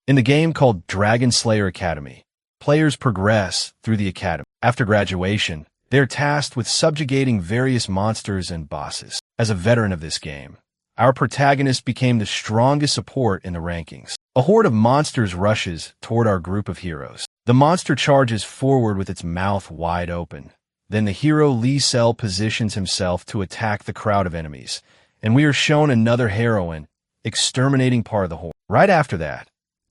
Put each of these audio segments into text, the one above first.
In the game called Dragon Slayer Academy, players progress through the academy. After graduation, they're tasked with subjugating various monsters and bosses. As a veteran of this game, our protagonist became the strongest support in the rankings. A horde of monsters rushes toward our group of heroes. The monster charges forward with its mouth wide open. Then the hero Lee Sel positions himself to attack the crowd of enemies, and we are shown another heroine exterminating part of the horde. Right after that,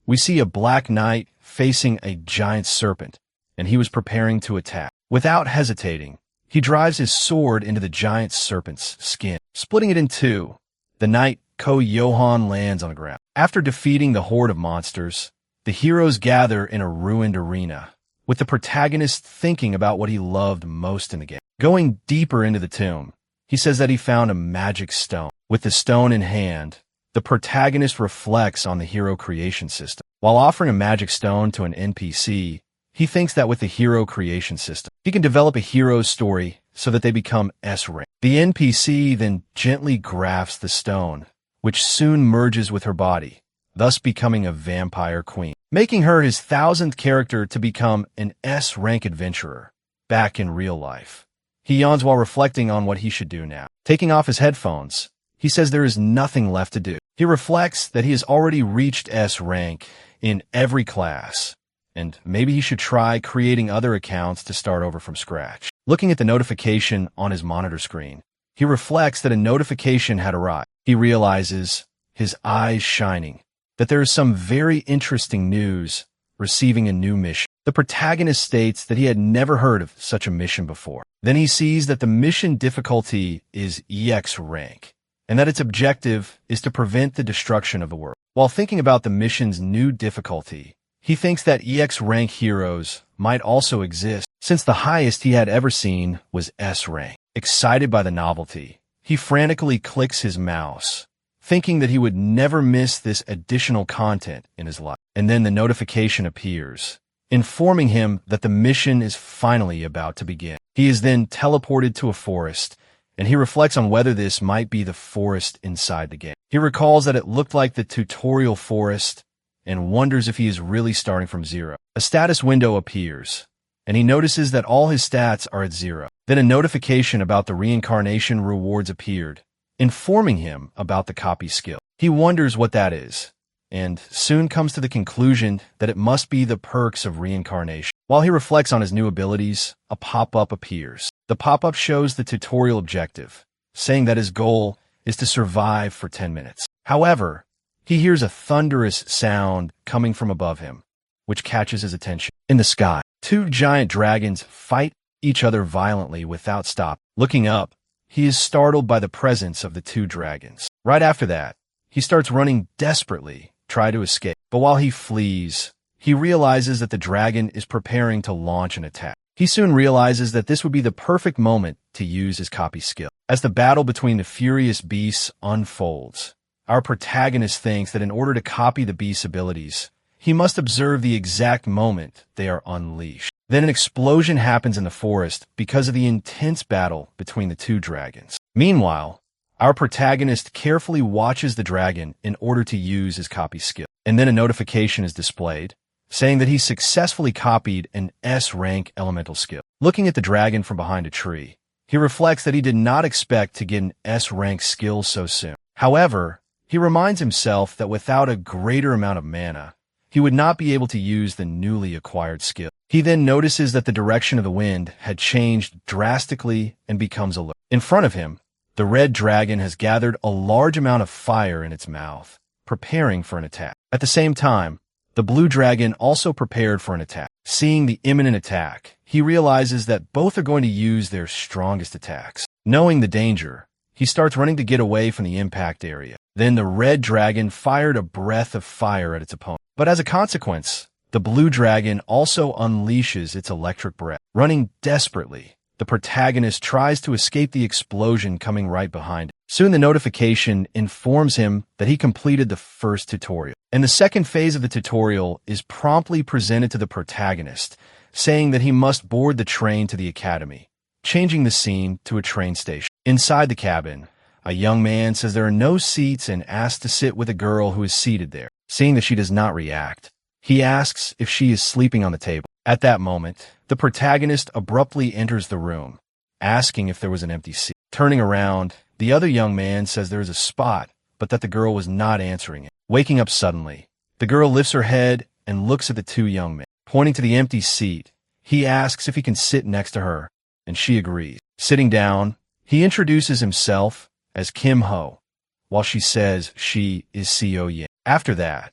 we see a black knight facing a giant serpent, and he was preparing to attack. Without hesitating, he drives his sword into the giant serpent's skin, splitting it in two. The knight Ko-Yohan lands on the ground. After defeating the horde of monsters, the heroes gather in a ruined arena, with the protagonist thinking about what he loved most in the game. Going deeper into the tomb, he says that he found a magic stone. With the stone in hand, the protagonist reflects on the hero creation system. While offering a magic stone to an NPC, he thinks that with the hero creation system, he can develop a hero's story so that they become S-rank. The NPC then gently grafts the stone, which soon merges with her body, thus becoming a vampire queen, making her his 1000th character to become an S-rank adventurer back in real life. He yawns while reflecting on what he should do now. Taking off his headphones, he says there is nothing left to do. He reflects that he has already reached S-rank in every class, and maybe he should try creating other accounts to start over from scratch. Looking at the notification on his monitor screen, he reflects that a notification had arrived. He realizes, his eyes shining, that there is some very interesting news receiving a new mission. The protagonist states that he had never heard of such a mission before. Then he sees that the mission difficulty is EX rank, and that its objective is to prevent the destruction of the world. While thinking about the mission's new difficulty, he thinks that EX rank heroes might also exist, since the highest he had ever seen was S rank. Excited by the novelty, he frantically clicks his mouse, thinking that he would never miss this additional content in his life. And then the notification appears, informing him that the mission is finally about to begin. He is then teleported to a forest, and he reflects on whether this might be the forest inside the game. He recalls that it looked like the tutorial forest and wonders if he is really starting from zero. A status window appears, and he notices that all his stats are at 0. Then a notification about the reincarnation rewards appeared, informing him about the copy skill. He wonders what that is, and soon comes to the conclusion that it must be the perks of reincarnation. While he reflects on his new abilities, a pop-up appears. The pop-up shows the tutorial objective, saying that his goal is to survive for 10 minutes. However, he hears a thunderous sound coming from above him, which catches his attention. In the sky, 2 giant dragons fight each other violently without stop. Looking up, he is startled by the presence of the 2 dragons. Right after that, he starts running desperately, try to escape. But while he flees, he realizes that the dragon is preparing to launch an attack. He soon realizes that this would be the perfect moment to use his copy skill. As the battle between the furious beasts unfolds, our protagonist thinks that in order to copy the beast's abilities, he must observe the exact moment they are unleashed. Then an explosion happens in the forest because of the intense battle between the 2 dragons. Meanwhile, our protagonist carefully watches the dragon in order to use his copy skill. And then a notification is displayed, saying that he successfully copied an S-rank elemental skill. Looking at the dragon from behind a tree, he reflects that he did not expect to get an S-rank skill so soon. However, he reminds himself that without a greater amount of mana, he would not be able to use the newly acquired skill. He then notices that the direction of the wind had changed drastically and becomes alert. In front of him, the red dragon has gathered a large amount of fire in its mouth, preparing for an attack. At the same time, the blue dragon also prepared for an attack. Seeing the imminent attack, he realizes that both are going to use their strongest attacks. Knowing the danger, he starts running to get away from the impact area. Then the red dragon fired a breath of fire at its opponent. But as a consequence, the blue dragon also unleashes its electric breath. Running desperately, the protagonist tries to escape the explosion coming right behind him. Soon the notification informs him that he completed the first tutorial. And the second phase of the tutorial is promptly presented to the protagonist, saying that he must board the train to the academy, changing the scene to a train station. Inside the cabin, a young man says there are no seats and asks to sit with a girl who is seated there. Seeing that she does not react, he asks if she is sleeping on the table. At that moment, the protagonist abruptly enters the room, asking if there was an empty seat. Turning around, the other young man says there is a spot, but that the girl was not answering it. Waking up suddenly, the girl lifts her head and looks at the two young men. Pointing to the empty seat, he asks if he can sit next to her, and she agrees. Sitting down, he introduces himself as Kim Ho, while she says she is Seo Yin. After that,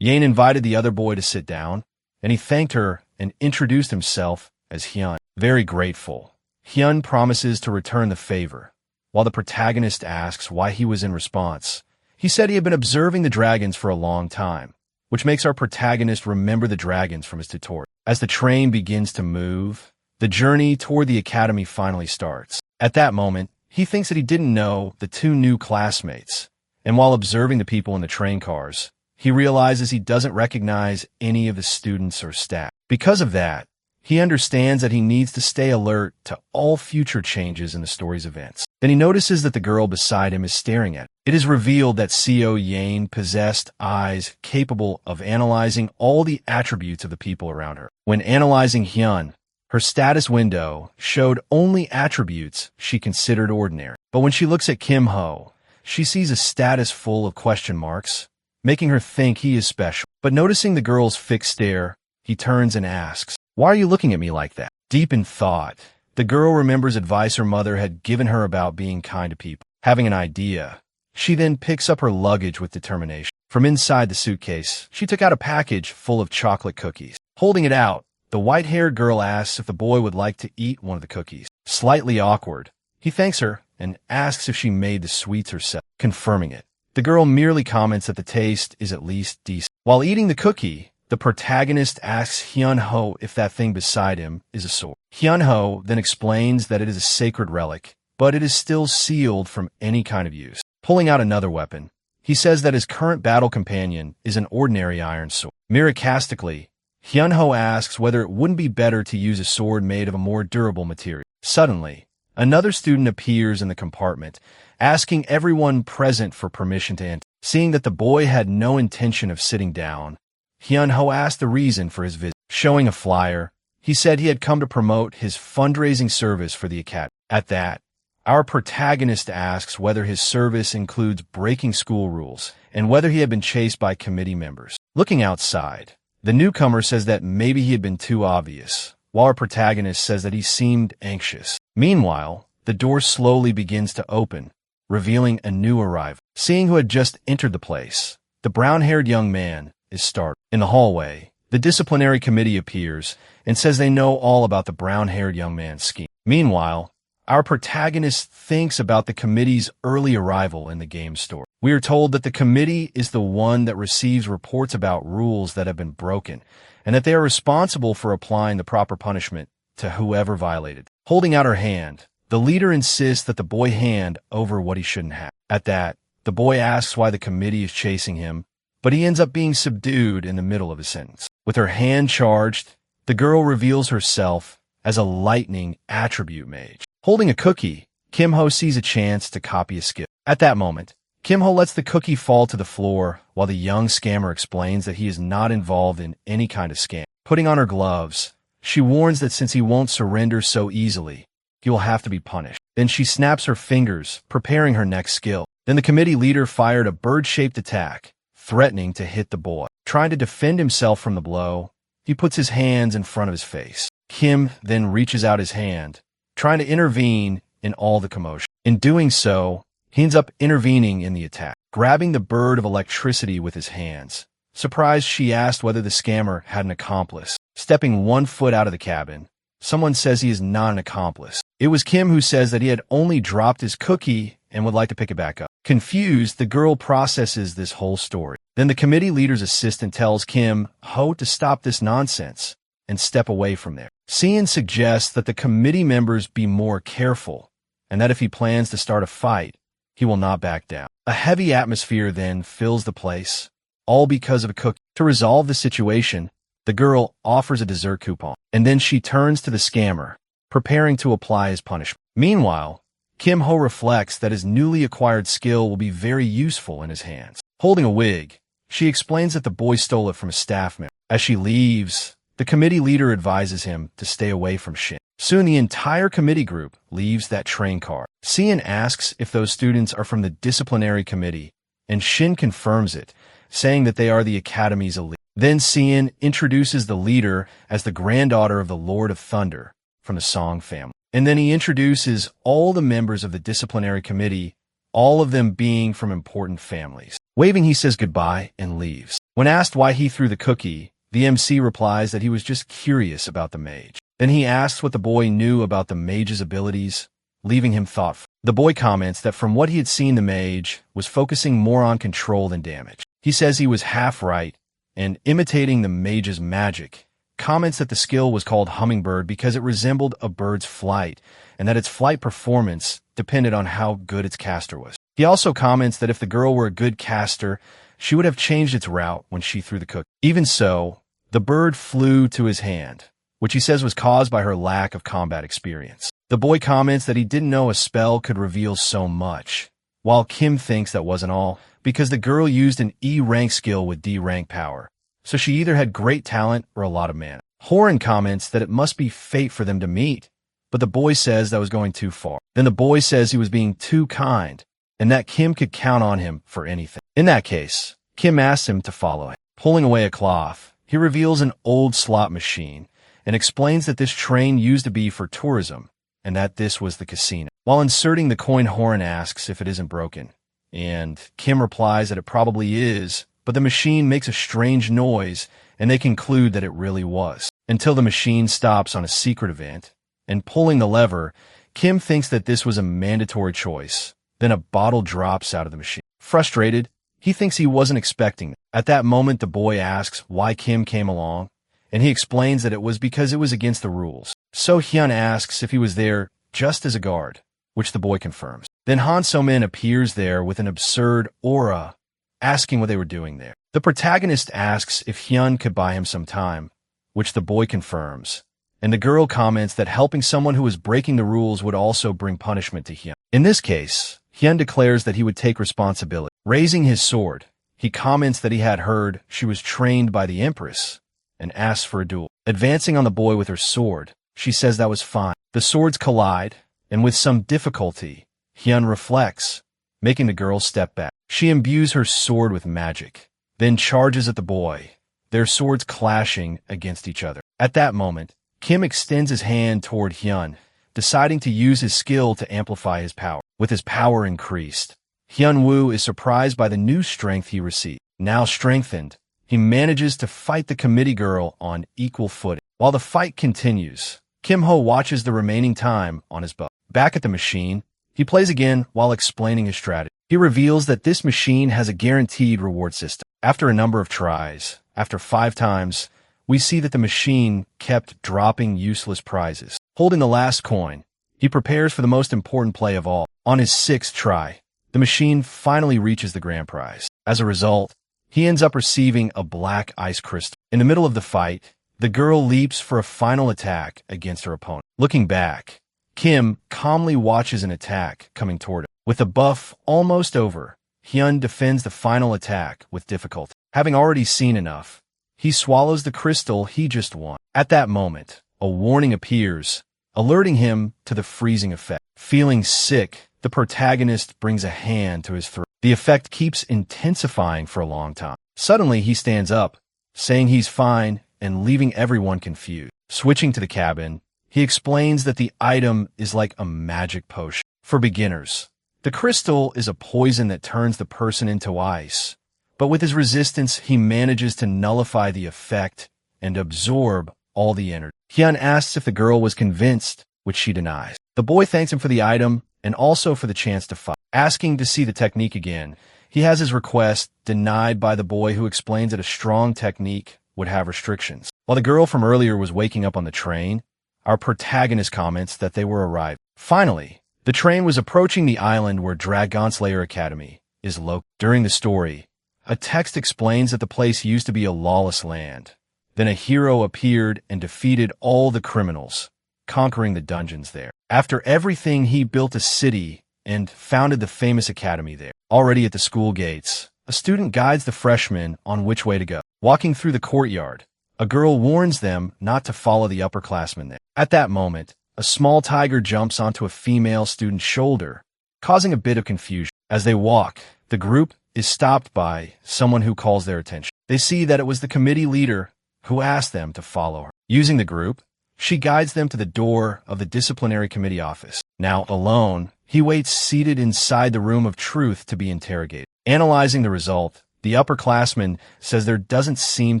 Yane invited the other boy to sit down, and he thanked her and introduced himself as Hyun. Very grateful, Hyun promises to return the favor. While the protagonist asks why he was in response, he said he had been observing the dragons for a long time, which makes our protagonist remember the dragons from his tutorial. As the train begins to move, the journey toward the academy finally starts. At that moment, he thinks that he didn't know the two new classmates, and while observing the people in the train cars, he realizes he doesn't recognize any of the students or staff. Because of that, he understands that he needs to stay alert to all future changes in the story's events. Then he notices that the girl beside him is staring at him. It is revealed that Seo Yane possessed eyes capable of analyzing all the attributes of the people around her. When analyzing Hyun, her status window showed only attributes she considered ordinary. But when she looks at Kim Ho, she sees a status full of question marks, making her think he is special. But noticing the girl's fixed stare, he turns and asks, "Why are you looking at me like that?" Deep in thought, the girl remembers advice her mother had given her about being kind to people. Having an idea, she then picks up her luggage with determination. From inside the suitcase, she took out a package full of chocolate cookies. Holding it out, the white-haired girl asks if the boy would like to eat one of the cookies. Slightly awkward, he thanks her and asks if she made the sweets herself. Confirming it, the girl merely comments that the taste is at least decent. While eating the cookie, the protagonist asks Hyun Ho if that thing beside him is a sword. Hyun Ho then explains that it is a sacred relic, but it is still sealed from any kind of use. Pulling out another weapon, he says that his current battle companion is an ordinary iron sword. Sarcastically, Hyun Ho asks whether it wouldn't be better to use a sword made of a more durable material. Suddenly, another student appears in the compartment, asking everyone present for permission to enter. Seeing that the boy had no intention of sitting down, Hyun Ho asked the reason for his visit. Showing a flyer, he said he had come to promote his fundraising service for the academy. At that, our protagonist asks whether his service includes breaking school rules and whether he had been chased by committee members. Looking outside, the newcomer says that maybe he had been too obvious, while our protagonist says that he seemed anxious. Meanwhile, the door slowly begins to open, revealing a new arrival. Seeing who had just entered the place, the brown-haired young man is startled. In the hallway, the disciplinary committee appears and says they know all about the brown-haired young man's scheme. Meanwhile, our protagonist thinks about the committee's early arrival in the game store. We are told that the committee is the one that receives reports about rules that have been broken, and that they are responsible for applying the proper punishment to whoever violated. Holding out her hand, the leader insists that the boy hand over what he shouldn't have. At that, the boy asks why the committee is chasing him, but he ends up being subdued in the middle of his sentence. With her hand charged, the girl reveals herself as a lightning attribute mage. Holding a cookie, Kim Ho sees a chance to copy a skill. At that moment, Kim Ho lets the cookie fall to the floor while the young scammer explains that he is not involved in any kind of scam. Putting on her gloves, she warns that since he won't surrender so easily, he will have to be punished. Then she snaps her fingers, preparing her next skill. Then the committee leader fired a bird-shaped attack, threatening to hit the boy. Trying to defend himself from the blow, he puts his hands in front of his face. Kim then reaches out his hand, trying to intervene in all the commotion. In doing so, he ends up intervening in the attack, grabbing the bird of electricity with his hands. Surprised, she asked whether the scammer had an accomplice. Stepping 1 foot out of the cabin, someone says he is not an accomplice. It was Kim who says that he had only dropped his cookie and would like to pick it back up. Confused, the girl processes this whole story. Then the committee leader's assistant tells Kim Ho to stop this nonsense and step away from there. Sean suggests that the committee members be more careful, and that if he plans to start a fight, he will not back down. A heavy atmosphere then fills the place, all because of a cookie. To resolve the situation, the girl offers a dessert coupon, and then she turns to the scammer, preparing to apply his punishment. Meanwhile, Kim Ho reflects that his newly acquired skill will be very useful in his hands. Holding a wig, She explains that the boy stole it from a staff member. As she leaves, the committee leader advises him to stay away from Shin. Soon the entire committee group leaves that train car. Sien asks if those students are from the disciplinary committee, and Shin confirms it, saying that they are the academy's elite. Then Sien introduces the leader as the granddaughter of the Lord of Thunder from the Song family. And then he introduces all the members of the disciplinary committee, all of them being from important families. Waving, he says goodbye and leaves. When asked why he threw the cookie, the MC replies that he was just curious about the mage. Then he asks what the boy knew about the mage's abilities, leaving him thoughtful. The boy comments that from what he had seen, the mage was focusing more on control than damage. He says he was half right, and imitating the mage's magic, comments that the skill was called hummingbird because it resembled a bird's flight, and that its flight performance depended on how good its caster was. He also comments that if the girl were a good caster, she would have changed its route when she threw the cookie. Even so, the bird flew to his hand, which he says was caused by her lack of combat experience. The boy comments that he didn't know a spell could reveal so much, while Kim thinks that wasn't all, because the girl used an E-rank skill with D-rank power, so she either had great talent or a lot of mana. Horan comments that it must be fate for them to meet, but the boy says that was going too far. Then the boy says he was being too kind, and that Kim could count on him for anything. In that case, Kim asks him to follow him. Pulling away a cloth, he reveals an old slot machine and explains that this train used to be for tourism and that this was the casino. While inserting the coin, Horan asks if it isn't broken, and Kim replies that it probably is, but the machine makes a strange noise and they conclude that it really was, until the machine stops on a secret event, and pulling the lever, Kim thinks that this was a mandatory choice. Then a bottle drops out of the machine. Frustrated, he thinks he wasn't expecting it. At that moment, the boy asks why Kim came along, and he explains that it was because it was against the rules. So Hyun asks if he was there just as a guard, which the boy confirms. Then Han So-min appears there with an absurd aura, asking what they were doing there. The protagonist asks if Hyun could buy him some time, which the boy confirms, and the girl comments that helping someone who was breaking the rules would also bring punishment to Hyun. In this case, Hyun declares that he would take responsibility. Raising his sword, he comments that he had heard she was trained by the Empress and asks for a duel. Advancing on the boy with her sword, she says that was fine. The swords collide, and with some difficulty, Hyun reflects, making the girl step back. She imbues her sword with magic, then charges at the boy, their swords clashing against each other. At that moment, Kim extends his hand toward Hyun, deciding to use his skill to amplify his power. With his power increased, Hyun-woo is surprised by the new strength he received. Now strengthened, he manages to fight the committee girl on equal footing. While the fight continues, Kim-ho watches the remaining time on his bow. Back at the machine, he plays again while explaining his strategy. He reveals that this machine has a guaranteed reward system. After a number of tries, after 5 times, we see that the machine kept dropping useless prizes. Holding the last coin, he prepares for the most important play of all. On his 6th try, the machine finally reaches the grand prize. As a result, he ends up receiving a black ice crystal. In the middle of the fight, the girl leaps for a final attack against her opponent. Looking back, Kim calmly watches an attack coming toward him. With the buff almost over, Hyun defends the final attack with difficulty. Having already seen enough, he swallows the crystal he just won. At that moment, a warning appears, alerting him to the freezing effect. Feeling sick, the protagonist brings a hand to his throat. The effect keeps intensifying for a long time. Suddenly, he stands up, saying he's fine and leaving everyone confused. Switching to the cabin, he explains that the item is like a magic potion. For beginners, the crystal is a poison that turns the person into ice, but with his resistance, he manages to nullify the effect and absorb all the energy. Hyun asks if the girl was convinced, which she denies. The boy thanks him for the item and also for the chance to fight. Asking to see the technique again, he has his request denied by the boy, who explains that a strong technique would have restrictions. While the girl from earlier was waking up on the train, our protagonist comments that they were arriving. Finally, the train was approaching the island where Dragon Slayer Academy is located. During the story, a text explains that the place used to be a lawless land. Then a hero appeared and defeated all the criminals, conquering the dungeons there. After everything, he built a city and founded the famous academy there. Already at the school gates, a student guides the freshmen on which way to go. Walking through the courtyard, a girl warns them not to follow the upperclassmen there. At that moment, a small tiger jumps onto a female student's shoulder, causing a bit of confusion. As they walk, the group is stopped by someone who calls their attention. They see that it was the committee leader who asked them to follow her. Using the group, she guides them to the door of the disciplinary committee office. Now alone, he waits seated inside the room of truth to be interrogated. Analyzing the result, the upperclassman says there doesn't seem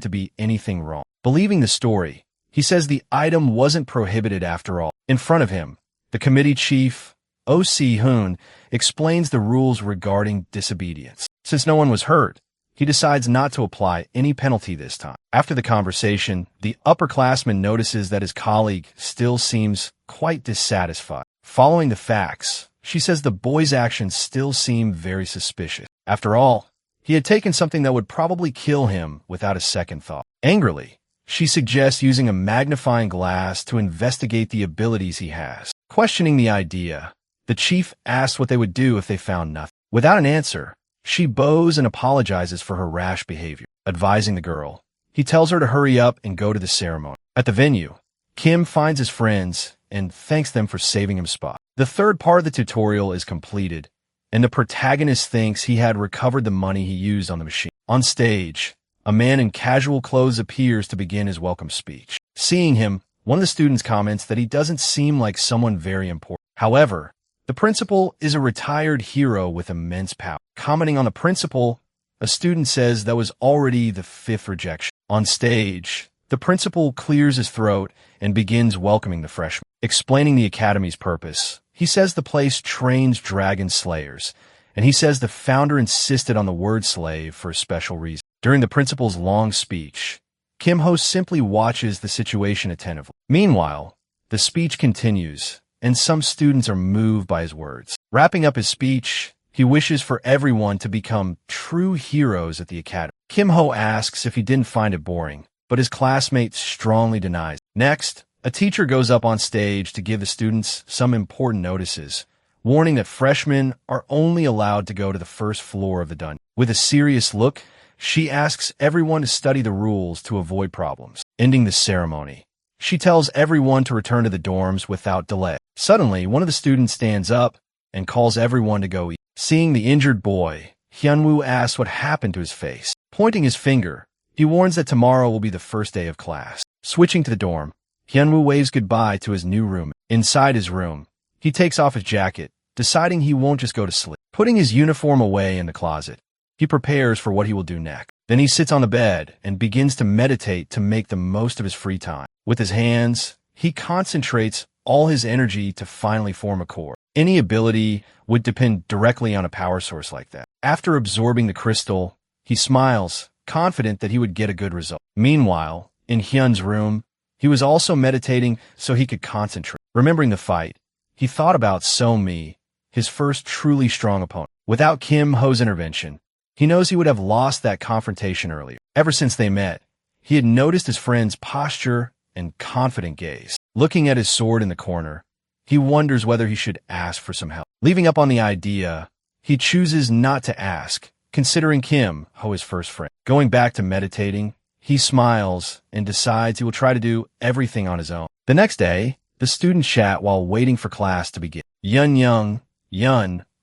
to be anything wrong. Believing the story, he says the item wasn't prohibited after all. In front of him, the committee chief, O.C. Hoon, explains the rules regarding disobedience. Since no one was hurt, he decides not to apply any penalty this time. After the conversation, the upperclassman notices that his colleague still seems quite dissatisfied. Following the facts, she says the boy's actions still seem very suspicious. After all, he had taken something that would probably kill him without a second thought. Angrily, she suggests using a magnifying glass to investigate the abilities he has. Questioning the idea, the chief asks what they would do if they found nothing. Without an answer, she bows and apologizes for her rash behavior. Advising the girl, he tells her to hurry up and go to the ceremony. At the venue, Kim finds his friends and thanks them for saving him spot. The third part of the tutorial is completed, and the protagonist thinks he had recovered the money he used on the machine. On stage, a man in casual clothes appears to begin his welcome speech. Seeing him, one of the students comments that he doesn't seem like someone very important. However, the principal is a retired hero with immense power. Commenting on the principal, a student says that was already the fifth rejection. On stage, the principal clears his throat and begins welcoming the freshmen. Explaining the academy's purpose, he says the place trains dragon slayers, and he says the founder insisted on the word slave for a special reason. During the principal's long speech, Kim Ho simply watches the situation attentively. Meanwhile, the speech continues, and some students are moved by his words. Wrapping up his speech, he wishes for everyone to become true heroes at the academy. Kim Ho asks if he didn't find it boring, but his classmate strongly denies. Next, a teacher goes up on stage to give the students some important notices, warning that freshmen are only allowed to go to the first floor of the dungeon. With a serious look, she asks everyone to study the rules to avoid problems. Ending the ceremony, she tells everyone to return to the dorms without delay. Suddenly, one of the students stands up and calls everyone to go eat. Seeing the injured boy, Hyunwoo asks what happened to his face. Pointing his finger, he warns that tomorrow will be the first day of class. Switching to the dorm, Hyunwoo waves goodbye to his new roommate. Inside his room, he takes off his jacket, deciding he won't just go to sleep. Putting his uniform away in the closet, he prepares for what he will do next. Then he sits on the bed and begins to meditate to make the most of his free time. With his hands, he concentrates all his energy to finally form a chord. Any ability would depend directly on a power source like that. After absorbing the crystal, he smiles, confident that he would get a good result. Meanwhile, in Hyun's room, he was also meditating so he could concentrate. Remembering the fight, he thought about So-mi, his first truly strong opponent. Without Kim Ho's intervention, he knows he would have lost that confrontation earlier. Ever since they met, he had noticed his friend's posture and confident gaze. Looking at his sword in the corner, he wonders whether he should ask for some help. Leaving up on the idea, he chooses not to ask, considering Kim Ho his first friend. Going back to meditating, he smiles and decides he will try to do everything on his own. The next day, the students chat while waiting for class to begin. Yun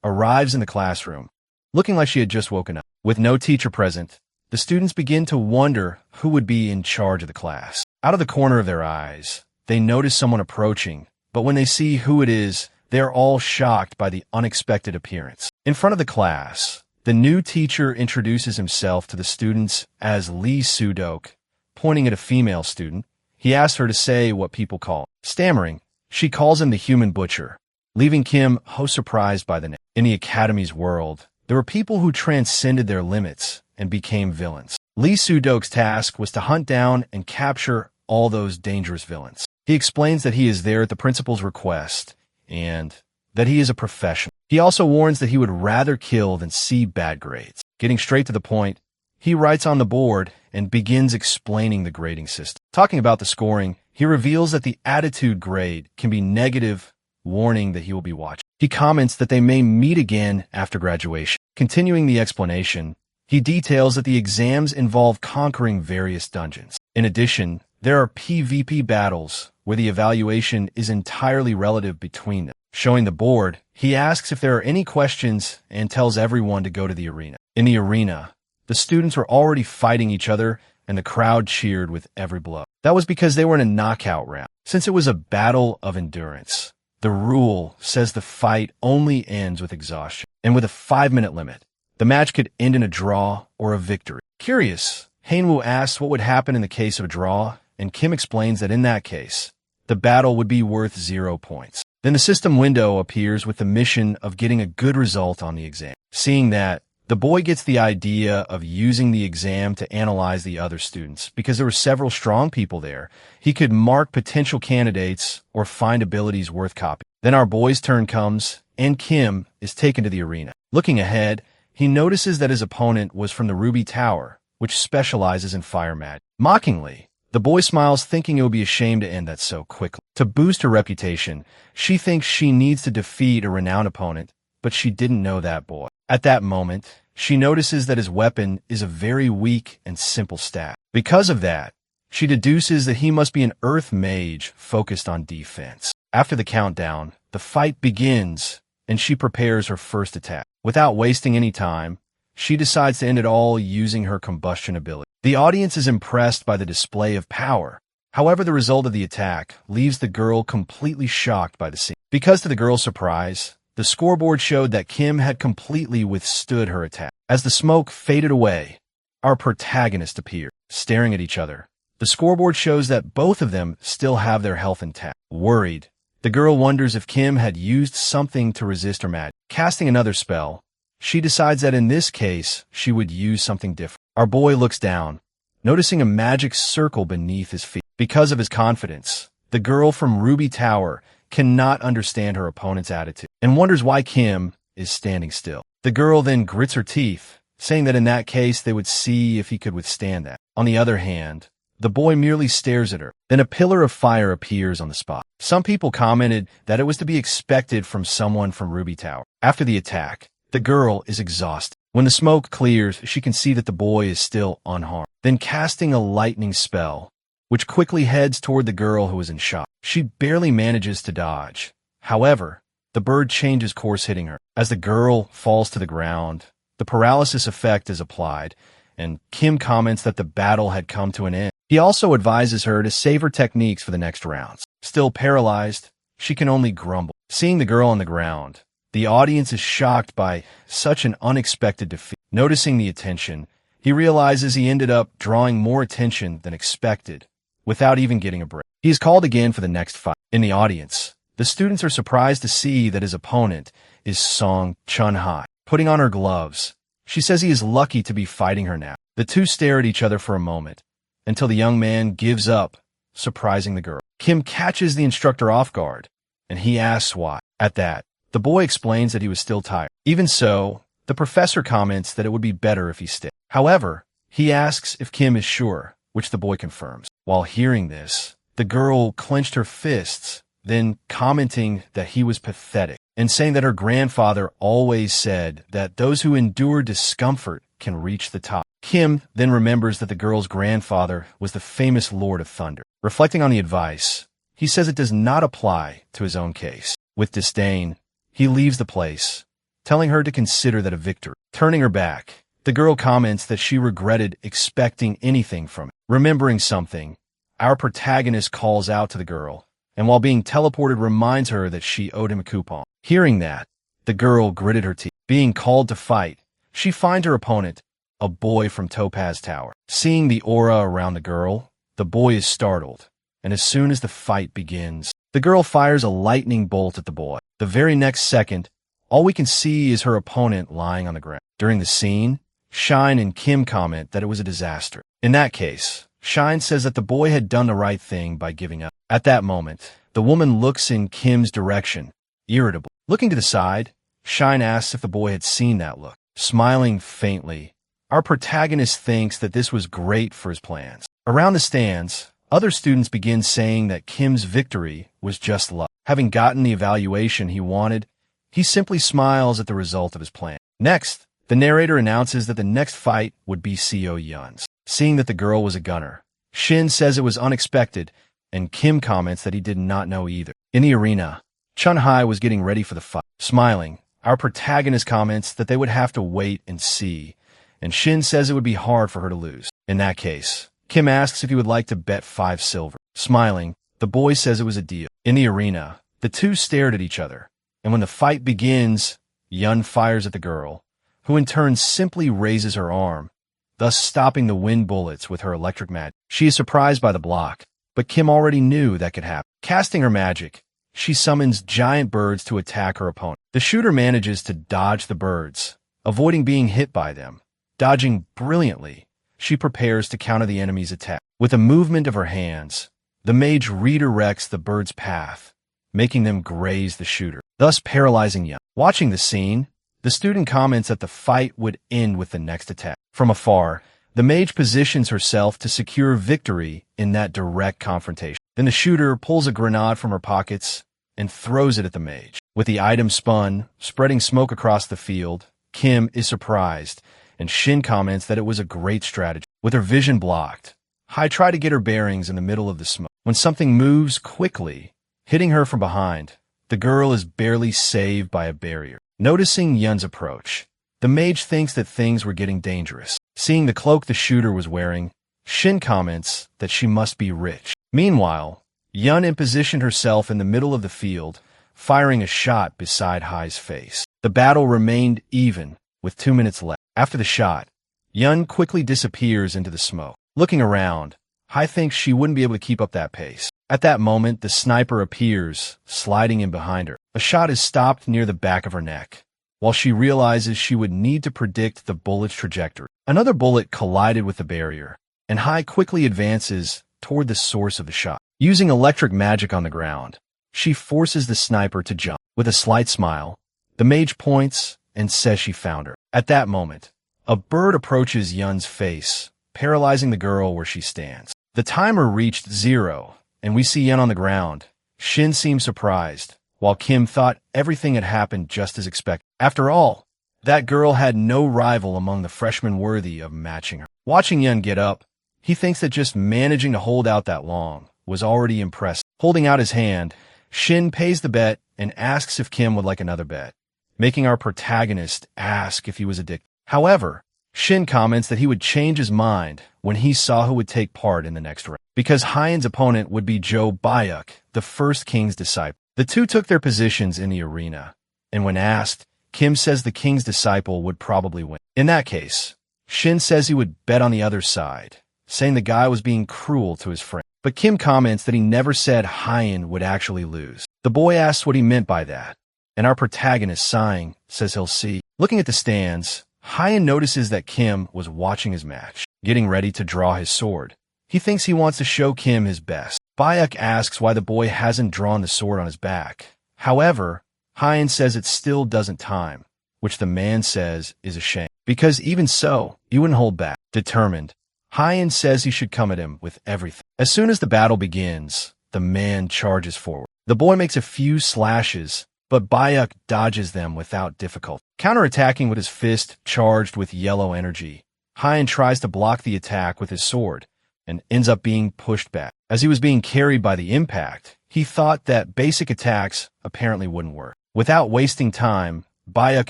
arrives in the classroom, looking like she had just woken up. With no teacher present, the students begin to wonder who would be in charge of the class. Out of the corner of their eyes, they notice someone approaching, but when they see who it is, they are all shocked by the unexpected appearance. In front of the class, the new teacher introduces himself to the students as Lee Soo-dok. Pointing at a female student, he asks her to say what people call him. Stammering, she calls him the human butcher, leaving Kim Ho surprised by the name. In the academy's world, there were people who transcended their limits and became villains. Lee Soo-dok's task was to hunt down and capture all those dangerous villains. He explains that he is there at the principal's request and that he is a professional. He also warns that he would rather kill than see bad grades. Getting straight to the point, he writes on the board and begins explaining the grading system. Talking about the scoring, he reveals that the attitude grade can be negative, warning that he will be watching. He comments that they may meet again after graduation. Continuing the explanation, He details that the exams involve conquering various dungeons. In addition, there are PvP battles where the evaluation is entirely relative between them. Showing the board, he asks if there are any questions and tells everyone to go to the arena. In the arena, the students were already fighting each other and the crowd cheered with every blow. That was because they were in a knockout round. Since it was a battle of endurance, the rule says the fight only ends with exhaustion. And with a 5-minute limit, the match could end in a draw or a victory. Curious, Hainwoo asks what would happen in the case of a draw, and Kim explains that in that case, the battle would be worth 0 points. Then the system window appears with the mission of getting a good result on the exam. Seeing that, the boy gets the idea of using the exam to analyze the other students. Because there were several strong people there, he could mark potential candidates or find abilities worth copying. Then our boy's turn comes, and Kim is taken to the arena. Looking ahead, he notices that his opponent was from the Ruby Tower, which specializes in fire magic. Mockingly, the boy smiles, thinking it would be a shame to end that so quickly. To boost her reputation, she thinks she needs to defeat a renowned opponent, but she didn't know that boy. At that moment, she notices that his weapon is a very weak and simple staff. Because of that, she deduces that he must be an earth mage focused on defense. After the countdown, the fight begins, and she prepares her first attack. Without wasting any time, she decides to end it all using her combustion ability. The audience is impressed by the display of power. However, the result of the attack leaves the girl completely shocked by the scene. Because to the girl's surprise, the scoreboard showed that Kim had completely withstood her attack. As the smoke faded away, our protagonists appeared, staring at each other. The scoreboard shows that both of them still have their health intact. Worried, the girl wonders if Kim had used something to resist her magic. Casting another spell, she decides that in this case, she would use something different. Our boy looks down, noticing a magic circle beneath his feet. Because of his confidence, the girl from Ruby Tower cannot understand her opponent's attitude and wonders why Kim is standing still. The girl then grits her teeth, saying that in that case they would see if he could withstand that. On the other hand, the boy merely stares at her. Then a pillar of fire appears on the spot. Some people commented that it was to be expected from someone from Ruby Tower. After the attack, the girl is exhausted. When the smoke clears, she can see that the boy is still unharmed. Then casting a lightning spell, which quickly heads toward the girl who is in shock. She barely manages to dodge. However, the bird changes course, hitting her. As the girl falls to the ground, the paralysis effect is applied, and Kim comments that the battle had come to an end. He also advises her to save her techniques for the next rounds. Still paralyzed, she can only grumble. Seeing the girl on the ground, the audience is shocked by such an unexpected defeat. Noticing the attention, he realizes he ended up drawing more attention than expected, without even getting a break. He is called again for the next fight. In the audience, the students are surprised to see that his opponent is Song Chun-hai. Putting on her gloves, she says he is lucky to be fighting her now. The two stare at each other for a moment, until the young man gives up, surprising the girl. Kim catches the instructor off guard, and he asks why. At that, the boy explains that he was still tired. Even so, the professor comments that it would be better if he stayed. However, he asks if Kim is sure, which the boy confirms. While hearing this, the girl clenched her fists, then commenting that he was pathetic, and saying that her grandfather always said that those who endure discomfort can reach the top. Kim then remembers that the girl's grandfather was the famous Lord of Thunder. Reflecting on the advice, he says it does not apply to his own case. With disdain, he leaves the place, telling her to consider that a victory. Turning her back, the girl comments that she regretted expecting anything from it. Remembering something, our protagonist calls out to the girl, and while being teleported reminds her that she owed him a coupon. Hearing that, the girl gritted her teeth. Being called to fight, she finds her opponent, a boy from Topaz Tower. Seeing the aura around the girl, the boy is startled, and as soon as the fight begins, the girl fires a lightning bolt at the boy. The very next second, all we can see is her opponent lying on the ground. During the scene, Shine and Kim comment that it was a disaster. In that case, Shine says that the boy had done the right thing by giving up. At that moment, the woman looks in Kim's direction, irritable. Looking to the side, Shine asks if the boy had seen that look. Smiling faintly, our protagonist thinks that this was great for his plans. Around the stands, other students begin saying that Kim's victory was just luck. Having gotten the evaluation he wanted, he simply smiles at the result of his plan. Next, The narrator announces that the next fight would be CO Yun's. Seeing that the girl was a gunner, Shin says it was unexpected, and Kim comments that he did not know either. In the arena, Chun-Hai was getting ready for the fight. Smiling, our protagonist comments that they would have to wait and see, and Shin says it would be hard for her to lose. In that case, Kim asks if he would like to bet 5 silver. Smiling, the boy says it was a deal. In the arena, the two stared at each other, and when the fight begins, Yun fires at the girl, who in turn simply raises her arm, thus stopping the wind bullets with her electric magic. She is surprised by the block, but Kim already knew that could happen. Casting her magic, she summons giant birds to attack her opponent. The shooter manages to dodge the birds, avoiding being hit by them. Dodging brilliantly, she prepares to counter the enemy's attack. With a movement of her hands, the mage redirects the bird's path, making them graze the shooter, thus paralyzing Yun. Watching the scene, the student comments that the fight would end with the next attack. From afar, the mage positions herself to secure victory in that direct confrontation. Then the shooter pulls a grenade from her pockets and throws it at the mage. With the item spun, spreading smoke across the field, Kim is surprised, and Shin comments that it was a great strategy. With her vision blocked, Hai tries to get her bearings in the middle of the smoke. When something moves quickly, hitting her from behind, the girl is barely saved by a barrier. Noticing Yun's approach, the mage thinks that things were getting dangerous. Seeing the cloak the shooter was wearing, Shin comments that she must be rich. Meanwhile, Yun impositioned herself in the middle of the field, firing a shot beside Hai's face. The battle remained even, with 2 minutes left. After the shot, Yun quickly disappears into the smoke. Looking around, Hai thinks she wouldn't be able to keep up that pace. At that moment, the sniper appears, sliding in behind her. A shot is stopped near the back of her neck, while she realizes she would need to predict the bullet's trajectory. Another bullet collided with the barrier, and Hai quickly advances toward the source of the shot. Using electric magic on the ground, she forces the sniper to jump. With a slight smile, the mage points and says she found her. At that moment, a bird approaches Yun's face, paralyzing the girl where she stands. The timer reached 0, and we see Yun on the ground. Shin seems surprised, while Kim thought everything had happened just as expected. After all, that girl had no rival among the freshmen worthy of matching her. Watching Yun get up, he thinks that just managing to hold out that long was already impressive. Holding out his hand, Shin pays the bet and asks if Kim would like another bet, making our protagonist ask if he was addicted. However, Shin comments that he would change his mind when he saw who would take part in the next round, because Hyen's opponent would be Joe Bayuk, the first king's disciple. The two took their positions in the arena, and when asked, Kim says the king's disciple would probably win. In that case, Shin says he would bet on the other side, saying the guy was being cruel to his friend. But Kim comments that he never said Hyen would actually lose. The boy asks what he meant by that, and our protagonist, sighing, says he'll see. Looking at the stands, Hyen notices that Kim was watching his match, getting ready to draw his sword. He thinks he wants to show Kim his best. Bayuk asks why the boy hasn't drawn the sword on his back. However, Hyen says it still doesn't time, which the man says is a shame, because even so, he wouldn't hold back. Determined, Hyen says he should come at him with everything. As soon as the battle begins, the man charges forward. The boy makes a few slashes, but Bayuk dodges them without difficulty. Counterattacking with his fist charged with yellow energy, Hyen tries to block the attack with his sword, and ends up being pushed back. As he was being carried by the impact, he thought that basic attacks apparently wouldn't work. Without wasting time, Bayuk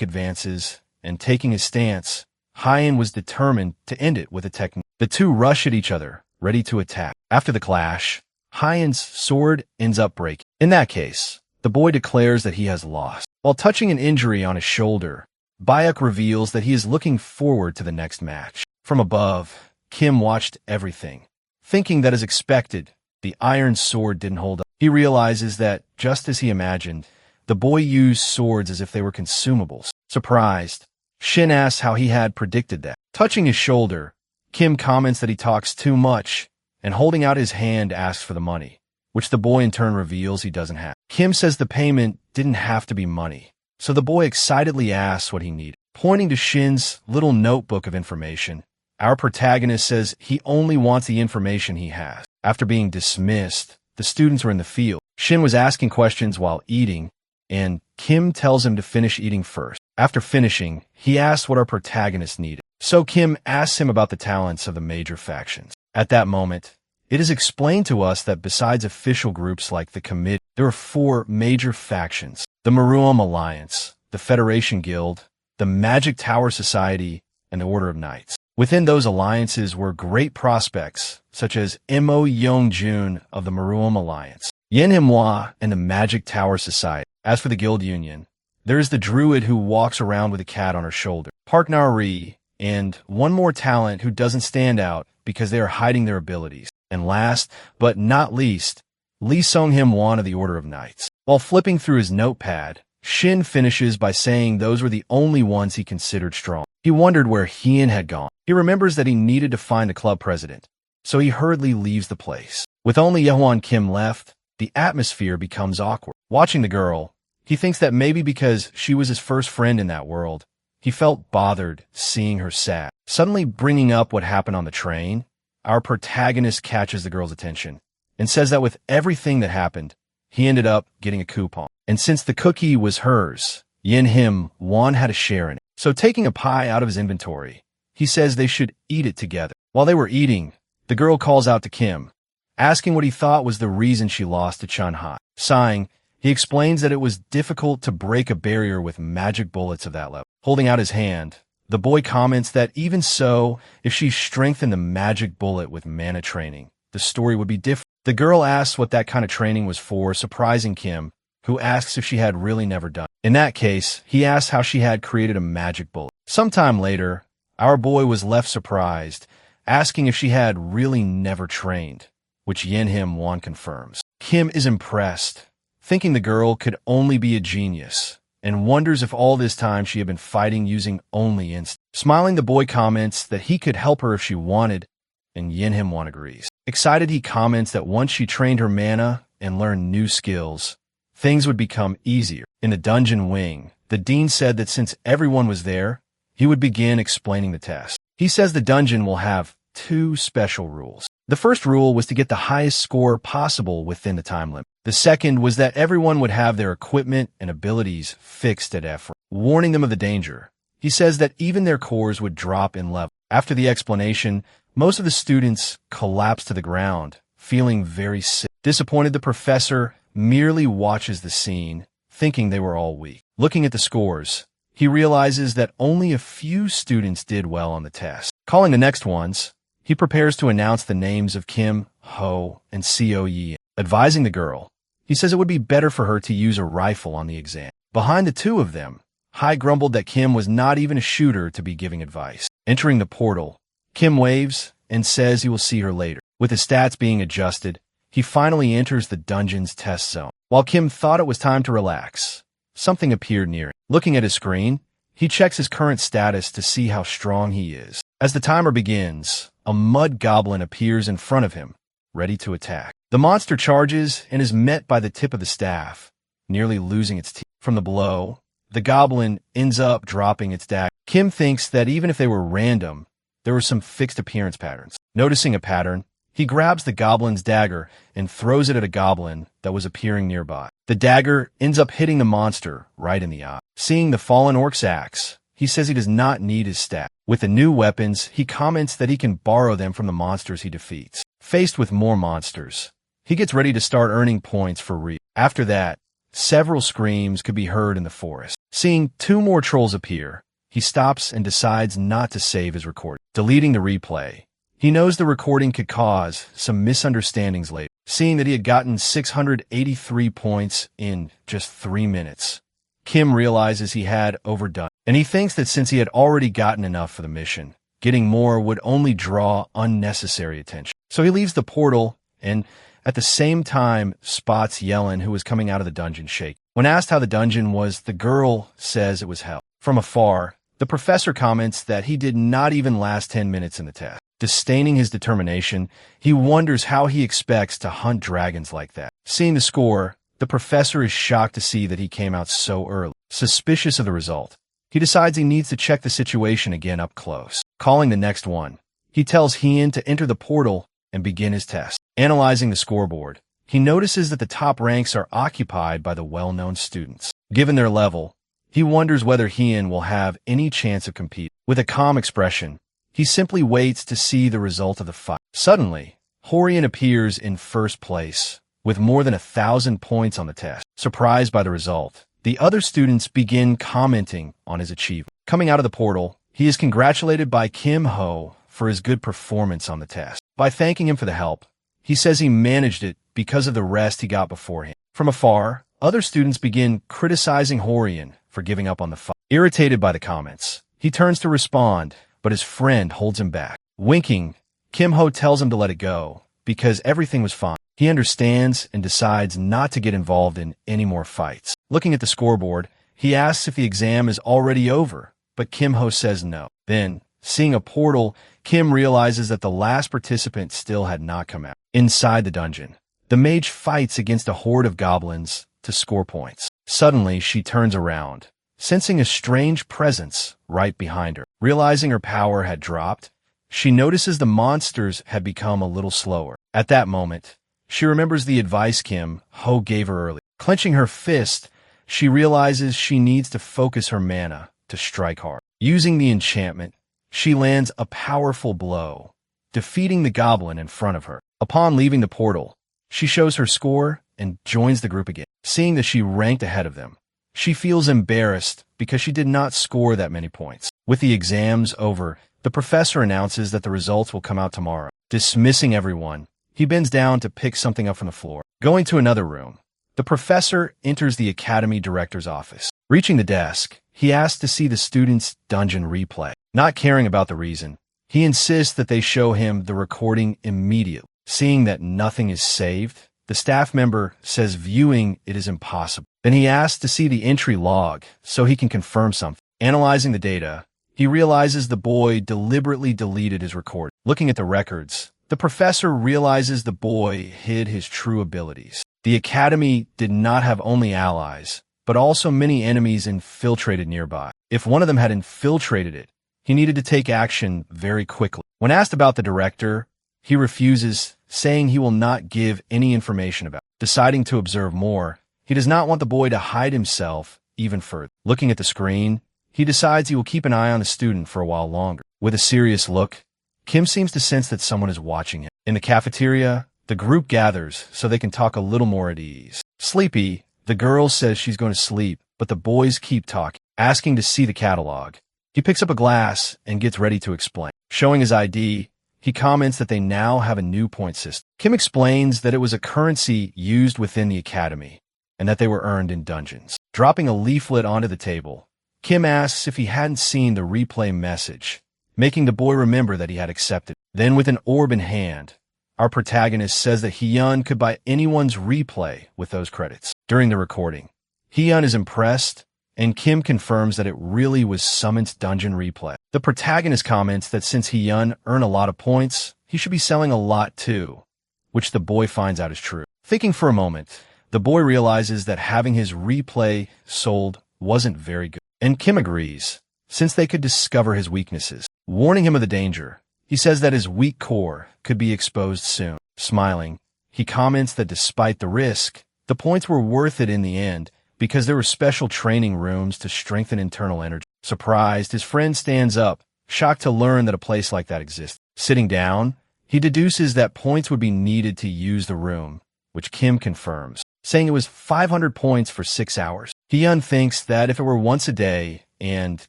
advances, and taking his stance, Hyen was determined to end it with a technique. The two rush at each other, ready to attack. After the clash, Hyen's sword ends up breaking. In that case, the boy declares that he has lost. While touching an injury on his shoulder, Bayuk reveals that he is looking forward to the next match. From above, Kim watched everything, thinking that as expected, the iron sword didn't hold up. He realizes that, just as he imagined, the boy used swords as if they were consumables. Surprised, Shin asks how he had predicted that. Touching his shoulder, Kim comments that he talks too much, and holding out his hand asks for the money, which the boy in turn reveals he doesn't have. Kim says the payment didn't have to be money, so the boy excitedly asks what he needed. Pointing to Shin's little notebook of information, our protagonist says he only wants the information he has. After being dismissed, the students were in the field. Shin was asking questions while eating, and Kim tells him to finish eating first. After finishing, he asks what our protagonist needed. So Kim asks him about the talents of the major factions. At that moment, it is explained to us that besides official groups like the Committee, there are 4 major factions: the Meruem Alliance, the Federation Guild, the Magic Tower Society, and the Order of Knights. Within those alliances were great prospects, such as Mo Young-jun of the Meruem Alliance, Yen Himhwa, and the Magic Tower Society. As for the Guild Union, there is the druid who walks around with a cat on her shoulder, Park Nari, and one more talent who doesn't stand out because they are hiding their abilities. And last, but not least, Lee Sung-him-won of the Order of Knights. While flipping through his notepad, Shin finishes by saying those were the only ones he considered strong. He wondered where Hien had gone. He remembers that he needed to find the club president, so he hurriedly leaves the place. With only Yehwan Kim left, the atmosphere becomes awkward. Watching the girl, he thinks that maybe because she was his first friend in that world, he felt bothered seeing her sad. Suddenly bringing up what happened on the train, our protagonist catches the girl's attention and says that with everything that happened, he ended up getting a coupon. And since the cookie was hers, Yin Him Wan had a share in it. So taking a pie out of his inventory, he says they should eat it together. While they were eating, the girl calls out to Kim, asking what he thought was the reason she lost to Chun Hai. Sighing, he explains that it was difficult to break a barrier with magic bullets of that level. Holding out his hand, the boy comments that even so, if she strengthened the magic bullet with mana training, the story would be different. The girl asks what that kind of training was for, surprising Kim, who asks if she had really never done it. In that case, he asks how she had created a magic bullet. Sometime later, our boy was left surprised, asking if she had really never trained, which Yin Him Wan confirms. Kim is impressed, thinking the girl could only be a genius, and wonders if all this time she had been fighting using only instinct. Smiling, the boy comments that he could help her if she wanted, and Yin Him Wan agrees. Excited, he comments that once she trained her mana and learned new skills, things would become easier. In the dungeon wing, the dean said that since everyone was there, he would begin explaining the test. He says the dungeon will have 2 special rules. The first rule was to get the highest score possible within the time limit. The second was that everyone would have their equipment and abilities fixed at F, warning them of the danger. He says that even their cores would drop in level. After the explanation, most of the students collapsed to the ground, feeling very sick. Disappointed, the professor merely watches the scene, thinking they were all weak. Looking at the scores, he realizes that only a few students did well on the test. Calling the next ones, he prepares to announce the names of Kim, Ho, and Co Yi. Advising the girl, he says it would be better for her to use a rifle on the exam. Behind the 2 of them, Hai grumbled that Kim was not even a shooter to be giving advice. Entering the portal, Kim waves and says he will see her later. With his stats being adjusted, he finally enters the dungeon's test zone. While Kim thought it was time to relax, something appeared near him. Looking at his screen, he checks his current status to see how strong he is. As the timer begins, a mud goblin appears in front of him, ready to attack. The monster charges and is met by the tip of the staff, nearly losing its teeth. From the blow, the goblin ends up dropping its dagger. Kim thinks that even if they were random, there were some fixed appearance patterns. Noticing a pattern, he grabs the goblin's dagger and throws it at a goblin that was appearing nearby. The dagger ends up hitting the monster right in the eye. Seeing the fallen orc's axe, he says he does not need his staff. With the new weapons, he comments that he can borrow them from the monsters he defeats. Faced with more monsters, he gets ready to start earning points for real. After that, several screams could be heard in the forest. Seeing 2 more trolls appear, he stops and decides not to save his recording. Deleting the replay, he knows the recording could cause some misunderstandings later. Seeing that he had gotten 683 points in just 3 minutes, Kim realizes he had overdone, and he thinks that since he had already gotten enough for the mission, getting more would only draw unnecessary attention. So he leaves the portal and at the same time spots Yellen, who was coming out of the dungeon shake. When asked how the dungeon was, the girl says it was hell. From afar, the professor comments that he did not even last 10 minutes in the test. Disdaining his determination, he wonders how he expects to hunt dragons like that. Seeing the score, the professor is shocked to see that he came out so early. Suspicious of the result, he decides he needs to check the situation again up close. Calling the next one, he tells Hien to enter the portal and begin his test. Analyzing the scoreboard, he notices that the top ranks are occupied by the well-known students. Given their level, he wonders whether Hyun will have any chance of competing. With a calm expression, he simply waits to see the result of the fight. Suddenly, Horian appears in first place, with more than 1,000 points on the test. Surprised by the result, the other students begin commenting on his achievement. Coming out of the portal, he is congratulated by Kim Ho for his good performance on the test. By thanking him for the help, he says he managed it because of the rest he got beforehand. From afar, other students begin criticizing Horian for giving up on the fight. Irritated by the comments, he turns to respond, but his friend holds him back. Winking, Kim Ho tells him to let it go, because everything was fine. He understands and decides not to get involved in any more fights. Looking at the scoreboard, he asks if the exam is already over, but Kim Ho says no. Then, seeing a portal, Kim realizes that the last participant still had not come out. Inside the dungeon, the mage fights against a horde of goblins to score points. Suddenly, she turns around, sensing a strange presence right behind her. Realizing her power had dropped, she notices the monsters had become a little slower. At that moment, she remembers the advice Kim Ho gave her earlier. Clenching her fist, she realizes she needs to focus her mana to strike hard. Using the enchantment, she lands a powerful blow, defeating the goblin in front of her. Upon leaving the portal, she shows her score and joins the group again. Seeing that she ranked ahead of them, she feels embarrassed because she did not score that many points. With the exams over, the professor announces that the results will come out tomorrow. Dismissing everyone, he bends down to pick something up from the floor. Going to another room, the professor enters the academy director's office. Reaching the desk, he asks to see the students' dungeon replay. Not caring about the reason, he insists that they show him the recording immediately. Seeing that nothing is saved, the staff member says viewing it is impossible. Then he asks to see the entry log so he can confirm something. Analyzing the data, he realizes the boy deliberately deleted his recording. Looking at the records, the professor realizes the boy hid his true abilities. The academy did not have only allies, but also many enemies infiltrated nearby. If one of them had infiltrated it, he needed to take action very quickly. When asked about the director, he refuses, saying he will not give any information about it. Deciding to observe more, he does not want the boy to hide himself even further. Looking at the screen, he decides he will keep an eye on the student for a while longer. With a serious look, Kim seems to sense that someone is watching him. In the cafeteria, the group gathers so they can talk a little more at ease. Sleepy, the girl says she's going to sleep, but the boys keep talking, asking to see the catalog. He picks up a glass and gets ready to explain. Showing his ID, he comments that they now have a new point system. Kim explains that it was a currency used within the academy, and that they were earned in dungeons. Dropping a leaflet onto the table, Kim asks if he hadn't seen the replay message, making the boy remember that he had accepted. Then with an orb in hand, our protagonist says that Hyun could buy anyone's replay with those credits. During the recording, Hyun is impressed, and Kim confirms that it really was Summon's dungeon replay. The protagonist comments that since Hyun earned a lot of points, he should be selling a lot too, which the boy finds out is true. Thinking for a moment, the boy realizes that having his replay sold wasn't very good, and Kim agrees, since they could discover his weaknesses. Warning him of the danger, he says that his weak core could be exposed soon. Smiling, he comments that despite the risk, the points were worth it in the end, because there were special training rooms to strengthen internal energy. Surprised, his friend stands up, shocked to learn that a place like that exists. Sitting down, he deduces that points would be needed to use the room, which Kim confirms, saying it was 500 points for 6 hours. Hyun thinks that if it were once a day, and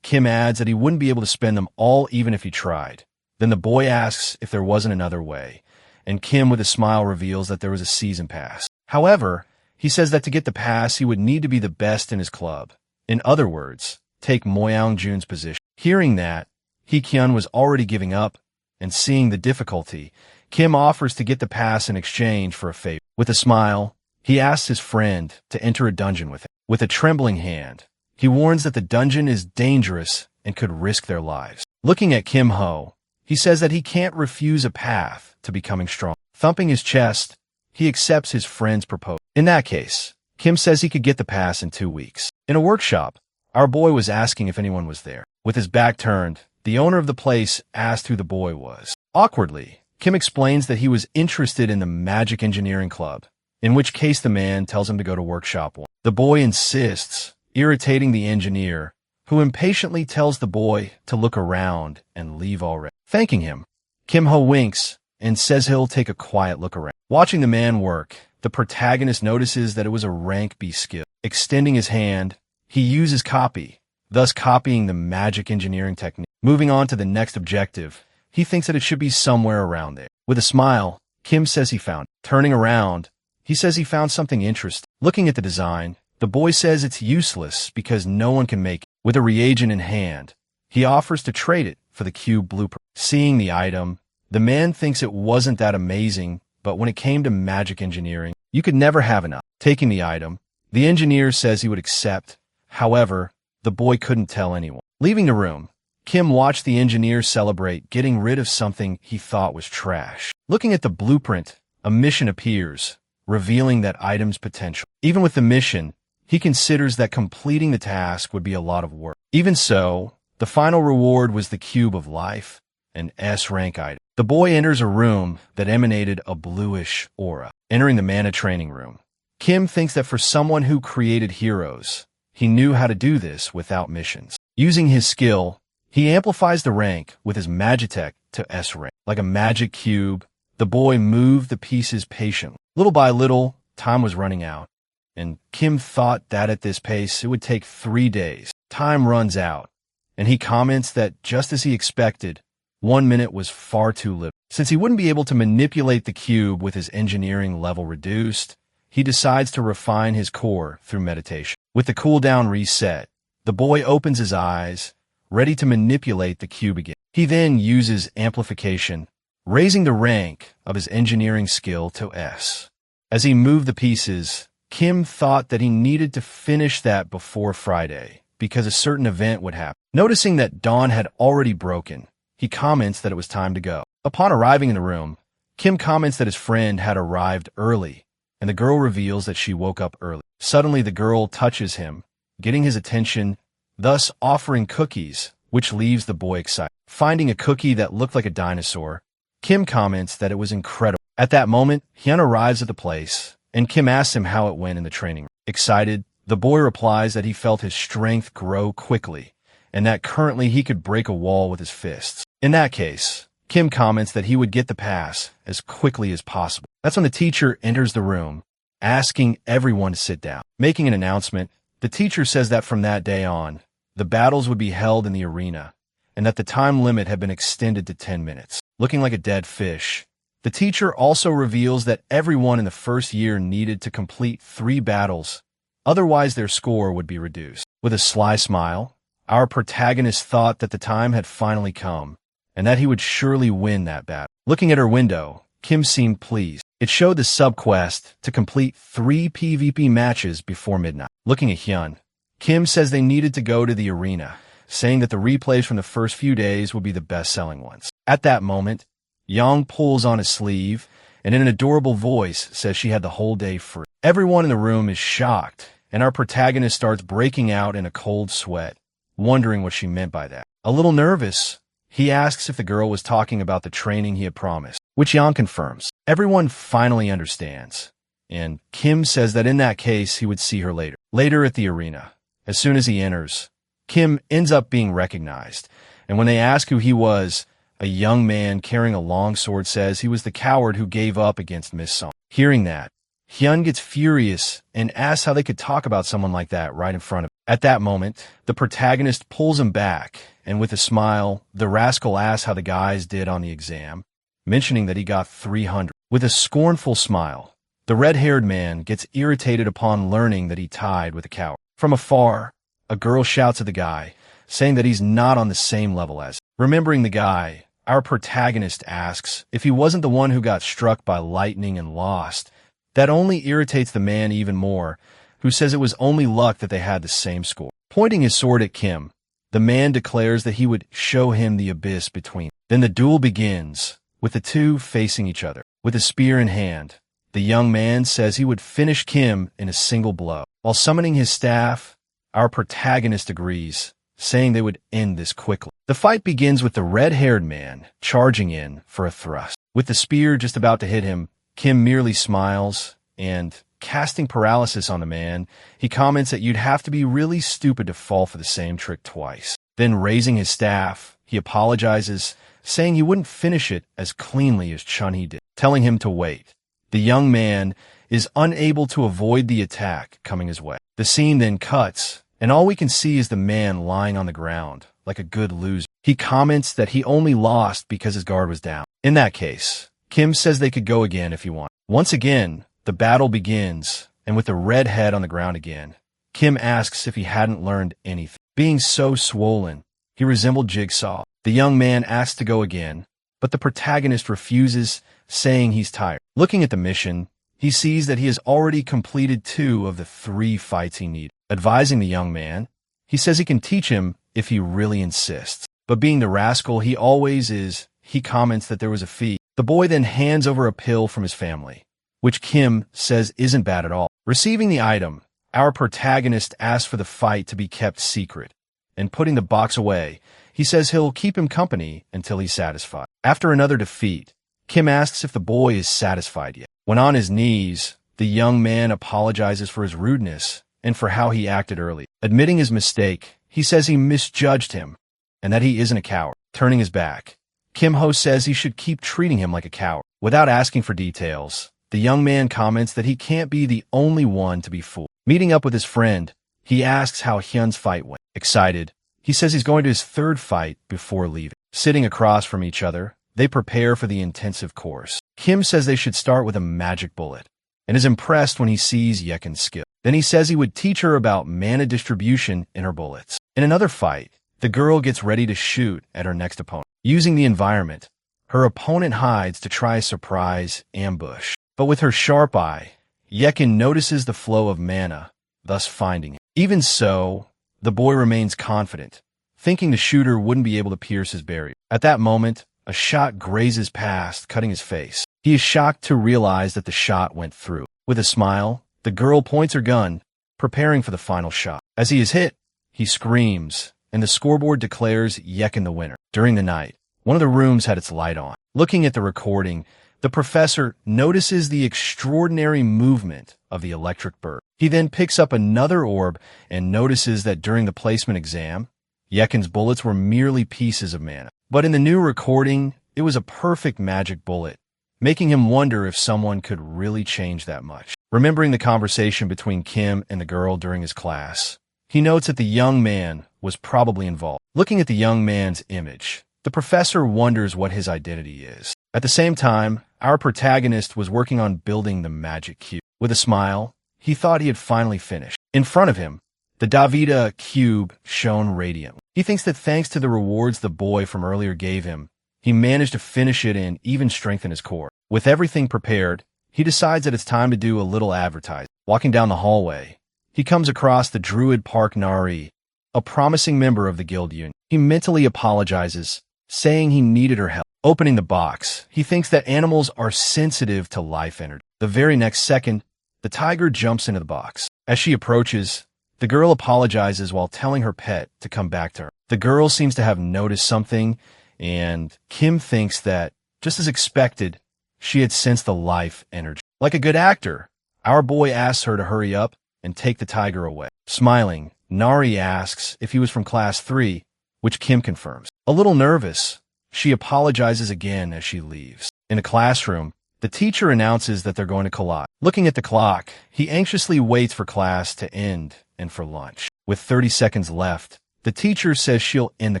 Kim adds that he wouldn't be able to spend them all even if he tried. Then the boy asks if there wasn't another way, and Kim with a smile reveals that there was a season pass. However, he says that to get the pass, he would need to be the best in his club. In other words, take Moyoung Jun's position. Hearing that, Hee-kyun was already giving up, and seeing the difficulty, Kim offers to get the pass in exchange for a favor. With a smile, he asks his friend to enter a dungeon with him. With a trembling hand, he warns that the dungeon is dangerous and could risk their lives. Looking at Kim Ho, he says that he can't refuse a path to becoming strong. Thumping his chest, he accepts his friend's proposal. In that case, Kim says he could get the pass in 2 weeks. In a workshop, our boy was asking if anyone was there. With his back turned, the owner of the place asked who the boy was. Awkwardly, Kim explains that he was interested in the magic engineering club, in which case the man tells him to go to workshop 1. The boy insists, irritating the engineer, who impatiently tells the boy to look around and leave already. Thanking him, Kim-ho winks and says he'll take a quiet look around. Watching the man work, the protagonist notices that it was a rank B skill. Extending his hand, he uses copy, thus copying the magic engineering technique. Moving on to the next objective, he thinks that it should be somewhere around there. With a smile, Kim says he found it. Turning around, he says he found something interesting. Looking at the design, the boy says it's useless because no one can make it. With a reagent in hand, he offers to trade it for the cube blueprint. Seeing the item, the man thinks it wasn't that amazing, but when it came to magic engineering, you could never have enough. Taking the item, the engineer says he would accept. However, the boy couldn't tell anyone. Leaving the room, Kim watched the engineer celebrate getting rid of something he thought was trash. Looking at the blueprint, a mission appears, revealing that item's potential. Even with the mission, he considers that completing the task would be a lot of work. Even so, the final reward was the Cube of Life, an S-rank item. The boy enters a room that emanated a bluish aura. Entering the mana training room, Kim thinks that for someone who created heroes, he knew how to do this without missions. Using his skill, he amplifies the rank with his Magitech to S rank. Like a magic cube, the boy moved the pieces patiently. Little by little, time was running out, and Kim thought that at this pace it would take 3 days. Time runs out, and he comments that just as he expected, 1 minute was far too little. Since he wouldn't be able to manipulate the cube with his engineering level reduced, he decides to refine his core through meditation. With the cooldown reset, the boy opens his eyes, ready to manipulate the cube again. He then uses amplification, raising the rank of his engineering skill to S. As he moved the pieces, Kim thought that he needed to finish that before Friday, because a certain event would happen. Noticing that dawn had already broken, he comments that it was time to go. Upon arriving in the room, Kim comments that his friend had arrived early, and the girl reveals that she woke up early. Suddenly, the girl touches him, getting his attention, thus offering cookies, which leaves the boy excited. Finding a cookie that looked like a dinosaur, Kim comments that it was incredible. At that moment, Hyun arrives at the place, and Kim asks him how it went in the training room. Excited, the boy replies that he felt his strength grow quickly, and that currently he could break a wall with his fists. In that case, Kim comments that he would get the pass as quickly as possible. That's when the teacher enters the room, asking everyone to sit down. Making an announcement, the teacher says that from that day on, the battles would be held in the arena, and that the time limit had been extended to 10 minutes. Looking like a dead fish, the teacher also reveals that everyone in the first year needed to complete 3 battles, otherwise their score would be reduced. With a sly smile, our protagonist thought that the time had finally come, and that he would surely win that battle. Looking at her window, Kim seemed pleased. It showed the sub-quest to complete 3 PvP matches before midnight. Looking at Hyun, Kim says they needed to go to the arena, saying that the replays from the first few days would be the best-selling ones. At that moment, Young pulls on his sleeve, and in an adorable voice says she had the whole day free. Everyone in the room is shocked, and our protagonist starts breaking out in a cold sweat, wondering what she meant by that. A little nervous, he asks if the girl was talking about the training he had promised, which Yang confirms. Everyone finally understands, and Kim says that in that case he would see her later. Later at the arena, as soon as he enters, Kim ends up being recognized, and when they ask who he was, a young man carrying a long sword says he was the coward who gave up against Miss Song. Hearing that, Hyun gets furious and asks how they could talk about someone like that right in front of him. At that moment, the protagonist pulls him back, and with a smile, the rascal asks how the guys did on the exam, mentioning that he got 300. With a scornful smile, the red-haired man gets irritated upon learning that he tied with a coward. From afar, a girl shouts at the guy, saying that he's not on the same level as him. Remembering the guy, our protagonist asks if he wasn't the one who got struck by lightning and lost. That only irritates the man even more, who says it was only luck that they had the same score. Pointing his sword at Kim, the man declares that he would show him the abyss between. Then the duel begins, with the two facing each other. With a spear in hand, the young man says he would finish Kim in a single blow. While summoning his staff, our protagonist agrees, saying they would end this quickly. The fight begins with the red-haired man charging in for a thrust. With the spear just about to hit him, Kim merely smiles and casting paralysis on the man, he comments that you'd have to be really stupid to fall for the same trick twice. Then raising his staff, he apologizes, saying he wouldn't finish it as cleanly as Chun-Hee did, telling him to wait. The young man is unable to avoid the attack coming his way. The scene then cuts, and all we can see is the man lying on the ground, like a good loser. He comments that he only lost because his guard was down. In that case, Kim says they could go again if you want. Once again, the battle begins, and with the red head on the ground again, Kim asks if he hadn't learned anything. Being so swollen, he resembled Jigsaw. The young man asks to go again, but the protagonist refuses, saying he's tired. Looking at the mission, he sees that he has already completed 2 of the 3 fights he needed. Advising the young man, he says he can teach him if he really insists. But being the rascal he always is, he comments that there was a fee. The boy then hands over a pill from his family, which Kim says isn't bad at all. Receiving the item, our protagonist asks for the fight to be kept secret, and putting the box away, he says he'll keep him company until he's satisfied. After another defeat, Kim asks if the boy is satisfied yet. When on his knees, the young man apologizes for his rudeness and for how he acted early. Admitting his mistake, he says he misjudged him and that he isn't a coward. Turning his back, Kim Ho says he should keep treating him like a coward. Without asking for details, the young man comments that he can't be the only one to be fooled. Meeting up with his friend, he asks how Hyun's fight went. Excited, he says he's going to his 3rd fight before leaving. Sitting across from each other, they prepare for the intensive course. Kim says they should start with a magic bullet, and is impressed when he sees Yekin's skill. Then he says he would teach her about mana distribution in her bullets. In another fight, the girl gets ready to shoot at her next opponent. Using the environment, her opponent hides to try a surprise ambush. But with her sharp eye, Yekin notices the flow of mana, thus finding it. Even so, the boy remains confident, thinking the shooter wouldn't be able to pierce his barrier. At that moment, a shot grazes past, cutting his face. He is shocked to realize that the shot went through. With a smile, the girl points her gun, preparing for the final shot. As he is hit, he screams, and the scoreboard declares Yekin the winner. During the night, one of the rooms had its light on. Looking at the recording, the professor notices the extraordinary movement of the electric bird. He then picks up another orb and notices that during the placement exam, Yekin's bullets were merely pieces of mana. But in the new recording, it was a perfect magic bullet, making him wonder if someone could really change that much. Remembering the conversation between Kim and the girl during his class, he notes that the young man was probably involved. Looking at the young man's image, the professor wonders what his identity is. At the same time, our protagonist was working on building the magic cube. With a smile, he thought he had finally finished. In front of him, the Davida cube shone radiantly. He thinks that thanks to the rewards the boy from earlier gave him, he managed to finish it and even strengthen his core. With everything prepared, he decides that it's time to do a little advertising. Walking down the hallway, he comes across the Druid Park Nari, a promising member of the guild union. He mentally apologizes, saying he needed her help. Opening the box, he thinks that animals are sensitive to life energy. The very next second, the tiger jumps into the box. As she approaches, the girl apologizes while telling her pet to come back to her. The girl seems to have noticed something, and Kim thinks that, just as expected, she had sensed the life energy. Like a good actor, our boy asks her to hurry up and take the tiger away. Smiling, Nari asks if he was from class 3, which Kim confirms. A little nervous, she apologizes again as she leaves. In the classroom, the teacher announces that they're going to collide. Looking at the clock, he anxiously waits for class to end and for lunch. With 30 seconds left, the teacher says she'll end the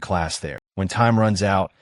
class there. When time runs out,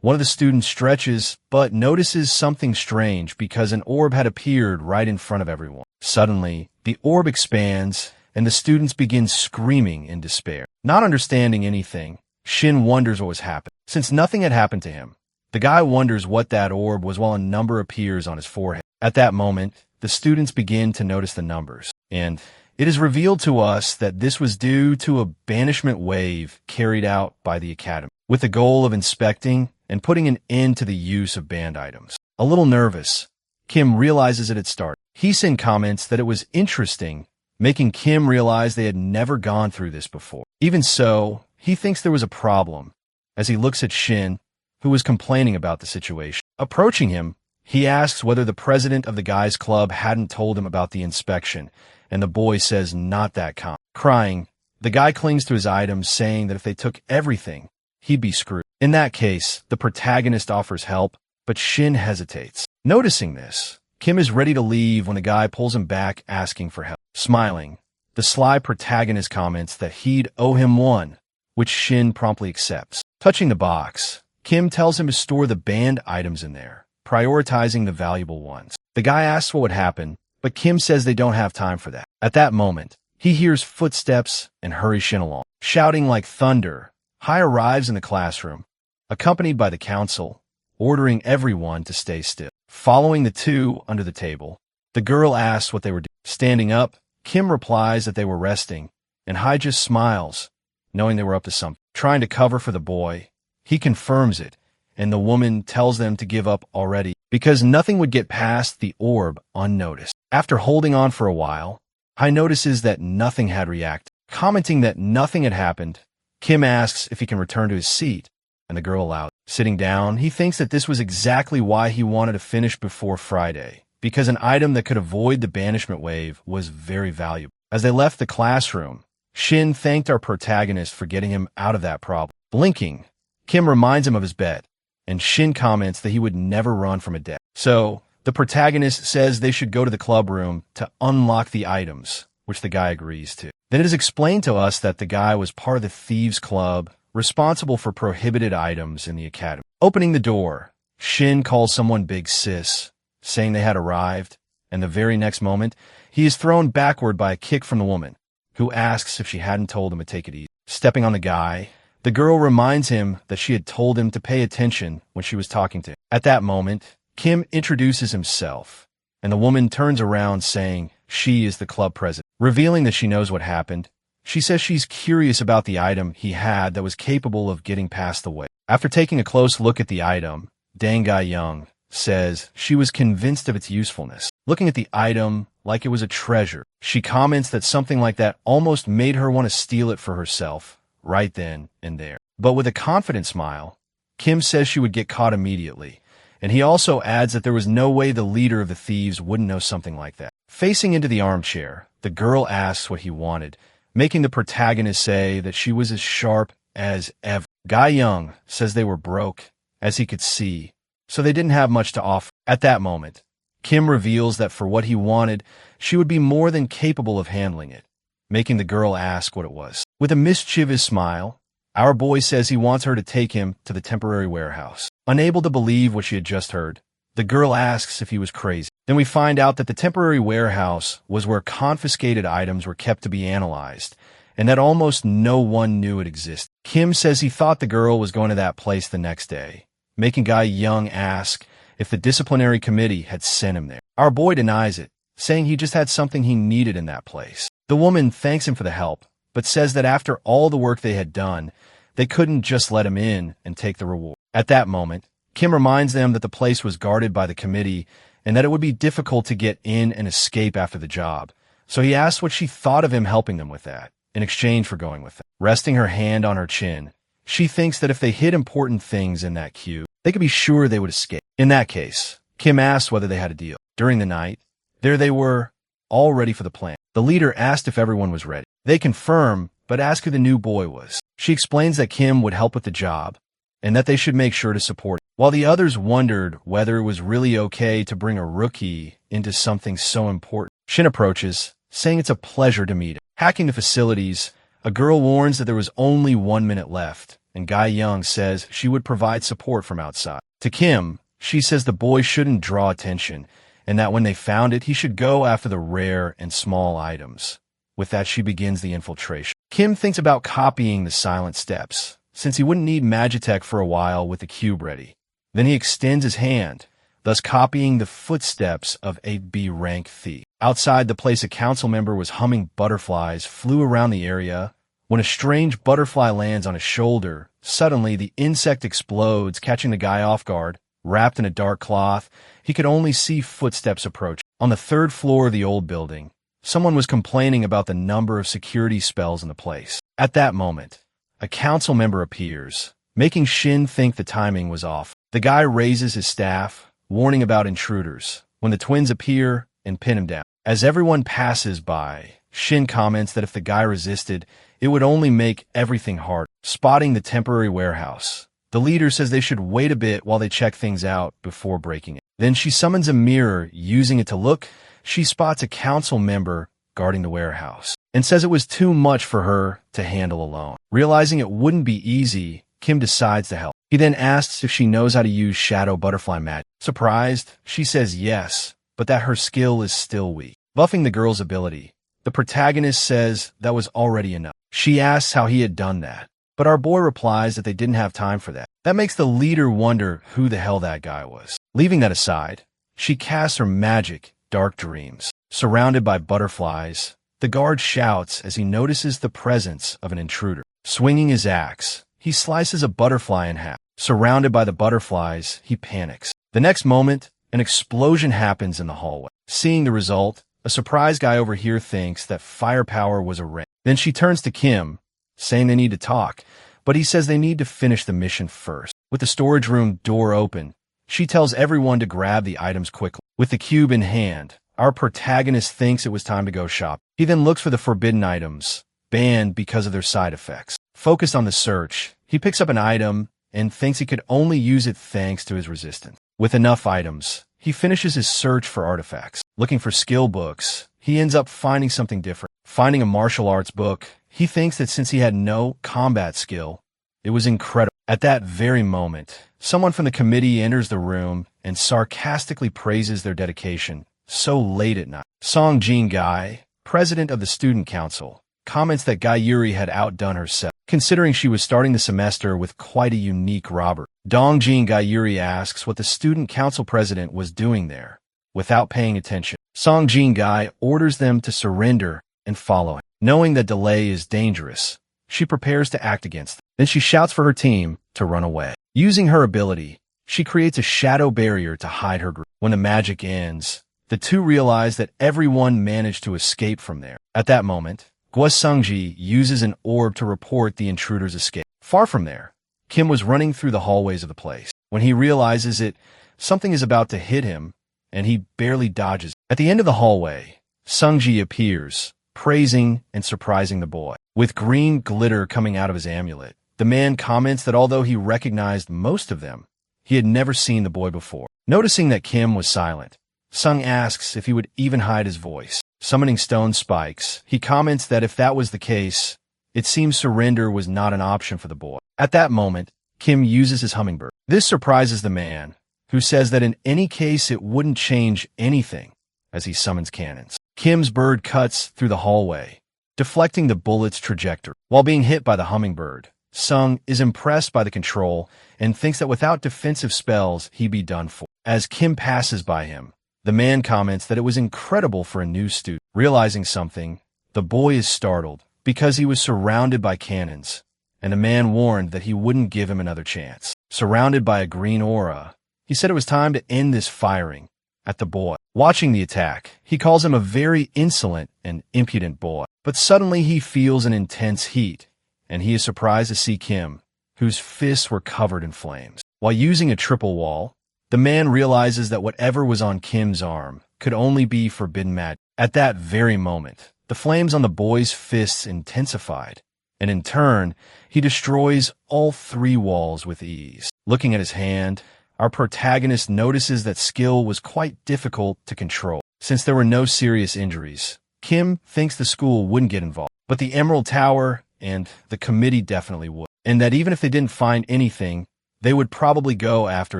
one of the students stretches but notices something strange because an orb had appeared right in front of everyone. Suddenly, the orb expands and the students begin screaming in despair. Not understanding anything, Shin wonders what was happening. Since nothing had happened to him, the guy wonders what that orb was while a number appears on his forehead. At that moment, the students begin to notice the numbers, and it is revealed to us that this was due to a banishment wave carried out by the Academy, with the goal of inspecting and putting an end to the use of banned items. A little nervous, Kim realizes it had started. Heesin comments that it was interesting, making Kim realize they had never gone through this before. Even so, he thinks there was a problem, as he looks at Shin, who was complaining about the situation. Approaching him, He asks whether the president of the guys' club hadn't told him about the inspection, and the boy says not that kind. Crying, the guy clings to his items, saying that if they took everything, he'd be screwed. In that case, the protagonist offers help, but Shin hesitates. Noticing this, Kim is ready to leave when the guy pulls him back, asking for help. Smiling, the sly protagonist comments that he'd owe him one, which Shin promptly accepts. Touching the box, Kim tells him to store the banned items in there, prioritizing the valuable ones. The guy asks what would happen, but Kim says they don't have time for that. At that moment, he hears footsteps and hurries Shin along. Shouting like thunder, Hai arrives in the classroom, accompanied by the council, ordering everyone to stay still. Following the two under the table, the girl asks what they were doing. Standing up, Kim replies that they were resting, and Hai just smiles, knowing they were up to something. Trying to cover for the boy, he confirms it, and the woman tells them to give up already because nothing would get past the orb unnoticed. After holding on for a while, Hai notices that nothing had reacted. Commenting that nothing had happened, Kim asks if he can return to his seat, and the girl allows. Sitting down, he thinks that this was exactly why he wanted to finish before Friday, because an item that could avoid the banishment wave was very valuable. As they left the classroom, Shin thanked our protagonist for getting him out of that problem. Blinking, Kim reminds him of his bet, and Shin comments that he would never run from a debt. So, the protagonist says they should go to the club room to unlock the items, which the guy agrees to. Then it is explained to us that the guy was part of the Thieves Club, responsible for prohibited items in the academy. Opening the door, Shin calls someone Big Sis, saying they had arrived, and the very next moment, he is thrown backward by a kick from the woman, who asks if she hadn't told him to take it easy. Stepping on the guy, the girl reminds him that she had told him to pay attention when she was talking to him. At that moment, Kim introduces himself, and the woman turns around saying she is the club president. Revealing that she knows what happened, she says she's curious about the item he had that was capable of getting past the wave. After taking a close look at the item, Dang Gai Young says she was convinced of its usefulness. Looking at the item like it was a treasure, she comments that something like that almost made her want to steal it for herself right then and there. But with a confident smile, Kim says she would get caught immediately, and he also adds that there was no way the leader of the thieves wouldn't know something like that. Facing into the armchair, the girl asks what he wanted, making the protagonist say that she was as sharp as ever. Gai Young says they were broke, as he could see, so they didn't have much to offer. At that moment, Kim reveals that for what he wanted, she would be more than capable of handling it, making the girl ask what it was. With a mischievous smile, our boy says he wants her to take him to the temporary warehouse. Unable to believe what she had just heard, the girl asks if he was crazy. Then we find out that the temporary warehouse was where confiscated items were kept to be analyzed, and that almost no one knew it existed. Kim says he thought the girl was going to that place the next day, making Gai Young ask if the disciplinary committee had sent him there. Our boy denies it, saying he just had something he needed in that place. The woman thanks him for the help, but says that after all the work they had done, they couldn't just let him in and take the reward. At that moment, Kim reminds them that the place was guarded by the committee and that it would be difficult to get in and escape after the job. So he asks what she thought of him helping them with that, in exchange for going with them. Resting her hand on her chin, she thinks that if they hid important things in that cube, they could be sure they would escape. In that case, Kim asks whether they had a deal. During the night, there they were, all ready for the plan. The leader asked if everyone was ready. They confirm, but ask who the new boy was. She explains that Kim would help with the job, and that they should make sure to support it. While the others wondered whether it was really okay to bring a rookie into something so important, Shin approaches, saying it's a pleasure to meet him. Hacking the facilities, a girl warns that there was only 1 minute left, and Gai Young says she would provide support from outside. To Kim, she says the boy shouldn't draw attention, and that when they found it, he should go after the rare and small items. With that, she begins the infiltration. Kim thinks about copying the silent steps, since he wouldn't need Magitech for a while with the cube ready. Then he extends his hand, thus copying the footsteps of a B-rank thief. Outside the place, a council member was humming butterflies flew around the area. When a strange butterfly lands on his shoulder, suddenly the insect explodes, catching the guy off guard. Wrapped in a dark cloth, he could only see footsteps approach. On the 3rd floor of the old building, someone was complaining about the number of security spells in the place. At that moment, a council member appears, making Shin think the timing was off. The guy raises his staff, warning about intruders, when the twins appear and pin him down. As everyone passes by, Shin comments that if the guy resisted, it would only make everything harder. Spotting the temporary warehouse, the leader says they should wait a bit while they check things out before breaking it. Then she summons a mirror, using it to look. She spots a council member guarding the warehouse and says it was too much for her to handle alone. Realizing it wouldn't be easy, Kim decides to help. He then asks if she knows how to use shadow butterfly magic. Surprised, she says yes, but that her skill is still weak. Buffing the girl's ability, the protagonist says that was already enough. She asks how he had done that, but our boy replies that they didn't have time for that. That makes the leader wonder who the hell that guy was. Leaving that aside, she casts her magic, Dark Dreams. Surrounded by butterflies, the guard shouts as he notices the presence of an intruder. Swinging his axe, he slices a butterfly in half. Surrounded by the butterflies, he panics. The next moment, an explosion happens in the hallway. Seeing the result, a surprised guy over here thinks that firepower was a ring. Then she turns to Kim, saying they need to talk, but he says they need to finish the mission first. With the storage room door open, she tells everyone to grab the items quickly. With the cube in hand, our protagonist thinks it was time to go shop. He then looks for the forbidden items, banned because of their side effects. Focused on the search, he picks up an item and thinks he could only use it thanks to his resistance. With enough items, he finishes his search for artifacts. Looking for skill books, he ends up finding something different. Finding a martial arts book, he thinks that since he had no combat skill, it was incredible. At that very moment, someone from the committee enters the room and sarcastically praises their dedication so late at night. Song Jin-gai, president of the student council, comments that Gai Yuri had outdone herself, considering she was starting the semester with quite a unique robber. Dongjin Gai Yuri asks what the student council president was doing there. Without paying attention, Song Jin-gai orders them to surrender and follow him. Knowing that delay is dangerous, she prepares to act against them. Then she shouts for her team to run away. Using her ability, she creates a shadow barrier to hide her group. When the magic ends, the two realize that everyone managed to escape from there. At that moment, Guo Sungji uses an orb to report the intruder's escape. Far from there, Kim was running through the hallways of the place. When he realizes it, something is about to hit him, and he barely dodges. At the end of the hallway, Sungji appears, praising and surprising the boy. With green glitter coming out of his amulet, the man comments that although he recognized most of them, he had never seen the boy before. Noticing that Kim was silent, Sung asks if he would even hide his voice. Summoning stone spikes, he comments that if that was the case, it seems surrender was not an option for the boy. At that moment, Kim uses his hummingbird. This surprises the man, who says that in any case it wouldn't change anything, as he summons cannons. Kim's bird cuts through the hallway, deflecting the bullet's trajectory. While being hit by the hummingbird, Sung is impressed by the control and thinks that without defensive spells, he'd be done for. As Kim passes by him, the man comments that it was incredible for a new student. Realizing something, the boy is startled because he was surrounded by cannons, and the man warned that he wouldn't give him another chance. Surrounded by a green aura, he said it was time to end this firing at the boy. Watching the attack, he calls him a very insolent and impudent boy. But suddenly he feels an intense heat, and he is surprised to see Kim, whose fists were covered in flames. While using a triple wall, the man realizes that whatever was on Kim's arm could only be forbidden magic. At that very moment, the flames on the boy's fists intensified, and in turn, he destroys all three walls with ease. Looking at his hand, our protagonist notices that skill was quite difficult to control. Since there were no serious injuries, Kim thinks the school wouldn't get involved, but the Emerald Tower and the committee definitely would, and that even if they didn't find anything, they would probably go after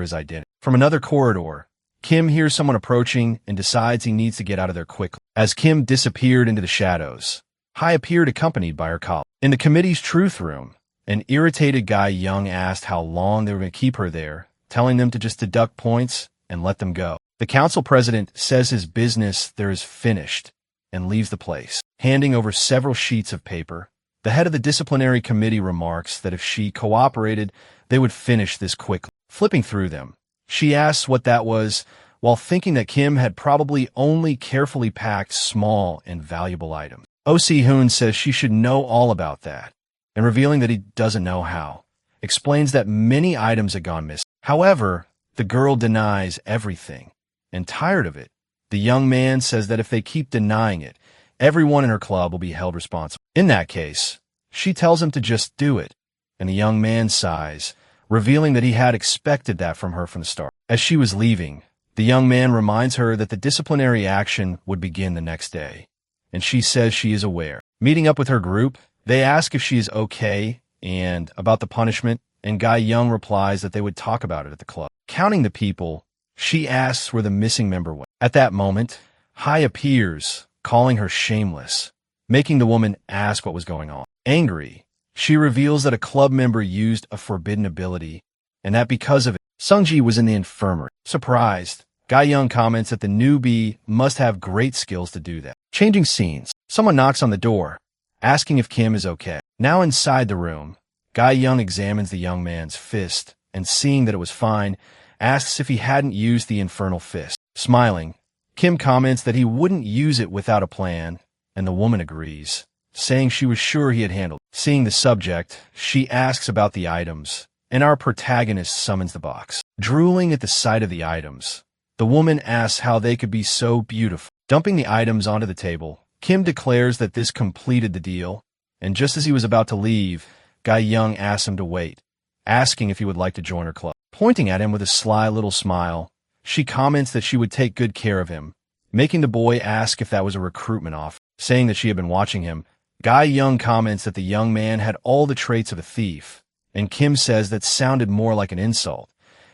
his identity. From another corridor, Kim hears someone approaching and decides he needs to get out of there quickly. As Kim disappeared into the shadows, Hai appeared accompanied by her colleague. In the committee's truth room, an irritated guy Young asked how long they were going to keep her there, telling them to just deduct points and let them go. The council president says his business there is finished and leaves the place. Handing over several sheets of paper, the head of the disciplinary committee remarks that if she cooperated, they would finish this quickly. Flipping through them, she asks what that was, while thinking that Kim had probably only carefully packed small and valuable items. Oh Si-hoon says she should know all about that, and revealing that he doesn't know how, explains that many items had gone missing. However, the girl denies everything. And tired of it, the young man says that if they keep denying it, everyone in her club will be held responsible. In that case, she tells him to just do it, and the young man sighs, revealing that he had expected that from her from the start. As she was leaving, the young man reminds her that the disciplinary action would begin the next day, and she says she is aware. Meeting up with her group, they ask if she is okay and about the punishment, and Guy Young replies that they would talk about it at the club. Counting the people, she asks where the missing member went. At that moment, Hai appears, calling her shameless, making the woman ask what was going on. Angry, she reveals that a club member used a forbidden ability, and that because of it, Sungji was in the infirmary. Surprised, Guy Young comments that the newbie must have great skills to do that. Changing scenes, someone knocks on the door, asking if Kim is okay. Now inside the room, Guy Young examines the young man's fist, and seeing that it was fine, asks if he hadn't used the infernal fist. Smiling, Kim comments that he wouldn't use it without a plan, and the woman agrees, saying she was sure he had handled it. Seeing the subject, she asks about the items, and our protagonist summons the box. Drooling at the sight of the items, the woman asks how they could be so beautiful. Dumping the items onto the table, Kim declares that this completed the deal, and just as he was about to leave, Guy Young asks him to wait, asking if he would like to join her club. Pointing at him with a sly little smile, she comments that she would take good care of him, making the boy ask if that was a recruitment offer. Saying that she had been watching him, Guy Young comments that the young man had all the traits of a thief, and Kim says that sounded more like an insult,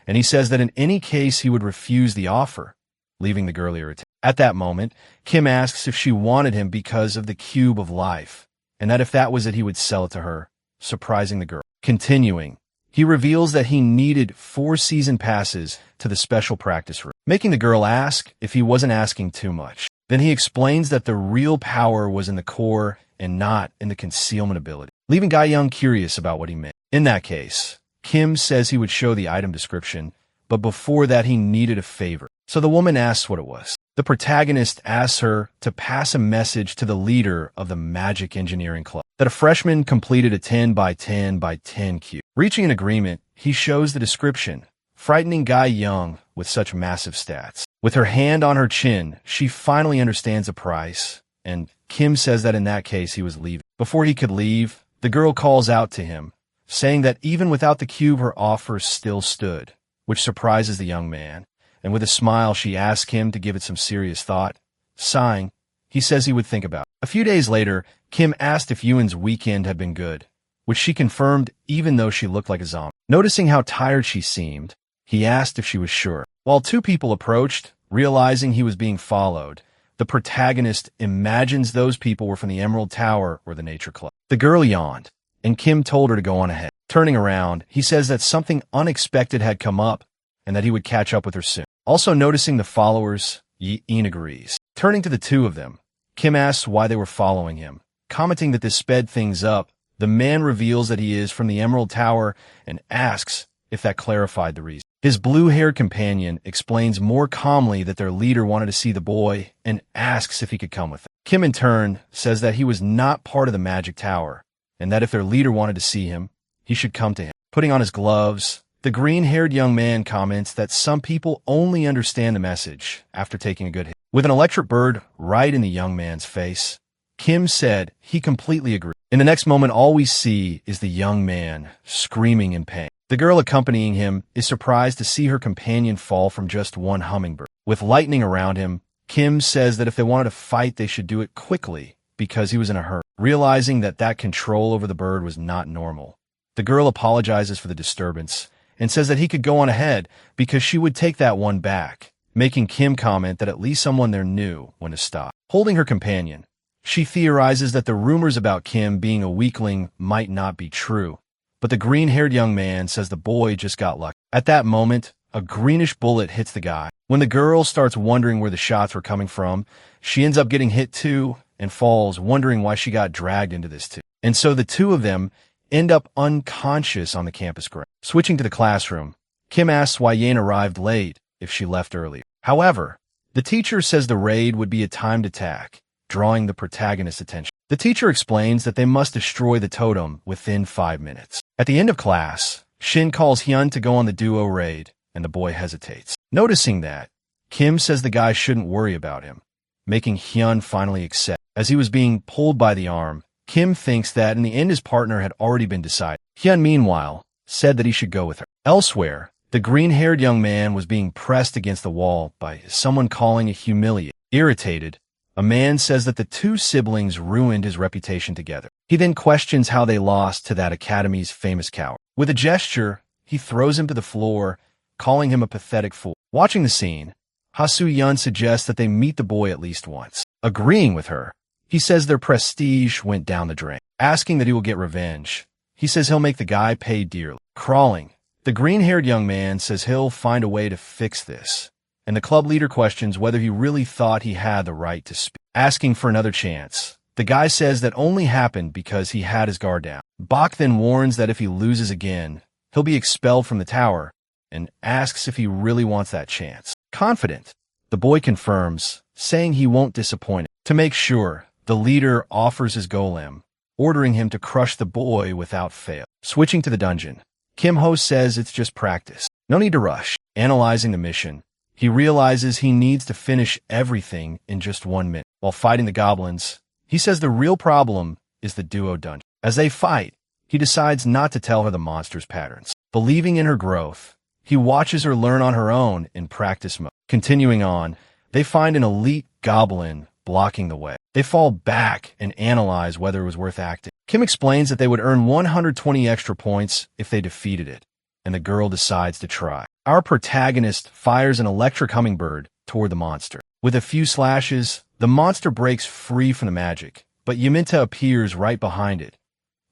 and he says that in any case he would refuse the offer, leaving the girl irritated. At that moment, Kim asks if she wanted him because of the cube of life, and that if that was it he would sell it to her, surprising the girl. Continuing, he reveals that he needed 4 season passes to the special practice room, making the girl ask if he wasn't asking too much. Then he explains that the real power was in the core and not in the concealment ability, leaving Guy Young curious about what he meant. In that case, Kim says he would show the item description, but before that he needed a favor. So the woman asks what it was. The protagonist asks her to pass a message to the leader of the Magic Engineering Club that a freshman completed a 10 by 10 by 10 cube. Reaching an agreement, he shows the description, frightening Guy Young with such massive stats. With her hand on her chin, she finally understands the price, and Kim says that in that case he was leaving. Before he could leave, the girl calls out to him, saying that even without the cube her offer still stood, which surprises the young man, and with a smile she asks him to give it some serious thought. Sighing, he says he would think about it. A few days later, Kim asked if Ewan's weekend had been good, which she confirmed even though she looked like a zombie. Noticing how tired she seemed, he asked if she was sure. While 2 people approached, realizing he was being followed, the protagonist imagines those people were from the Emerald Tower or the Nature Club. The girl yawned, and Kim told her to go on ahead. Turning around, he says that something unexpected had come up and that he would catch up with her soon. Also noticing the followers, Ian agrees. Turning to the 2 of them, Kim asks why they were following him. Commenting that this sped things up, the man reveals that he is from the Emerald Tower and asks if that clarified the reason. His blue-haired companion explains more calmly that their leader wanted to see the boy and asks if he could come with them. Kim in turn says that he was not part of the Magic Tower and that if their leader wanted to see him, he should come to him. Putting on his gloves, the green-haired young man comments that some people only understand the message after taking a good hit. With an electric bird right in the young man's face, Kim said he completely agreed. In the next moment, all we see is the young man screaming in pain. The girl accompanying him is surprised to see her companion fall from just one hummingbird. With lightning around him, Kim says that if they wanted to fight, they should do it quickly because he was in a hurry. Realizing that that control over the bird was not normal, the girl apologizes for the disturbance and says that he could go on ahead because she would take that one back, making Kim comment that at least someone there knew when to stop. Holding her companion, she theorizes that the rumors about Kim being a weakling might not be true, but the green-haired young man says the boy just got lucky. At that moment, a greenish bullet hits the guy. When the girl starts wondering where the shots were coming from, she ends up getting hit too and falls, wondering why she got dragged into this too. And so the 2 of them end up unconscious on the campus ground. Switching to the classroom, Kim asks why Yane arrived late if she left earlier. However, the teacher says the raid would be a timed attack, drawing the protagonist's attention. The teacher explains that they must destroy the totem within 5 minutes. At the end of class, Shin calls Hyun to go on the duo raid, and the boy hesitates. Noticing that, Kim says the guy shouldn't worry about him, making Hyun finally accept. As he was being pulled by the arm, Kim thinks that in the end his partner had already been decided. Hyun, meanwhile, said that he should go with her. Elsewhere, the green-haired young man was being pressed against the wall by someone calling it humiliating. Irritated, a man says that the two siblings ruined his reputation together. He then questions how they lost to that academy's famous coward. With a gesture, he throws him to the floor, calling him a pathetic fool. Watching the scene, Ha-soo-yeon suggests that they meet the boy at least once. Agreeing with her, he says their prestige went down the drain. Asking that he will get revenge, he says he'll make the guy pay dearly. Crawling, the green-haired young man says he'll find a way to fix this, and the club leader questions whether he really thought he had the right to speak. Asking for another chance, the guy says that only happened because he had his guard down. Bak then warns that if he loses again, he'll be expelled from the tower, and asks if he really wants that chance. Confident, the boy confirms, saying he won't disappoint him. To make sure, the leader offers his golem, ordering him to crush the boy without fail. Switching to the dungeon, Kim Ho says it's just practice. No need to rush. Analyzing the mission, he realizes he needs to finish everything in just 1 minute. While fighting the goblins, he says the real problem is the duo dungeon. As they fight, he decides not to tell her the monster's patterns. Believing in her growth, he watches her learn on her own in practice mode. Continuing on, they find an elite goblin blocking the way. They fall back and analyze whether it was worth acting. Kim explains that they would earn 120 extra points if they defeated it, and the girl decides to try. Our protagonist fires an electric hummingbird toward the monster. With a few slashes, the monster breaks free from the magic, but Yaminta appears right behind it,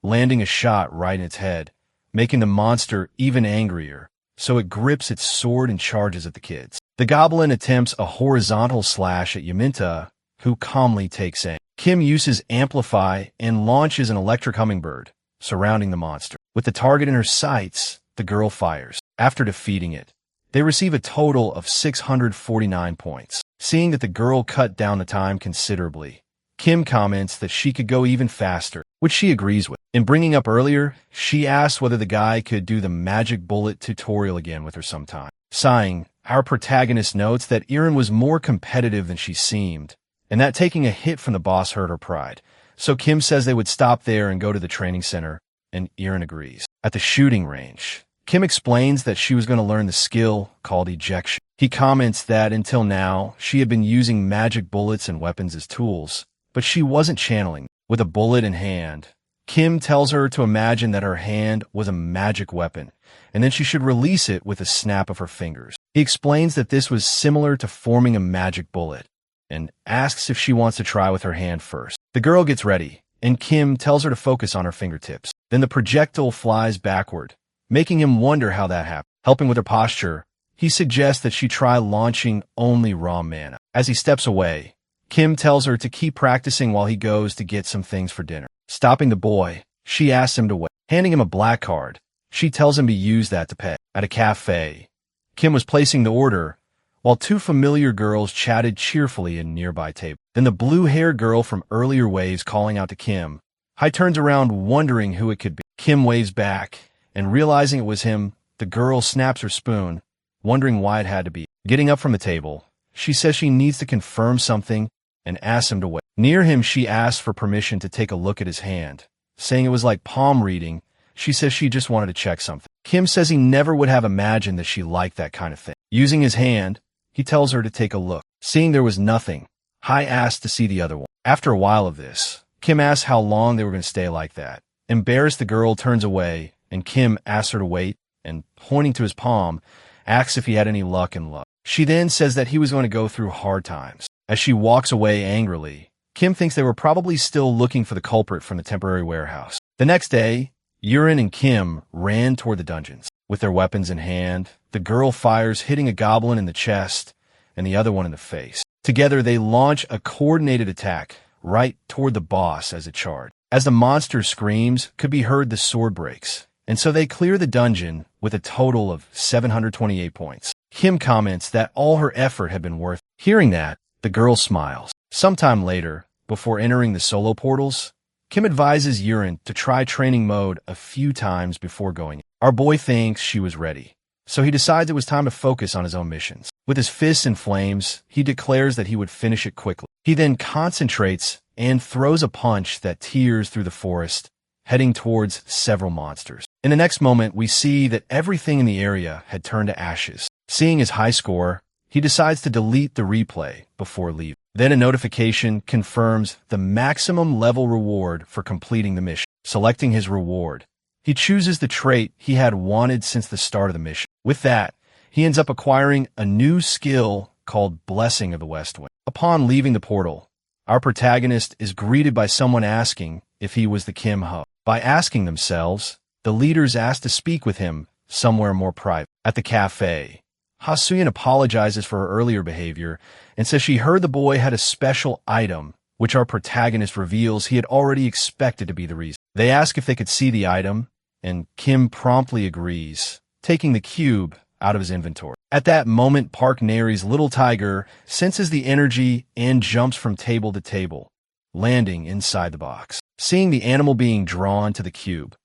landing a shot right in its head, making the monster even angrier, so it grips its sword and charges at the kids. The goblin attempts a horizontal slash at Yaminta, who calmly takes aim. Kim uses Amplify and launches an electric hummingbird, surrounding the monster. With the target in her sights, the girl fires. After defeating it, they receive a total of 649 points. Seeing that the girl cut down the time considerably, Kim comments that she could go even faster, which she agrees with. In bringing up earlier, she asks whether the guy could do the magic bullet tutorial again with her sometime. Sighing, our protagonist notes that Irin was more competitive than she seemed, and that taking a hit from the boss hurt her pride. So Kim says they would stop there and go to the training center, and Irin agrees. At the shooting range, Kim explains that she was going to learn the skill called ejection. He comments that until now, she had been using magic bullets and weapons as tools, but she wasn't channeling. With a bullet in hand, Kim tells her to imagine that her hand was a magic weapon, and then she should release it with a snap of her fingers. He explains that this was similar to forming a magic bullet, and asks if she wants to try with her hand first. The girl gets ready, and Kim tells her to focus on her fingertips. Then the projectile flies backward, making him wonder how that happened. Helping with her posture, he suggests that she try launching only raw mana. As he steps away, Kim tells her to keep practicing while he goes to get some things for dinner. Stopping the boy, she asks him to wait. Handing him a black card, she tells him to use that to pay. At a cafe, Kim was placing the order, while two familiar girls chatted cheerfully in a nearby table. Then the blue-haired girl from earlier waves calling out to Kim. Hai turns around wondering who it could be. Kim waves back, and realizing it was him, the girl snaps her spoon, wondering why it had to be. Getting up from the table, she says she needs to confirm something and asks him to wait. Near him, she asks for permission to take a look at his hand. Saying it was like palm reading, she says she just wanted to check something. Kim says he never would have imagined that she liked that kind of thing. Using his hand, he tells her to take a look. Seeing there was nothing, Hai asked to see the other one. After a while of this, Kim asks how long they were going to stay like that. Embarrassed, the girl turns away, and Kim asks her to wait, and pointing to his palm, asks if he had any luck in love. She then says that he was going to go through hard times. As she walks away angrily, Kim thinks they were probably still looking for the culprit from the temporary warehouse. The next day, Yurin and Kim ran toward the dungeons. With their weapons in hand, the girl fires, hitting a goblin in the chest and the other one in the face. Together, they launch a coordinated attack right toward the boss as it charged. As the monster screams, could be heard the sword breaks, and so they clear the dungeon with a total of 728 points. Kim comments that all her effort had been worth it. Hearing that, the girl smiles. Sometime later, before entering the solo portals, Kim advises Yurin to try training mode a few times before going in. Our boy thinks she was ready, so he decides it was time to focus on his own missions. With his fists in flames, he declares that he would finish it quickly. He then concentrates and throws a punch that tears through the forest, heading towards several monsters. In the next moment, we see that everything in the area had turned to ashes. Seeing his high score, he decides to delete the replay before leaving. Then a notification confirms the maximum level reward for completing the mission. Selecting his reward, he chooses the trait he had wanted since the start of the mission. With that, he ends up acquiring a new skill called Blessing of the West Wind. Upon leaving the portal, our protagonist is greeted by someone asking if he was the Kim Ho. By asking themselves, the leaders ask to speak with him somewhere more private. At the cafe, Ha-Suyeon apologizes for her earlier behavior and says she heard the boy had a special item, which our protagonist reveals he had already expected to be the reason. They ask if they could see the item, and Kim promptly agrees, taking the cube out of his inventory. At that moment, Park Neri's little tiger senses the energy and jumps from table to table, landing inside the box. Seeing the animal being drawn to the cube,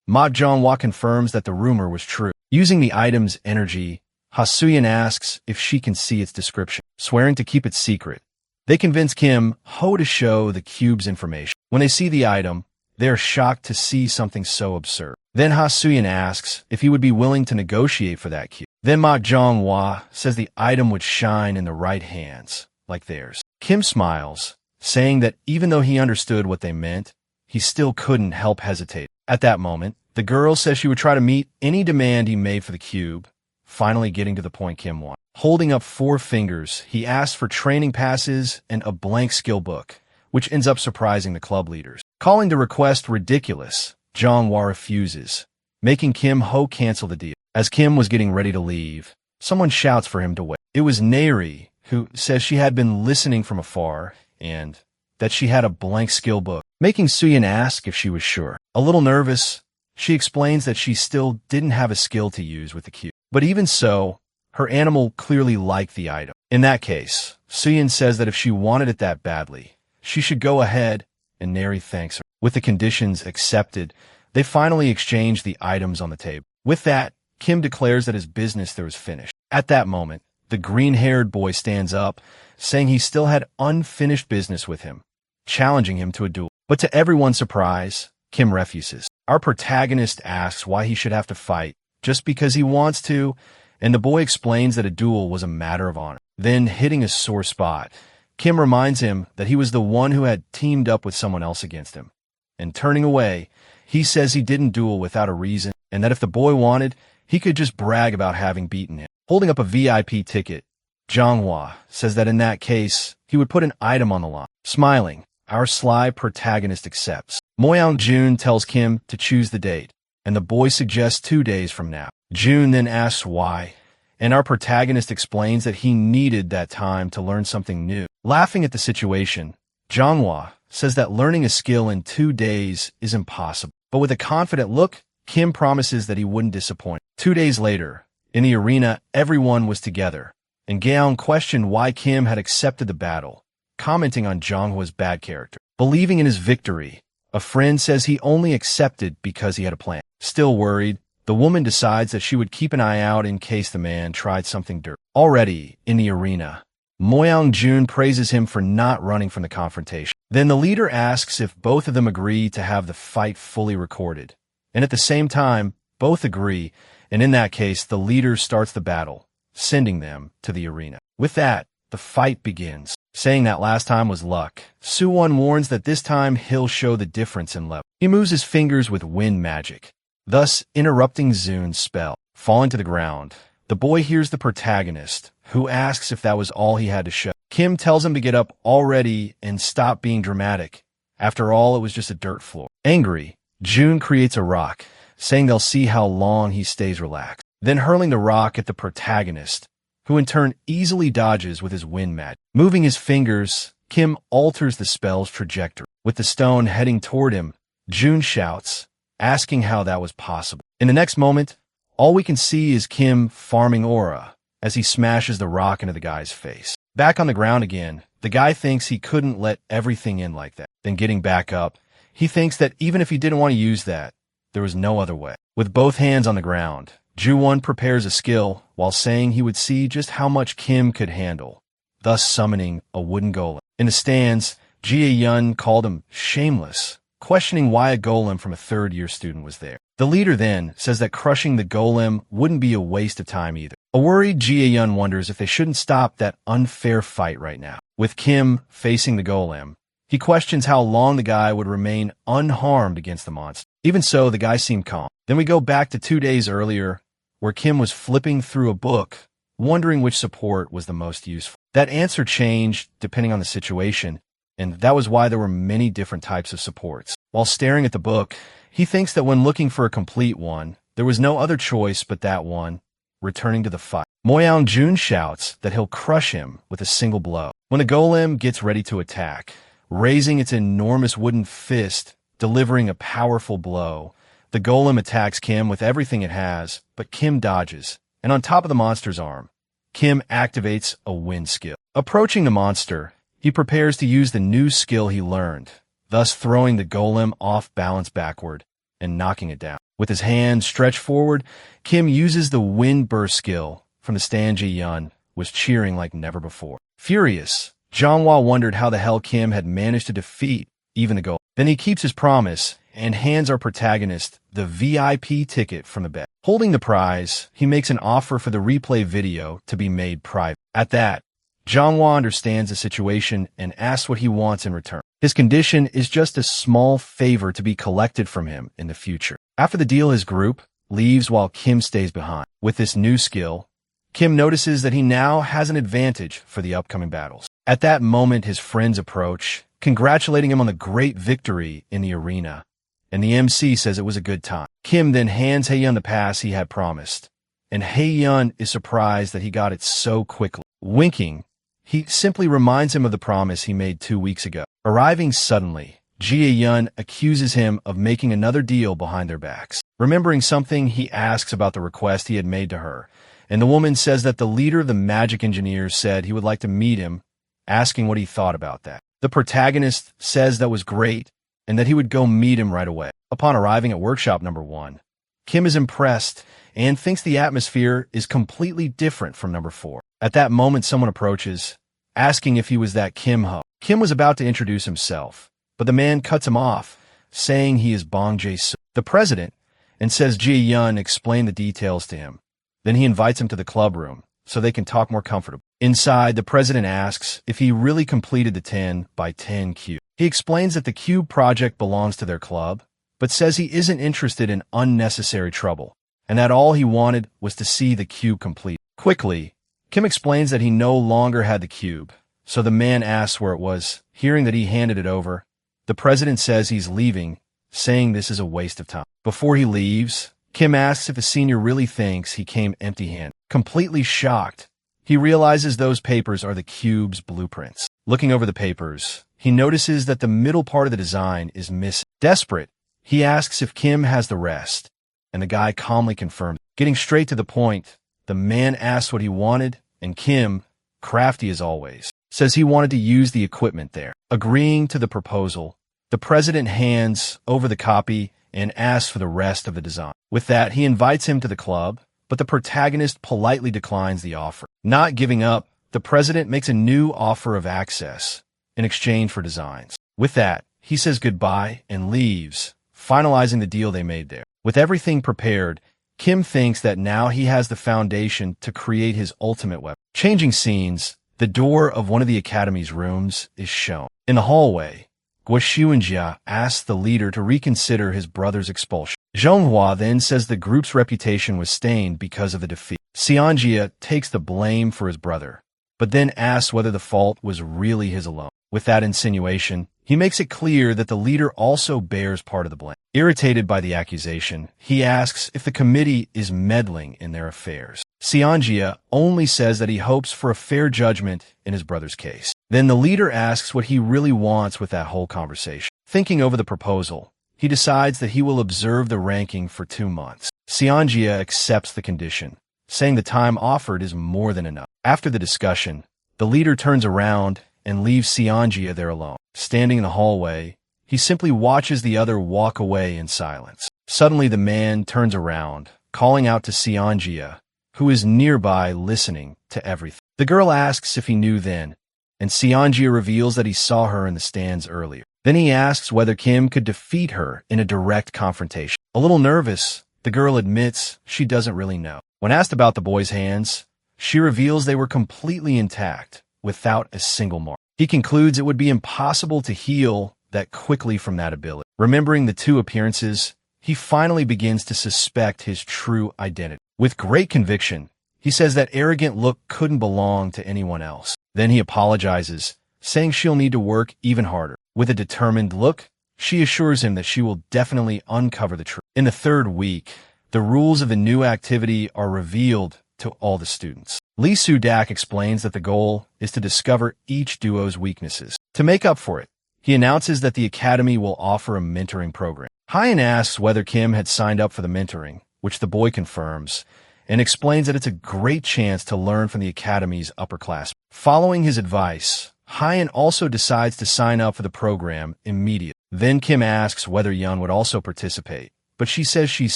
Manhwa confirms that the rumor was true. Using the item's energy, Ha-Suyeon asks if she can see its description. Swearing to keep it secret, they convince Kim Ho to show the cube's information. When they see the item, they are shocked to see something so absurd. Then Ha-Suyeon asks if he would be willing to negotiate for that cube. Then Manhwa says the item would shine in the right hands, like theirs. Kim smiles, saying that even though he understood what they meant, he still couldn't help hesitate. At that moment, the girl says she would try to meet any demand he made for the cube, finally getting to the point Kim wanted. Holding up 4 fingers, he asks for training passes and a blank skill book, which ends up surprising the club leaders. Calling the request ridiculous, Manhwa refuses, making Kim Ho cancel the deal. As Kim was getting ready to leave, someone shouts for him to wait. It was Neri, who says she had been listening from afar and that she had a blank skill book, making Suyeon ask if she was sure. A little nervous, she explains that she still didn't have a skill to use with the cube. But even so, her animal clearly liked the item. In that case, Suyeon says that if she wanted it that badly, she should go ahead, and Neri thanks her. With the conditions accepted, they finally exchange the items on the table. With that, Kim declares that his business there was finished. At that moment, the green-haired boy stands up, saying he still had unfinished business with him, challenging him to a duel. But to everyone's surprise, Kim refuses. Our protagonist asks why he should have to fight, just because he wants to, and the boy explains that a duel was a matter of honor. Then, hitting a sore spot, Kim reminds him that he was the one who had teamed up with someone else against him. And turning away, he says he didn't duel without a reason, and that if the boy wanted, he could just brag about having beaten him. Holding up a VIP ticket, Manhwa says that in that case, he would put an item on the line. Smiling, our sly protagonist accepts. Jun tells Kim to choose the date, and the boy suggests 2 days from now. Jun then asks why, and our protagonist explains that he needed that time to learn something new. Laughing at the situation, Manhwa says that learning a skill in 2 days is impossible. But with a confident look, Kim promises that he wouldn't disappoint. 2 days later, in the arena, everyone was together, and Gaon questioned why Kim had accepted the battle, commenting on Manhwa's bad character. Believing in his victory, a friend says he only accepted because he had a plan. Still worried, the woman decides that she would keep an eye out in case the man tried something dirty. Already, in the arena, Jun praises him for not running from the confrontation. Then the leader asks if both of them agree to have the fight fully recorded. And at the same time, both agree, and in that case, the leader starts the battle, sending them to the arena. With that, the fight begins. Saying that last time was luck, Suwon warns that this time he'll show the difference in level. He moves his fingers with wind magic, thus interrupting Zun's spell. Falling to the ground, the boy hears the protagonist, who asks if that was all he had to show. Kim tells him to get up already and stop being dramatic. After all, it was just a dirt floor. Angry, Jun creates a rock, saying they'll see how long he stays relaxed. Then hurling the rock at the protagonist, who in turn easily dodges with his wind magic. Moving his fingers, Kim alters the spell's trajectory. With the stone heading toward him, Jun shouts, asking how that was possible. In the next moment, all we can see is Kim farming aura as he smashes the rock into the guy's face. Back on the ground again, the guy thinks he couldn't let everything in like that. Then getting back up, he thinks that even if he didn't want to use that, there was no other way. With both hands on the ground, Ju-won prepares a skill while saying he would see just how much Kim could handle, thus summoning a wooden golem. In the stands, Jae-yun called him shameless, questioning why a golem from a third-year student was there. The leader then says that crushing the golem wouldn't be a waste of time either. A worried Jae-yun wonders if they shouldn't stop that unfair fight right now. With Kim facing the golem, he questions how long the guy would remain unharmed against the monster. Even so, the guy seemed calm. Then we go back to 2 days earlier, where Kim was flipping through a book, wondering which support was the most useful. That answer changed depending on the situation, and that was why there were many different types of supports. While staring at the book, he thinks that when looking for a complete one, there was no other choice but that one, returning to the fight. Moyeon-jun shouts that he'll crush him with a single blow. When the golem gets ready to attack, raising its enormous wooden fist, delivering a powerful blow, the golem attacks Kim with everything it has, but Kim dodges, and on top of the monster's arm, Kim activates a wind skill. Approaching the monster, he prepares to use the new skill he learned, thus throwing the golem off balance backward and knocking it down. With his hand stretched forward, Kim uses the wind burst skill from the stand. Jae-yun was cheering like never before. Furious, Janhwa wondered how the hell Kim had managed to defeat even the golem. Then he keeps his promise and hands our protagonist the VIP ticket from the bed. Holding the prize, he makes an offer for the replay video to be made private. At that, Janhwa understands the situation and asks what he wants in return. His condition is just a small favor to be collected from him in the future. After the deal, his group leaves while Kim stays behind. With this new skill, Kim notices that he now has an advantage for the upcoming battles. At that moment, his friends approach, congratulating him on the great victory in the arena, and the MC says it was a good time. Kim then hands Hae-yun the pass he had promised, and Hae-yun is surprised that he got it so quickly. Winking, he simply reminds him of the promise he made 2 weeks ago. Arriving suddenly, Jae-yun accuses him of making another deal behind their backs. Remembering something, he asks about the request he had made to her, and the woman says that the leader of the magic engineers said he would like to meet him, asking what he thought about that. The protagonist says that was great, and that he would go meet him right away. Upon arriving at workshop number 1, Kim is impressed and thinks the atmosphere is completely different from number 4. At that moment, someone approaches, asking if he was that Kim Ho. Kim was about to introduce himself, but the man cuts him off, saying he is Bong Jae-soo, the president, and says Jae-yun explain the details to him. Then he invites him to the club room, so they can talk more comfortably. Inside, the president asks if he really completed the 10 by 10 cube. He explains that the cube project belongs to their club, but says he isn't interested in unnecessary trouble, and that all he wanted was to see the cube complete. Quickly, Kim explains that he no longer had the cube, so the man asks where it was. Hearing that he handed it over, the president says he's leaving, saying this is a waste of time. Before he leaves, Kim asks if the senior really thinks he came empty-handed. Completely shocked, he realizes those papers are the cube's blueprints. Looking over the papers, he notices that the middle part of the design is missing. Desperate, he asks if Kim has the rest, and the guy calmly confirms. Getting straight to the point, the man asks what he wanted, and Kim, crafty as always, says he wanted to use the equipment there. Agreeing to the proposal, the president hands over the copy and asks for the rest of the design. With that, he invites him to the club, but the protagonist politely declines the offer. Not giving up, the president makes a new offer of access in exchange for designs. With that, he says goodbye and leaves, finalizing the deal they made there. With everything prepared, Kim thinks that now he has the foundation to create his ultimate weapon. Changing scenes, the door of one of the academy's rooms is shown. In the hallway, Guo asks the leader to reconsider his brother's expulsion. Zhonghua then says the group's reputation was stained because of the defeat. Seonjia takes the blame for his brother, but then asks whether the fault was really his alone. With that insinuation, he makes it clear that the leader also bears part of the blame. Irritated by the accusation, he asks if the committee is meddling in their affairs. Seonjia only says that he hopes for a fair judgment in his brother's case. Then the leader asks what he really wants with that whole conversation. Thinking over the proposal, he decides that he will observe the ranking for 2 months. Seonjia accepts the condition, saying the time offered is more than enough. After the discussion, the leader turns around and leaves Seonjia there alone. Standing in the hallway, he simply watches the other walk away in silence. Suddenly, the man turns around, calling out to Seonjia, who is nearby listening to everything. The girl asks if he knew then, and Seonjia reveals that he saw her in the stands earlier. Then he asks whether Kim could defeat her in a direct confrontation. A little nervous, the girl admits she doesn't really know. When asked about the boy's hands, she reveals they were completely intact, without a single mark. He concludes it would be impossible to heal that quickly from that ability. Remembering the two appearances, he finally begins to suspect his true identity. With great conviction, he says that arrogant look couldn't belong to anyone else. Then he apologizes, saying she'll need to work even harder. With a determined look, she assures him that she will definitely uncover the truth. In the third week, the rules of the new activity are revealed to all the students. Lee Soo-dak explains that the goal is to discover each duo's weaknesses. To make up for it, he announces that the academy will offer a mentoring program. Hyun asks whether Kim had signed up for the mentoring, which the boy confirms, and explains that it's a great chance to learn from the academy's upperclassmen. Following his advice, Hyun also decides to sign up for the program immediately. Then Kim asks whether Yun would also participate, but she says she's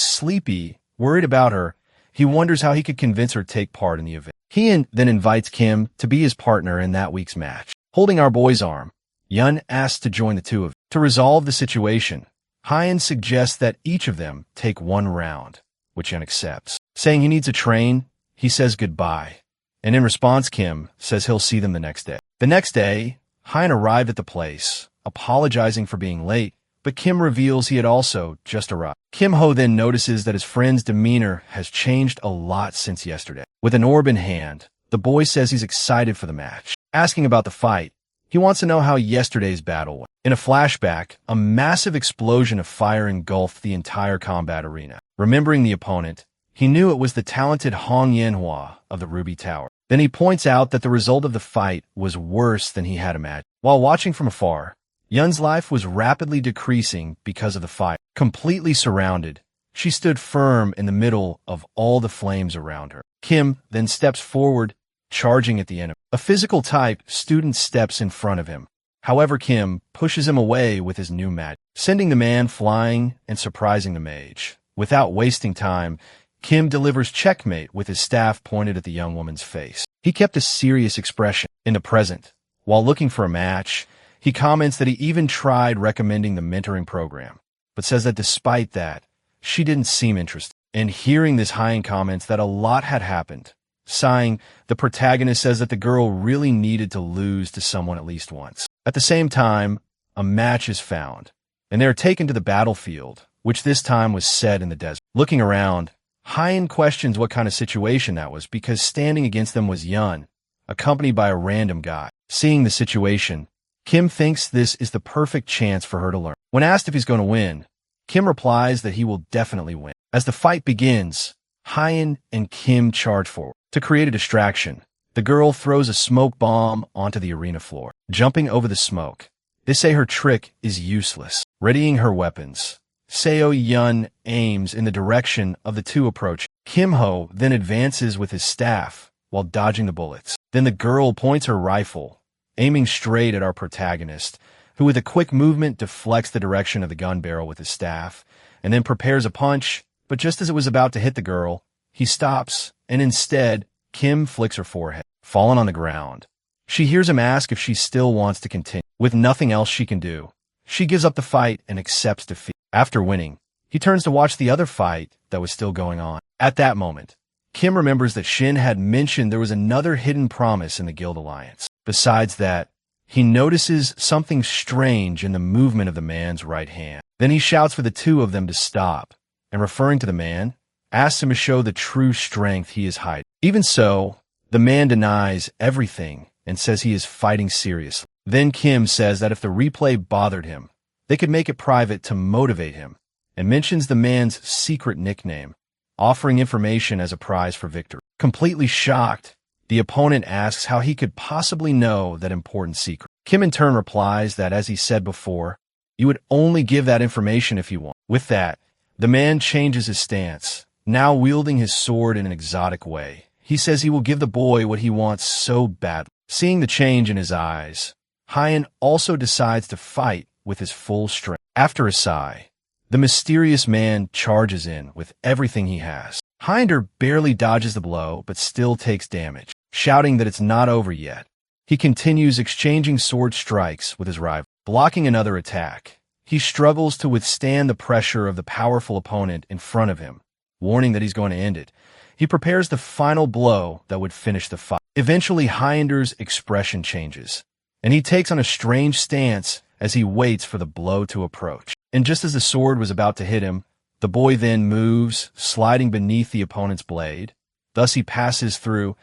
sleepy, worried about her. He wonders how he could convince her to take part in the event. He then invites Kim to be his partner in that week's match. Holding our boy's arm, Yun asks to join the two of them. To resolve the situation, Hyun suggests that each of them take one round, which Yun accepts. Saying he needs to train, he says goodbye, and in response Kim says he'll see them the next day. The next day, Hyun arrived at the place, apologizing for being late, but Kim reveals he had also just arrived. Kim Ho then notices that his friend's demeanor has changed a lot since yesterday. With an orb in hand, the boy says he's excited for the match. Asking about the fight, he wants to know how yesterday's battle went. In a flashback, a massive explosion of fire engulfed the entire combat arena. Remembering the opponent, he knew it was the talented Hong Yanhua of the Ruby Tower. Then he points out that the result of the fight was worse than he had imagined. While watching from afar, Yun's life was rapidly decreasing because of the fire. Completely surrounded, she stood firm in the middle of all the flames around her. Kim then steps forward, charging at the enemy. A physical type student steps in front of him. However, Kim pushes him away with his new magic, sending the man flying and surprising the mage. Without wasting time, Kim delivers checkmate with his staff pointed at the young woman's face. He kept a serious expression. In the present, while looking for a match, he comments that he even tried recommending the mentoring program, but says that despite that, she didn't seem interested. And hearing this, Hyun comments that a lot had happened. Sighing, the protagonist says that the girl really needed to lose to someone at least once. At the same time, a match is found, and they are taken to the battlefield, which this time was set in the desert. Looking around, Hyun questions what kind of situation that was because standing against them was Yun, accompanied by a random guy. Seeing the situation, Kim thinks this is the perfect chance for her to learn. When asked if he's going to win, Kim replies that he will definitely win. As the fight begins, Hyun and Kim charge forward. To create a distraction, the girl throws a smoke bomb onto the arena floor. Jumping over the smoke, they say her trick is useless. Readying her weapons, Seo Yun aims in the direction of the two approaching. Kim Ho then advances with his staff while dodging the bullets. Then the girl points her rifle, aiming straight at our protagonist, who with a quick movement deflects the direction of the gun barrel with his staff, and then prepares a punch, but just as it was about to hit the girl, he stops, and instead, Kim flicks her forehead, falling on the ground. She hears him ask if she still wants to continue. With nothing else she can do, she gives up the fight and accepts defeat. After winning, he turns to watch the other fight that was still going on. At that moment, Kim remembers that Shin had mentioned there was another hidden promise in the Guild Alliance. Besides that, he notices something strange in the movement of the man's right hand. Then he shouts for the two of them to stop, and referring to the man, asks him to show the true strength he is hiding. Even so, the man denies everything and says he is fighting seriously. Then Kim says that if the replay bothered him, they could make it private to motivate him, and mentions the man's secret nickname, offering information as a prize for victory. Completely shocked, the opponent asks how he could possibly know that important secret. Kim in turn replies that, as he said before, you would only give that information if you want. With that, the man changes his stance, now wielding his sword in an exotic way. He says he will give the boy what he wants so badly. Seeing the change in his eyes, Hyun also decides to fight with his full strength. After a sigh, The mysterious man charges in with everything he has. Hinder barely dodges the blow, but still takes damage, shouting that it's not over yet. He continues exchanging sword strikes with his rival, blocking another attack. He struggles to withstand the pressure of the powerful opponent in front of him, warning that he's going to end it. He prepares the final blow that would finish the fight. Eventually, Hinder's expression changes, and he takes on a strange stance as he waits for the blow to approach. And just as the sword was about to hit him, the boy then moves, sliding beneath the opponent's blade. Thus he passes through,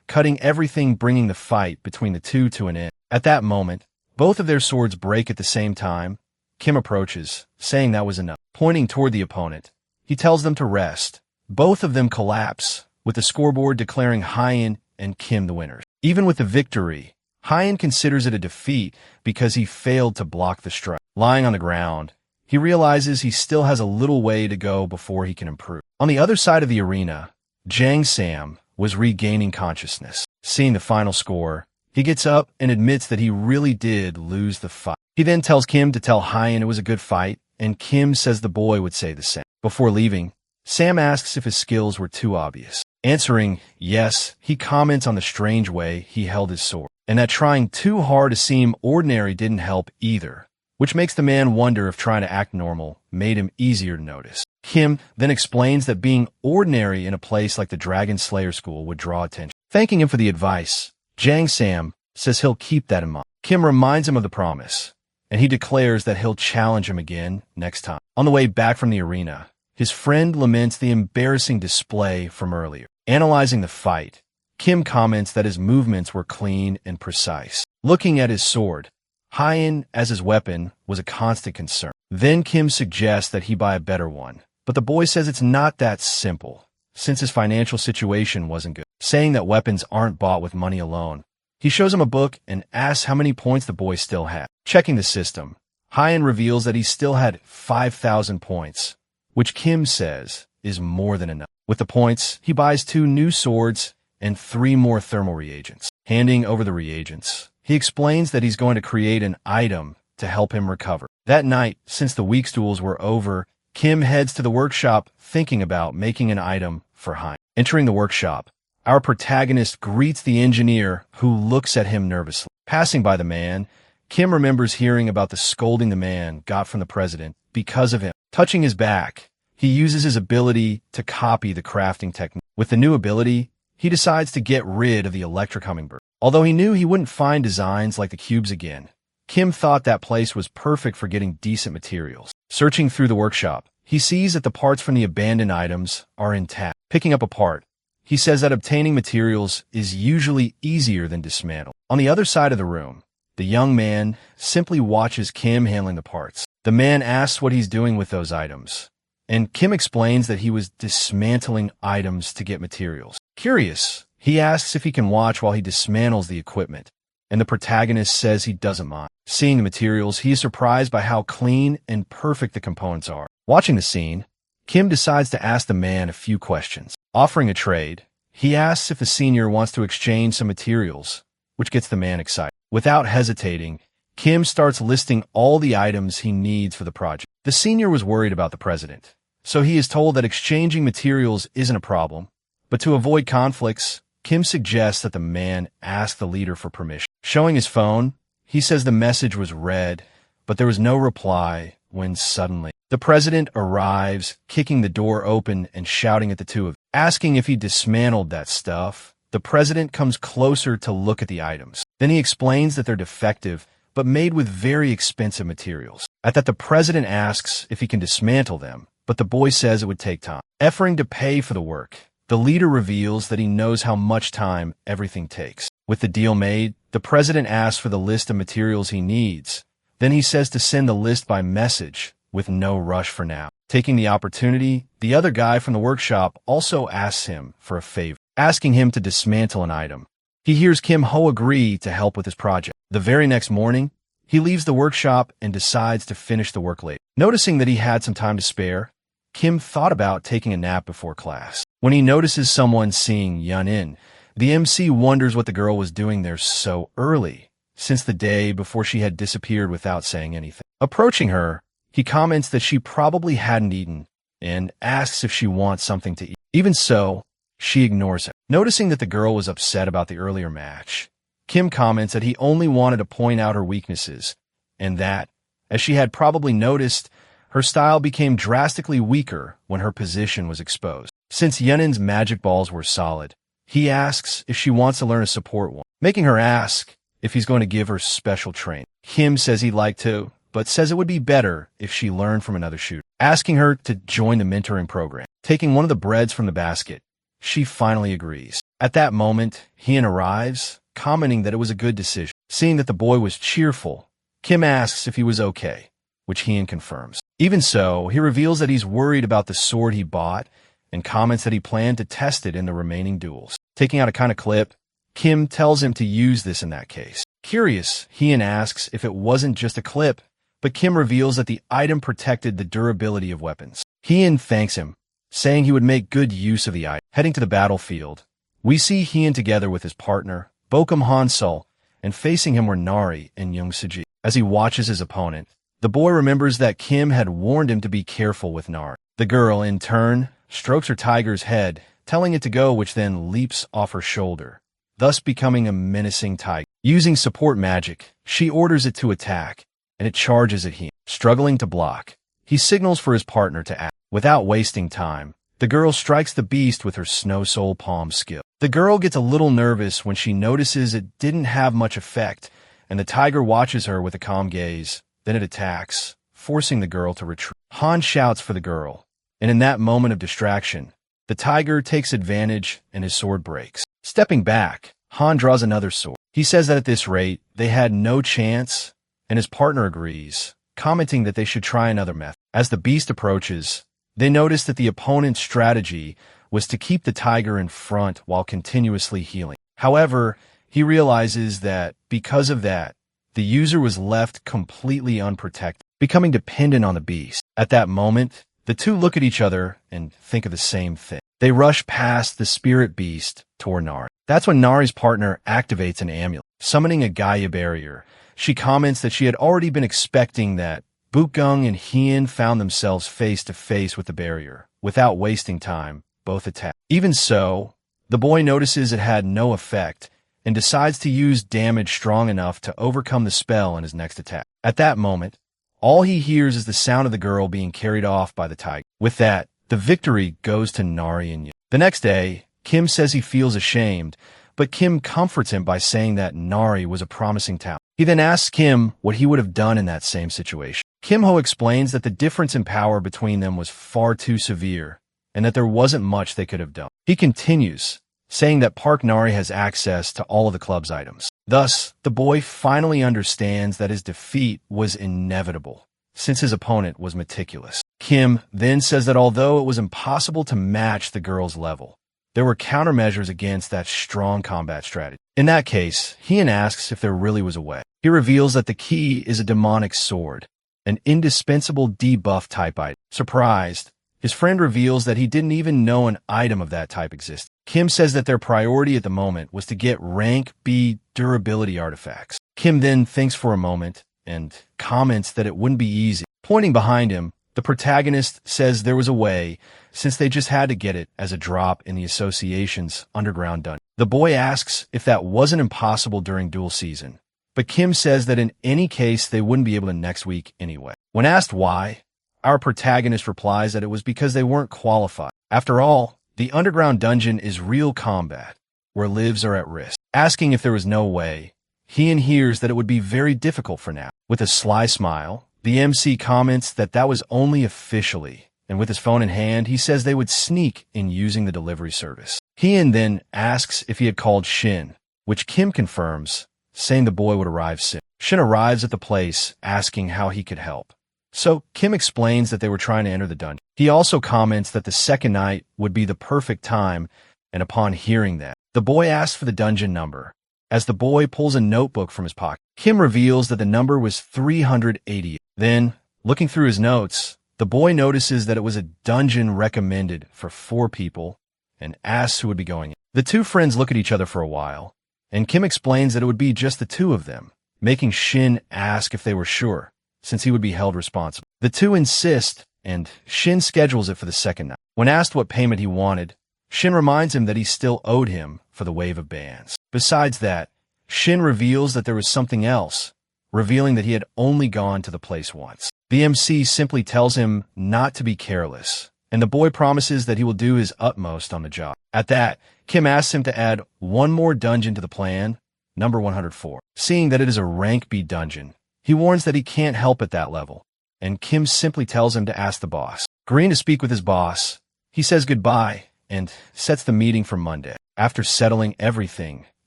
cutting everything, bringing the fight between the two to an end. At that moment, both of their swords break at the same time. Kim approaches, saying that was enough. Pointing toward the opponent, he tells them to rest. Both of them collapse, with the scoreboard declaring Hyen and Kim the winners. Even with the victory, Hyen considers it a defeat because he failed to block the strike. Lying on the ground, he realizes he still has a little way to go before he can improve. On the other side of the arena, Jang Sam was regaining consciousness. Seeing the final score, he gets up and admits that he really did lose the fight. He then tells Kim to tell Hyen it was a good fight, and Kim says the boy would say the same. Before leaving, Sam asks if his skills were too obvious. Answering yes, he comments on the strange way he held his sword, and that trying too hard to seem ordinary didn't help either, which makes the man wonder if trying to act normal made him easier to notice. Kim then explains that being ordinary in a place like the Dragon Slayer School would draw attention. Thanking him for the advice, Jang Sam says he'll keep that in mind. Kim reminds him of the promise, and he declares that he'll challenge him again next time. On the way back from the arena, his friend laments the embarrassing display from earlier. Analyzing the fight, Kim comments that his movements were clean and precise. Looking at his sword, Hyen as his weapon was a constant concern. Then Kim suggests that he buy a better one, but the boy says it's not that simple, since his financial situation wasn't good. Saying that weapons aren't bought with money alone, he shows him a book and asks how many points the boy still had. Checking the system, Hyen reveals that he still had 5,000 points, which Kim says is more than enough. With the points, he buys 2 new swords and 3 more thermal reagents. Handing over the reagents, he explains that he's going to create an item to help him recover. That night, since the week's duels were over, Kim heads to the workshop thinking about making an item for Hyen. Entering the workshop, our protagonist greets the engineer, who looks at him nervously. Passing by the man, Kim remembers hearing about the scolding the man got from the president because of him. Touching his back, he uses his ability to copy the crafting technique. With the new ability, he decides to get rid of the electric hummingbird. Although he knew he wouldn't find designs like the cubes again, Kim thought that place was perfect for getting decent materials. Searching through the workshop, he sees that the parts from the abandoned items are intact. Picking up a part, he says that obtaining materials is usually easier than dismantle. On the other side of the room, the young man simply watches Kim handling the parts. The man asks what he's doing with those items, and Kim explains that he was dismantling items to get materials. Curious, he asks if he can watch while he dismantles the equipment, and the protagonist says he doesn't mind. Seeing the materials, he is surprised by how clean and perfect the components are. Watching the scene, Kim decides to ask the man a few questions. Offering a trade, he asks if the senior wants to exchange some materials, which gets the man excited. Without hesitating, Kim starts listing all the items he needs for the project. The senior was worried about the president, so he is told that exchanging materials isn't a problem. But to avoid conflicts, Kim suggests that the man ask the leader for permission. Showing his phone, he says the message was read, but there was no reply when suddenly the president arrives, kicking the door open and shouting at the two of them. Asking if he dismantled that stuff, the president comes closer to look at the items. Then he explains that they're defective, but made with very expensive materials. At that, the president asks if he can dismantle them, but the boy says it would take time. Offering to pay for the work, the leader reveals that he knows how much time everything takes. With the deal made, the president asks for the list of materials he needs. Then he says to send the list by message, with no rush for now. Taking the opportunity, the other guy from the workshop also asks him for a favor, asking him to dismantle an item. He hears Kim Ho agree to help with his project. The very next morning, he leaves the workshop and decides to finish the work late. Noticing that he had some time to spare, Kim thought about taking a nap before class. When he notices someone seeing Yun In, the MC wonders what the girl was doing there so early, since the day before she had disappeared without saying anything. Approaching her, He comments that she probably hadn't eaten and asks if she wants something to eat. Even so, she ignores him. Noticing that the girl was upset about the earlier match, Kim comments that he only wanted to point out her weaknesses and that, as she had probably noticed, her style became drastically weaker when her position was exposed. Since Yenin's magic balls were solid, he asks if she wants to learn a support one, making her ask if he's going to give her special training. Kim says he'd like to, but says it would be better if she learned from another shooter, asking her to join the mentoring program. Taking one of the breads from the basket, she finally agrees. At that moment, Hien arrives, commenting that it was a good decision. Seeing that the boy was cheerful, Kim asks if he was okay, which Hien confirms. Even so, he reveals that he's worried about the sword he bought and comments that he planned to test it in the remaining duels. Taking out a kind of clip, Kim tells him to use this in that case. Curious, Hien asks if it wasn't just a clip, but Kim reveals that the item protected the durability of weapons. Hien thanks him, saying he would make good use of the item. Heading to the battlefield, we see Hien together with his partner, Bokum Hansol, and facing him were Nari and Young Suji. As he watches his opponent, the boy remembers that Kim had warned him to be careful with Nari. The girl, in turn, strokes her tiger's head, telling it to go, which then leaps off her shoulder, thus becoming a menacing tiger. Using support magic, she orders it to attack, and it charges at Hien. Struggling to block, he signals for his partner to act. Without wasting time, the girl strikes the beast with her Snow Soul Palm skill. The girl gets a little nervous when she notices it didn't have much effect, and the tiger watches her with a calm gaze. Then it attacks, forcing the girl to retreat. Han shouts for the girl, and in that moment of distraction, the tiger takes advantage and his sword breaks. Stepping back, Han draws another sword. He says that at this rate, they had no chance, and his partner agrees, commenting that they should try another method. As the beast approaches, they notice that the opponent's strategy was to keep the tiger in front while continuously healing. However, he realizes that because of that, the user was left completely unprotected, becoming dependent on the beast. At that moment, the two look at each other and think of the same thing. They rush past the spirit beast toward Nari. That's when Nari's partner activates an amulet, summoning a Gaia barrier. She comments that she had already been expecting that. Bukgung and Hien found themselves face to face with the barrier. Without wasting time, both attack. Even so, the boy notices it had no effect and decides to use damage strong enough to overcome the spell in his next attack. At that moment, all he hears is the sound of the girl being carried off by the tiger. With that, the victory goes to Nari and Yu. The next day, Kim says he feels ashamed, but Kim comforts him by saying that Nari was a promising talent. He then asks Kim what he would have done in that same situation. Kim Ho explains that the difference in power between them was far too severe, and that there wasn't much they could have done. He continues, saying that Park Nari has access to all of the club's items. Thus, the boy finally understands that his defeat was inevitable, since his opponent was meticulous. Kim then says that although it was impossible to match the girl's level, there were countermeasures against that strong combat strategy. In that case, Hien asks if there really was a way. He reveals that the key is a demonic sword, an indispensable debuff type item. Surprised, his friend reveals that he didn't even know an item of that type existed. Kim says that their priority at the moment was to get rank B durability artifacts. Kim then thinks for a moment and comments that it wouldn't be easy. Pointing behind him, the protagonist says there was a way, since they just had to get it as a drop in the association's underground dungeon. The boy asks if that wasn't impossible during duel season, but Kim says that in any case they wouldn't be able to next week anyway. When asked why, our protagonist replies that it was because they weren't qualified. After all, the underground dungeon is real combat, where lives are at risk. Asking if there was no way, Hien hears that it would be very difficult for now. With a sly smile, the MC comments that that was only officially, and with his phone in hand, he says they would sneak in using the delivery service. Hien then asks if he had called Shin, which Kim confirms, saying the boy would arrive soon. Shin arrives at the place, asking how he could help. So Kim explains that they were trying to enter the dungeon. He also comments that the second night would be the perfect time, and upon hearing that, the boy asks for the dungeon number. As the boy pulls a notebook from his pocket, Kim reveals that the number was 380. Then, looking through his notes, the boy notices that it was a dungeon recommended for 4 people and asks who would be going in. The two friends look at each other for a while, and Kim explains that it would be just the two of them, making Shin ask if they were sure, since he would be held responsible. The two insist, and Shin schedules it for the second night. When asked what payment he wanted, Shin reminds him that he still owed him for the wave of bans. Besides that, Shin reveals that there was something else, revealing that he had only gone to the place once. The MC simply tells him not to be careless, and the boy promises that he will do his utmost on the job. At that, Kim asks him to add one more dungeon to the plan, number 104. Seeing that it is a rank B dungeon, he warns that he can't help at that level, and Kim simply tells him to ask the boss. Agreeing to speak with his boss, he says goodbye and sets the meeting for Monday. After settling everything,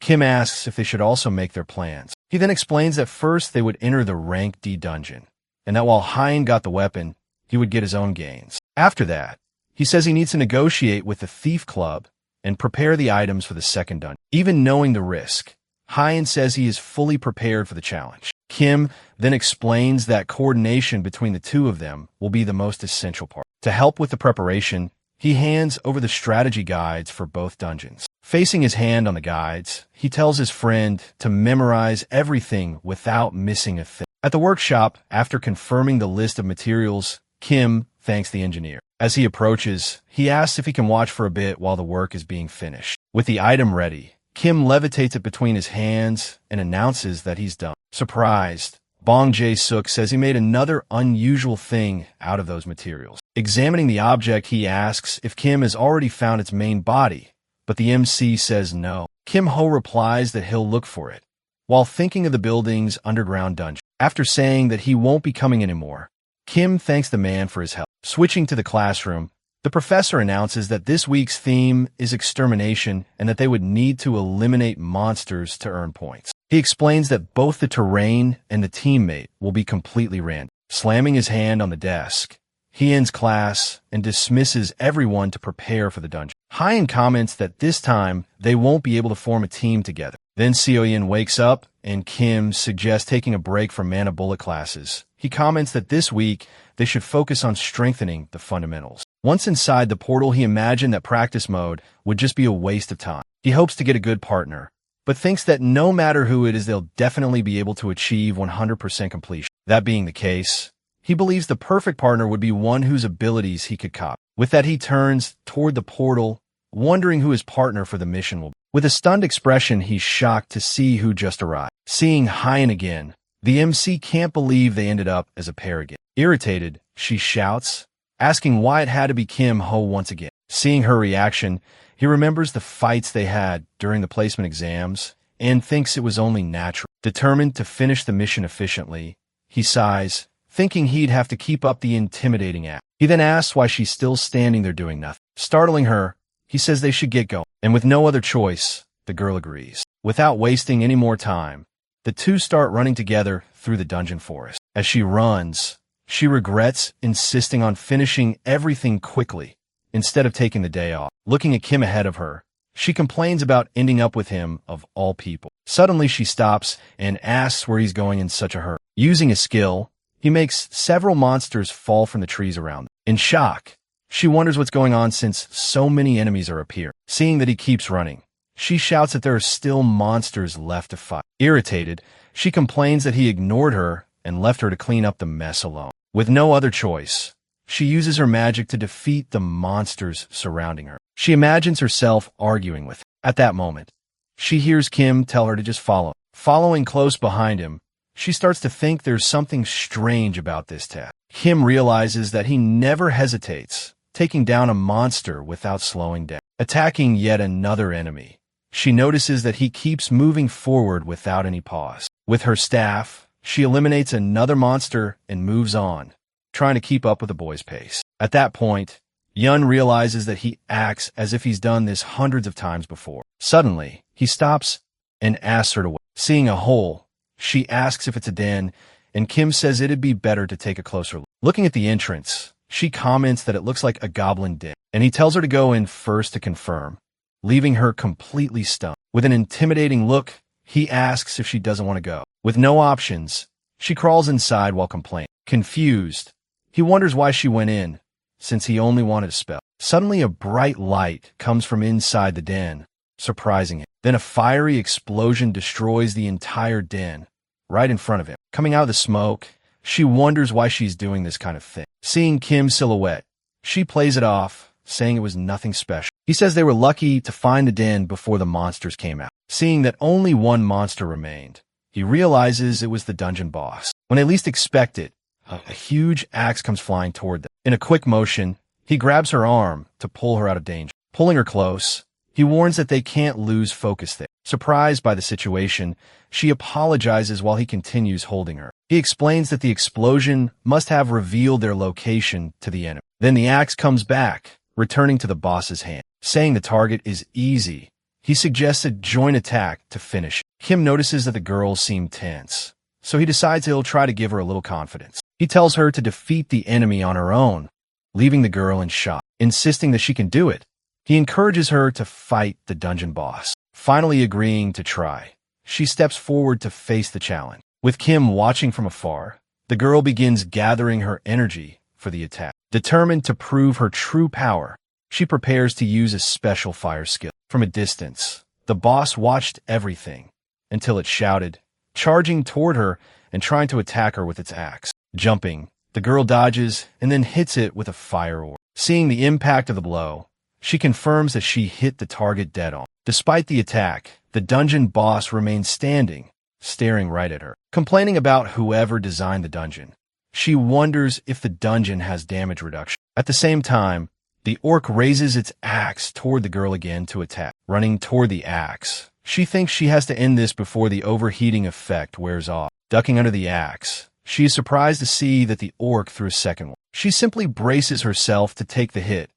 Kim asks if they should also make their plans. He then explains that first they would enter the rank D dungeon, and that while Hein got the weapon, he would get his own gains. After that, he says he needs to negotiate with the Thief Club and prepare the items for the second dungeon. Even knowing the risk, Hein says he is fully prepared for the challenge. Kim then explains that coordination between the two of them will be the most essential part. To help with the preparation, he hands over the strategy guides for both dungeons. Facing his hand on the guides, he tells his friend to memorize everything without missing a thing. At the workshop, after confirming the list of materials, Kim thanks the engineer. As he approaches, he asks if he can watch for a bit while the work is being finished. With the item ready, Kim levitates it between his hands and announces that he's done. Surprised, Bong Jae-suk says he made another unusual thing out of those materials. Examining the object, he asks if Kim has already found its main body, but the MC says no. Kim Ho replies that he'll look for it, while thinking of the building's underground dungeon. After saying that he won't be coming anymore, Kim thanks the man for his help. Switching to the classroom, the professor announces that this week's theme is extermination and that they would need to eliminate monsters to earn points. He explains that both the terrain and the teammate will be completely random. Slamming his hand on the desk, he ends class and dismisses everyone to prepare for the dungeon. Hein comments that this time they won't be able to form a team together. Then Seo-yin wakes up and Kim suggests taking a break from mana bullet classes. He comments that this week they should focus on strengthening the fundamentals. Once inside the portal, he imagined that practice mode would just be a waste of time. He hopes to get a good partner, but thinks that no matter who it is, they'll definitely be able to achieve 100% completion. That being the case, he believes the perfect partner would be one whose abilities he could copy. With that, he turns toward the portal, wondering who his partner for the mission will be. With a stunned expression, he's shocked to see who just arrived. Seeing Hein again, the MC can't believe they ended up as a pair again. Irritated, she shouts, asking why it had to be Kim Ho once again. Seeing her reaction, he remembers the fights they had during the placement exams and thinks it was only natural. Determined to finish the mission efficiently, he sighs, thinking he'd have to keep up the intimidating act. He then asks why she's still standing there doing nothing. Startling her, he says they should get going, and with no other choice, the girl agrees. Without wasting any more time, the two start running together through the dungeon forest. As she runs, she regrets insisting on finishing everything quickly instead of taking the day off. Looking at Kim ahead of her, she complains about ending up with him of all people. Suddenly she stops and asks where he's going in such a hurry. Using a skill, he makes several monsters fall from the trees around them. In shock, she wonders what's going on since so many enemies are appearing. Seeing that he keeps running, she shouts that there are still monsters left to fight. Irritated, she complains that he ignored her and left her to clean up the mess alone. With no other choice, she uses her magic to defeat the monsters surrounding her. She imagines herself arguing with him. At that moment, she hears Kim tell her to just follow. Following close behind him, she starts to think there's something strange about this task. Kim realizes that he never hesitates, taking down a monster without slowing down. Attacking yet another enemy, she notices that he keeps moving forward without any pause. With her staff, she eliminates another monster and moves on, trying to keep up with the boy's pace. At that point, Yun realizes that he acts as if he's done this hundreds of times before. Suddenly, he stops and asks her to wait. Seeing a hole, she asks if it's a den, and Kim says it'd be better to take a closer look. Looking at the entrance, she comments that it looks like a goblin den, and he tells her to go in first to confirm, leaving her completely stunned. With an intimidating look, he asks if she doesn't want to go. With no options, she crawls inside while complaining. Confused, he wonders why she went in, since he only wanted a spell. Suddenly a bright light comes from inside the den, surprising him. Then a fiery explosion destroys the entire den, right in front of him. Coming out of the smoke, She wonders why she's doing this kind of thing. Seeing Kim's silhouette, she plays it off, saying it was nothing special. He says they were lucky to find the den before the monsters came out. Seeing that only one monster remained, he realizes it was the dungeon boss. When they least expect it, a huge axe comes flying toward them. In a quick motion, he grabs her arm to pull her out of danger. Pulling her close, he warns that they can't lose focus there. Surprised by the situation, she apologizes while he continues holding her. He explains that the explosion must have revealed their location to the enemy. Then the axe comes back, returning to the boss's hand. Saying the target is easy, he suggests a joint attack to finish. Kim notices that the girls seem tense, so he decides he'll try to give her a little confidence. He tells her to defeat the enemy on her own, leaving the girl in shock. Insisting that she can do it, he encourages her to fight the dungeon boss. Finally agreeing to try, she steps forward to face the challenge. With Kim watching from afar, the girl begins gathering her energy for the attack. Determined to prove her true power, she prepares to use a special fire skill. From a distance, the boss watched everything until it shouted, charging toward her and trying to attack her with its axe. Jumping, the girl dodges and then hits it with a fire orb. Seeing the impact of the blow, she confirms that she hit the target dead on. Despite the attack, the dungeon boss remains standing, staring right at her. Complaining about whoever designed the dungeon, she wonders if the dungeon has damage reduction. At the same time, the orc raises its axe toward the girl again to attack. Running toward the axe, she thinks she has to end this before the overheating effect wears off. Ducking under the axe, she is surprised to see that the orc threw a second one. She simply braces herself to take the hit,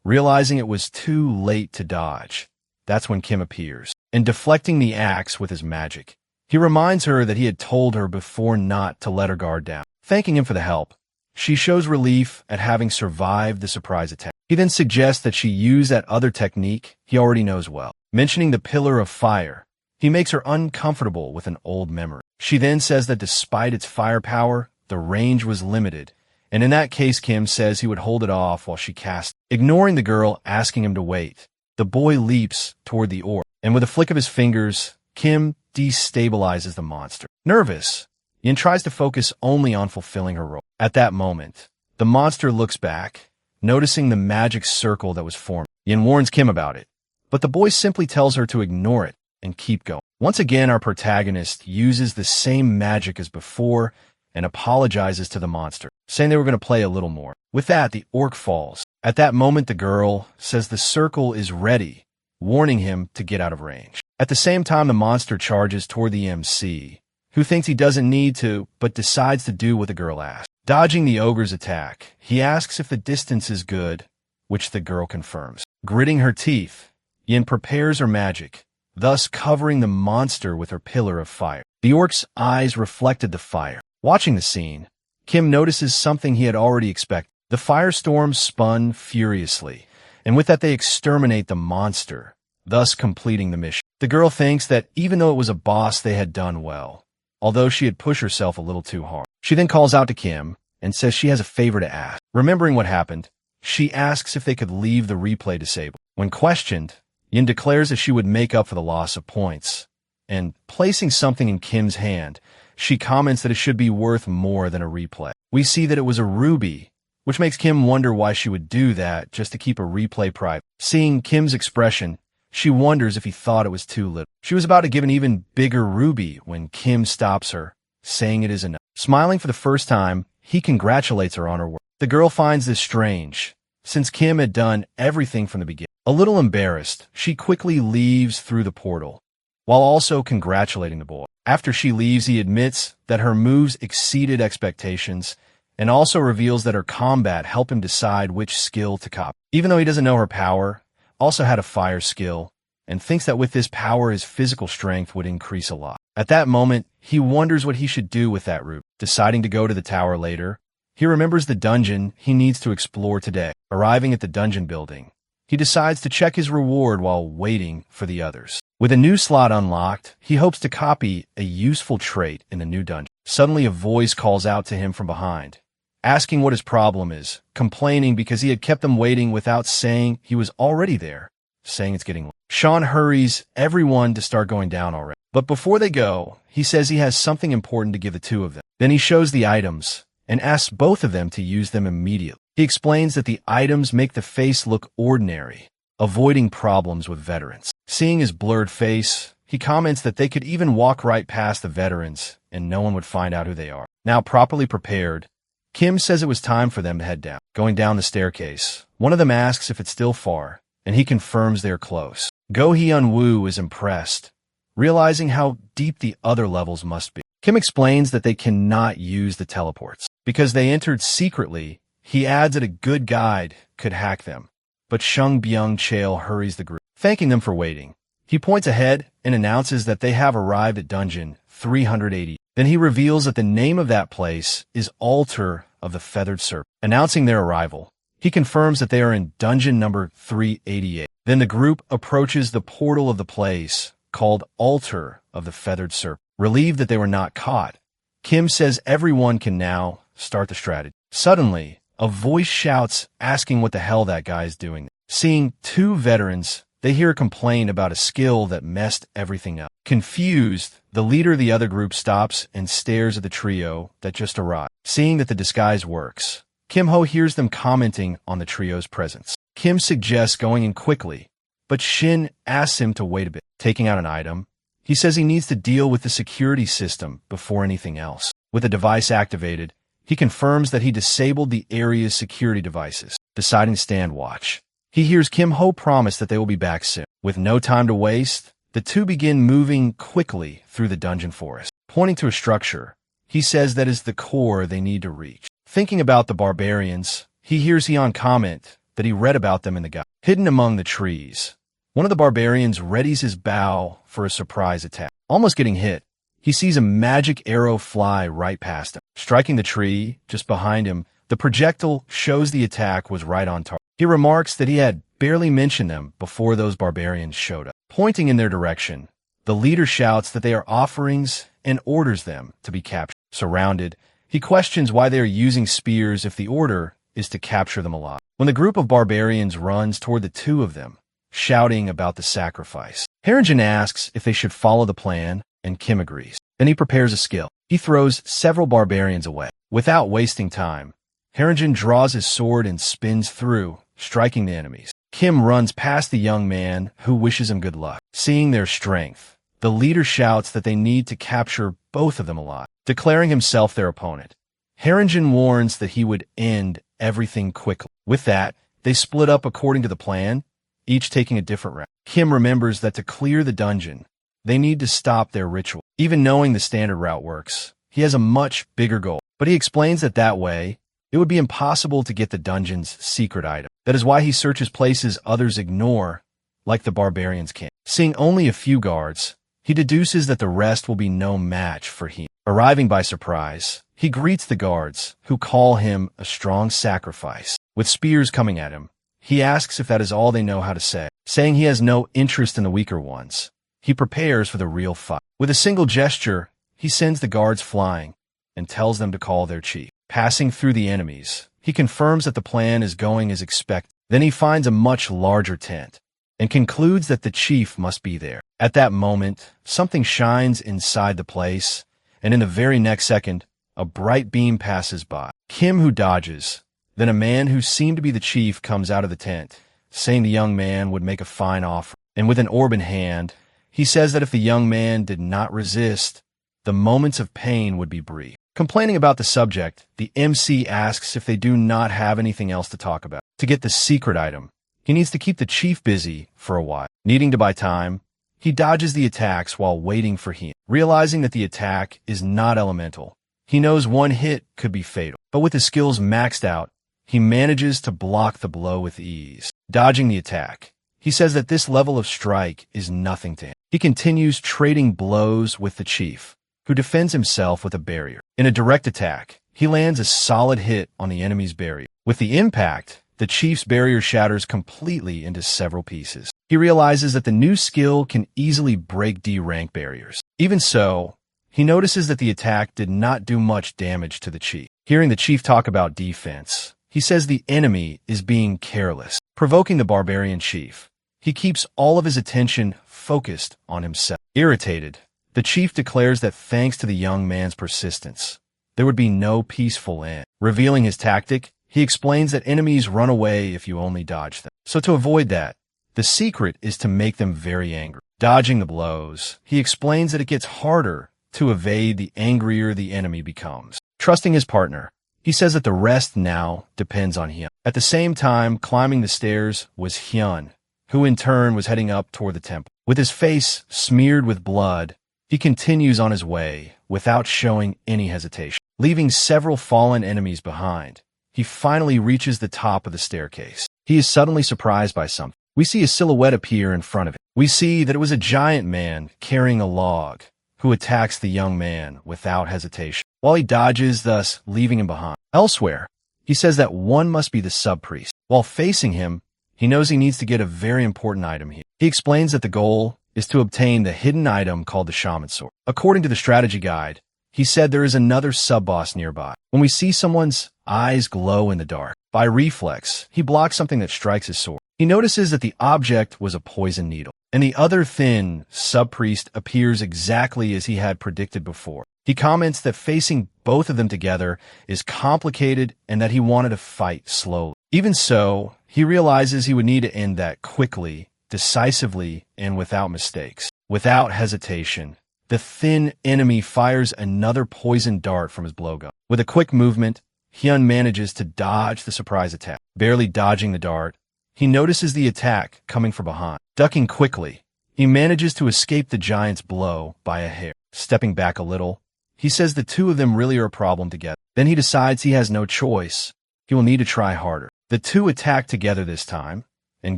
realizing it was too late to dodge. That's when Kim appears, and deflecting the axe with his magic, he reminds her that he had told her before not to let her guard down. Thanking him for the help, she shows relief at having survived the surprise attack. He then suggests that she use that other technique he already knows well. Mentioning the pillar of fire, he makes her uncomfortable with an old memory. She then says that despite its firepower, the range was limited, and in that case Kim says he would hold it off while she cast. Ignoring the girl asking him to wait, the boy leaps toward the orc, and with a flick of his fingers, Kim destabilizes the monster. Nervous, Yin tries to focus only on fulfilling her role. At that moment, the monster looks back, noticing the magic circle that was formed. Yin warns Kim about it, but the boy simply tells her to ignore it and keep going. Once again, our protagonist uses the same magic as before and apologizes to the monster, saying they were going to play a little more. With that, the orc falls. At that moment, the girl says the circle is ready, warning him to get out of range. At the same time, the monster charges toward the MC, who thinks he doesn't need to, but decides to do what the girl asks. Dodging the ogre's attack, he asks if the distance is good, which the girl confirms. Gritting her teeth, Yin prepares her magic, thus covering the monster with her pillar of fire. The orc's eyes reflected the fire. Watching the scene, Kim notices something he had already expected. The firestorm spun furiously, and with that they exterminate the monster, thus completing the mission. The girl thinks that even though it was a boss, they had done well, although she had pushed herself a little too hard. She then calls out to Kim and says she has a favor to ask. Remembering what happened, she asks if they could leave the replay disabled. When questioned, Yin declares that she would make up for the loss of points, and placing something in Kim's hand, she comments that it should be worth more than a replay. We see that it was a ruby, which makes Kim wonder why she would do that just to keep a replay private. Seeing Kim's expression, she wonders if he thought it was too little. She was about to give an even bigger ruby when Kim stops her, saying it is enough. Smiling for the first time, he congratulates her on her work. The girl finds this strange, since Kim had done everything from the beginning. A little embarrassed, she quickly leaves through the portal, while also congratulating the boy. After she leaves, he admits that her moves exceeded expectations, and also reveals that her combat helped him decide which skill to copy. Even though he doesn't know her power, also had a fire skill, and thinks that with this power his physical strength would increase a lot. At that moment, he wonders what he should do with that root. Deciding to go to the tower later, he remembers the dungeon he needs to explore today. Arriving at the dungeon building, he decides to check his reward while waiting for the others. With a new slot unlocked, he hopes to copy a useful trait in the new dungeon. Suddenly, a voice calls out to him from behind, asking what his problem is, complaining because he had kept them waiting without saying he was already there, saying it's getting late. Sean hurries everyone to start going down already. But before they go, he says he has something important to give the two of them. Then he shows the items and asks both of them to use them immediately. He explains that the items make the face look ordinary, avoiding problems with veterans. Seeing his blurred face, he comments that they could even walk right past the veterans and no one would find out who they are. Now properly prepared, Kim says it was time for them to head down. Going down the staircase, one of them asks if it's still far, and he confirms they're close. Go Hyun-woo is impressed, realizing how deep the other levels must be. Kim explains that they cannot use the teleports. Because they entered secretly, he adds that a good guide could hack them. But Shung Byung-chail hurries the group, thanking them for waiting. He points ahead and announces that they have arrived at dungeon 380. Then he reveals that the name of that place is Altar of the Feathered Serpent. Announcing their arrival, he confirms that they are in dungeon number 388. Then the group approaches the portal of the place, called Altar of the Feathered Serpent. Relieved that they were not caught, Kim says everyone can now start the strategy. Suddenly, a voice shouts asking what the hell that guy is doing. Seeing two veterans, they hear a complaint about a skill that messed everything up. Confused, the leader of the other group stops and stares at the trio that just arrived. Seeing that the disguise works, Kim-ho hears them commenting on the trio's presence. Kim suggests going in quickly, but Shin asks him to wait a bit. Taking out an item, he says he needs to deal with the security system before anything else. With the device activated, he confirms that he disabled the area's security devices. Deciding to stand watch, he hears Kim-ho promise that they will be back soon. With no time to waste, the two begin moving quickly through the dungeon forest. Pointing to a structure, he says that is the core they need to reach. Thinking about the barbarians, he hears Hyun comment that he read about them in the guide. Hidden among the trees, one of the barbarians readies his bow for a surprise attack. Almost getting hit, he sees a magic arrow fly right past him. Striking the tree just behind him, the projectile shows the attack was right on target. He remarks that he had barely mentioned them before those barbarians showed up. Pointing in their direction, the leader shouts that they are offerings and orders them to be captured. Surrounded, he questions why they are using spears if the order is to capture them alive. When the group of barbarians runs toward the two of them, shouting about the sacrifice, Harenjin asks if they should follow the plan, and Kim agrees. Then he prepares a skill. He throws several barbarians away. Without wasting time, Harenjin draws his sword and spins through, striking the enemies. Kim runs past the young man, who wishes him good luck. Seeing their strength, the leader shouts that they need to capture both of them alive. Declaring himself their opponent, Harenjin warns that he would end everything quickly. With that, they split up according to the plan, each taking a different route. Kim remembers that to clear the dungeon, they need to stop their ritual. Even knowing the standard route works, he has a much bigger goal. But he explains that that way, it would be impossible to get the dungeon's secret item. That is why he searches places others ignore, like the barbarians can. Seeing only a few guards, he deduces that the rest will be no match for him. Arriving by surprise, he greets the guards, who call him a strong sacrifice. With spears coming at him, he asks if that is all they know how to say. Saying he has no interest in the weaker ones, he prepares for the real fight. With a single gesture, he sends the guards flying and tells them to call their chief. Passing through the enemies, he confirms that the plan is going as expected. Then he finds a much larger tent and concludes that the chief must be there. At that moment, something shines inside the place, and in the very next second, a bright beam passes by. Kim, who dodges, then a man who seemed to be the chief comes out of the tent, saying the young man would make a fine offer. And with an orb in hand, he says that if the young man did not resist, the moments of pain would be brief. Complaining about the subject, the MC asks if they do not have anything else to talk about. To get the secret item, he needs to keep the chief busy for a while. Needing to buy time, he dodges the attacks while waiting for him. Realizing that the attack is not elemental, he knows one hit could be fatal. But with his skills maxed out, he manages to block the blow with ease. Dodging the attack, he says that this level of strike is nothing to him. He continues trading blows with the chief, who defends himself with a barrier. In a direct attack, he lands a solid hit on the enemy's barrier. With the impact, the chief's barrier shatters completely into several pieces. He realizes that the new skill can easily break D-rank barriers. Even so, he notices that the attack did not do much damage to the chief. Hearing the chief talk about defense, he says the enemy is being careless. Provoking the barbarian chief, he keeps all of his attention focused on himself. Irritated, the chief declares that thanks to the young man's persistence, there would be no peaceful end. Revealing his tactic, he explains that enemies run away if you only dodge them. So to avoid that, the secret is to make them very angry. Dodging the blows, he explains that it gets harder to evade the angrier the enemy becomes. Trusting his partner, he says that the rest now depends on him. At the same time, climbing the stairs was Hyun, who in turn was heading up toward the temple. With his face smeared with blood, he continues on his way without showing any hesitation. Leaving several fallen enemies behind, he finally reaches the top of the staircase. He is suddenly surprised by something. We see a silhouette appear in front of him. We see that it was a giant man carrying a log who attacks the young man without hesitation, while he dodges, thus leaving him behind. Elsewhere, he says that one must be the sub-priest. While facing him, he knows he needs to get a very important item here. He explains that the goal is to obtain the hidden item called the shaman sword. According to the strategy guide, he said there is another sub-boss nearby. When we see someone's eyes glow in the dark, by reflex, he blocks something that strikes his sword. He notices that the object was a poison needle, and the other thin sub-priest appears exactly as he had predicted before. He comments that facing both of them together is complicated and that he wanted to fight slowly. Even so, he realizes he would need to end that quickly, decisively, and without mistakes. Without hesitation, the thin enemy fires another poison dart from his blowgun. With a quick movement, Hyun manages to dodge the surprise attack. Barely dodging the dart, he notices the attack coming from behind. Ducking quickly, he manages to escape the giant's blow by a hair. Stepping back a little, he says the two of them really are a problem together. Then he decides he has no choice. He will need to try harder. The two attack together this time, and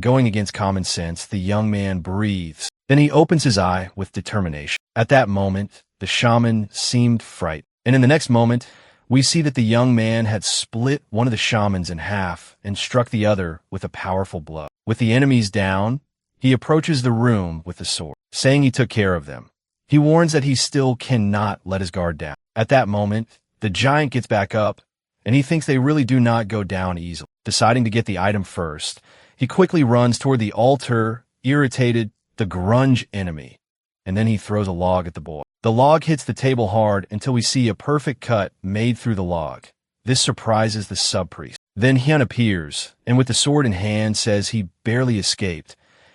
going against common sense, the young man breathes. Then he opens his eye with determination. At that moment, the shaman seemed frightened. And in the next moment, we see that the young man had split one of the shamans in half and struck the other with a powerful blow. With the enemies down, he approaches the room with the sword, saying he took care of them. He warns that he still cannot let his guard down. At that moment, the giant gets back up, and he thinks they really do not go down easily. Deciding to get the item first, he quickly runs toward the altar, irritated the grunge enemy, and then he throws a log at the boy. The log hits the table hard until we see a perfect cut made through the log. This surprises the sub-priest. Then Hyun appears, and with the sword in hand says he barely escaped,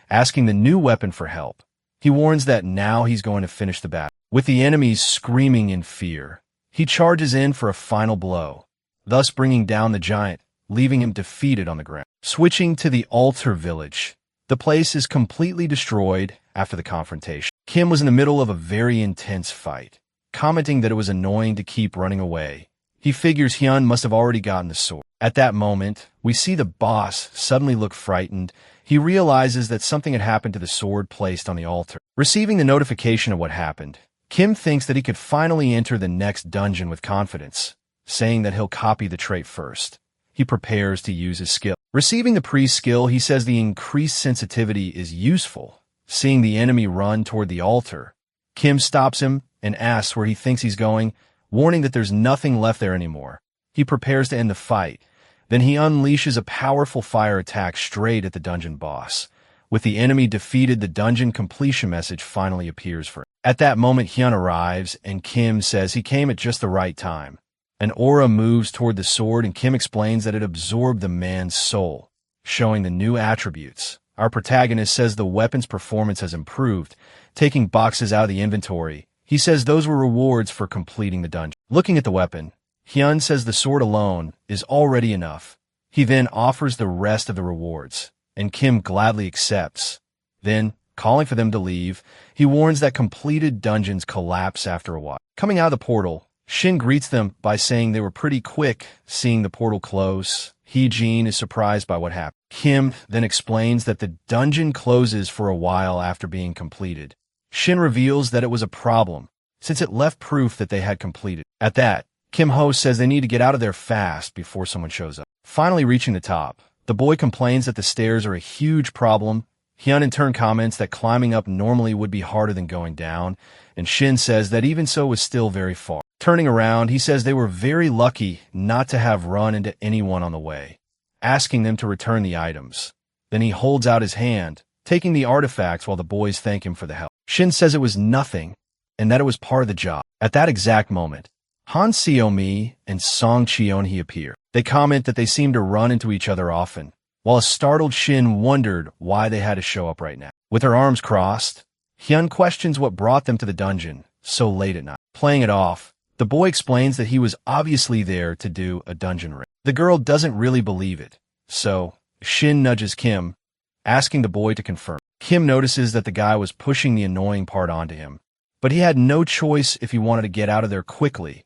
asking the new weapon for help. He warns that now he's going to finish the battle. With the enemies screaming in fear, he charges in for a final blow, thus bringing down the giant, leaving him defeated on the ground. Switching to the altar village, the place is completely destroyed after the confrontation. Kim was in the middle of a very intense fight, commenting that it was annoying to keep running away. He figures Hyun must have already gotten the sword. At that moment, we see the boss suddenly look frightened. He realizes that something had happened to the sword placed on the altar. Receiving the notification of what happened, Kim thinks that he could finally enter the next dungeon with confidence, saying that he'll copy the trait first. He prepares to use his skill. Receiving the priest skill, he says the increased sensitivity is useful. Seeing the enemy run toward the altar, Kim stops him and asks where he thinks he's going, warning that there's nothing left there anymore. He prepares to end the fight. Then he unleashes a powerful fire attack straight at the dungeon boss. With the enemy defeated, the dungeon completion message finally appears for him. At that moment, Hyun arrives, and Kim says he came at just the right time. An aura moves toward the sword, and Kim explains that it absorbed the man's soul, showing the new attributes. Our protagonist says the weapon's performance has improved, taking boxes out of the inventory. He says those were rewards for completing the dungeon. Looking at the weapon, Hyun says the sword alone is already enough. He then offers the rest of the rewards, and Kim gladly accepts. Then, calling for them to leave, he warns that completed dungeons collapse after a while. Coming out of the portal, Shin greets them by saying they were pretty quick seeing the portal close. Hee-jin is surprised by what happened. Kim then explains that the dungeon closes for a while after being completed. Shin reveals that it was a problem, since it left proof that they had completed. At that, Kim Ho says they need to get out of there fast before someone shows up. Finally reaching the top, the boy complains that the stairs are a huge problem. Hyun in turn comments that climbing up normally would be harder than going down, and Shin says that even so was still very far. Turning around, he says they were very lucky not to have run into anyone on the way, asking them to return the items. Then he holds out his hand, taking the artifacts while the boys thank him for the help. Shin says it was nothing, and that it was part of the job. At that exact moment, Han Seomi and Song Cheonhee appear. They comment that they seem to run into each other often, while a startled Shin wondered why they had to show up right now. With her arms crossed, Hyun questions what brought them to the dungeon so late at night. Playing it off, the boy explains that he was obviously there to do a dungeon raid. The girl doesn't really believe it, so Shin nudges Kim, asking the boy to confirm. Kim notices that the guy was pushing the annoying part onto him, but he had no choice if he wanted to get out of there quickly,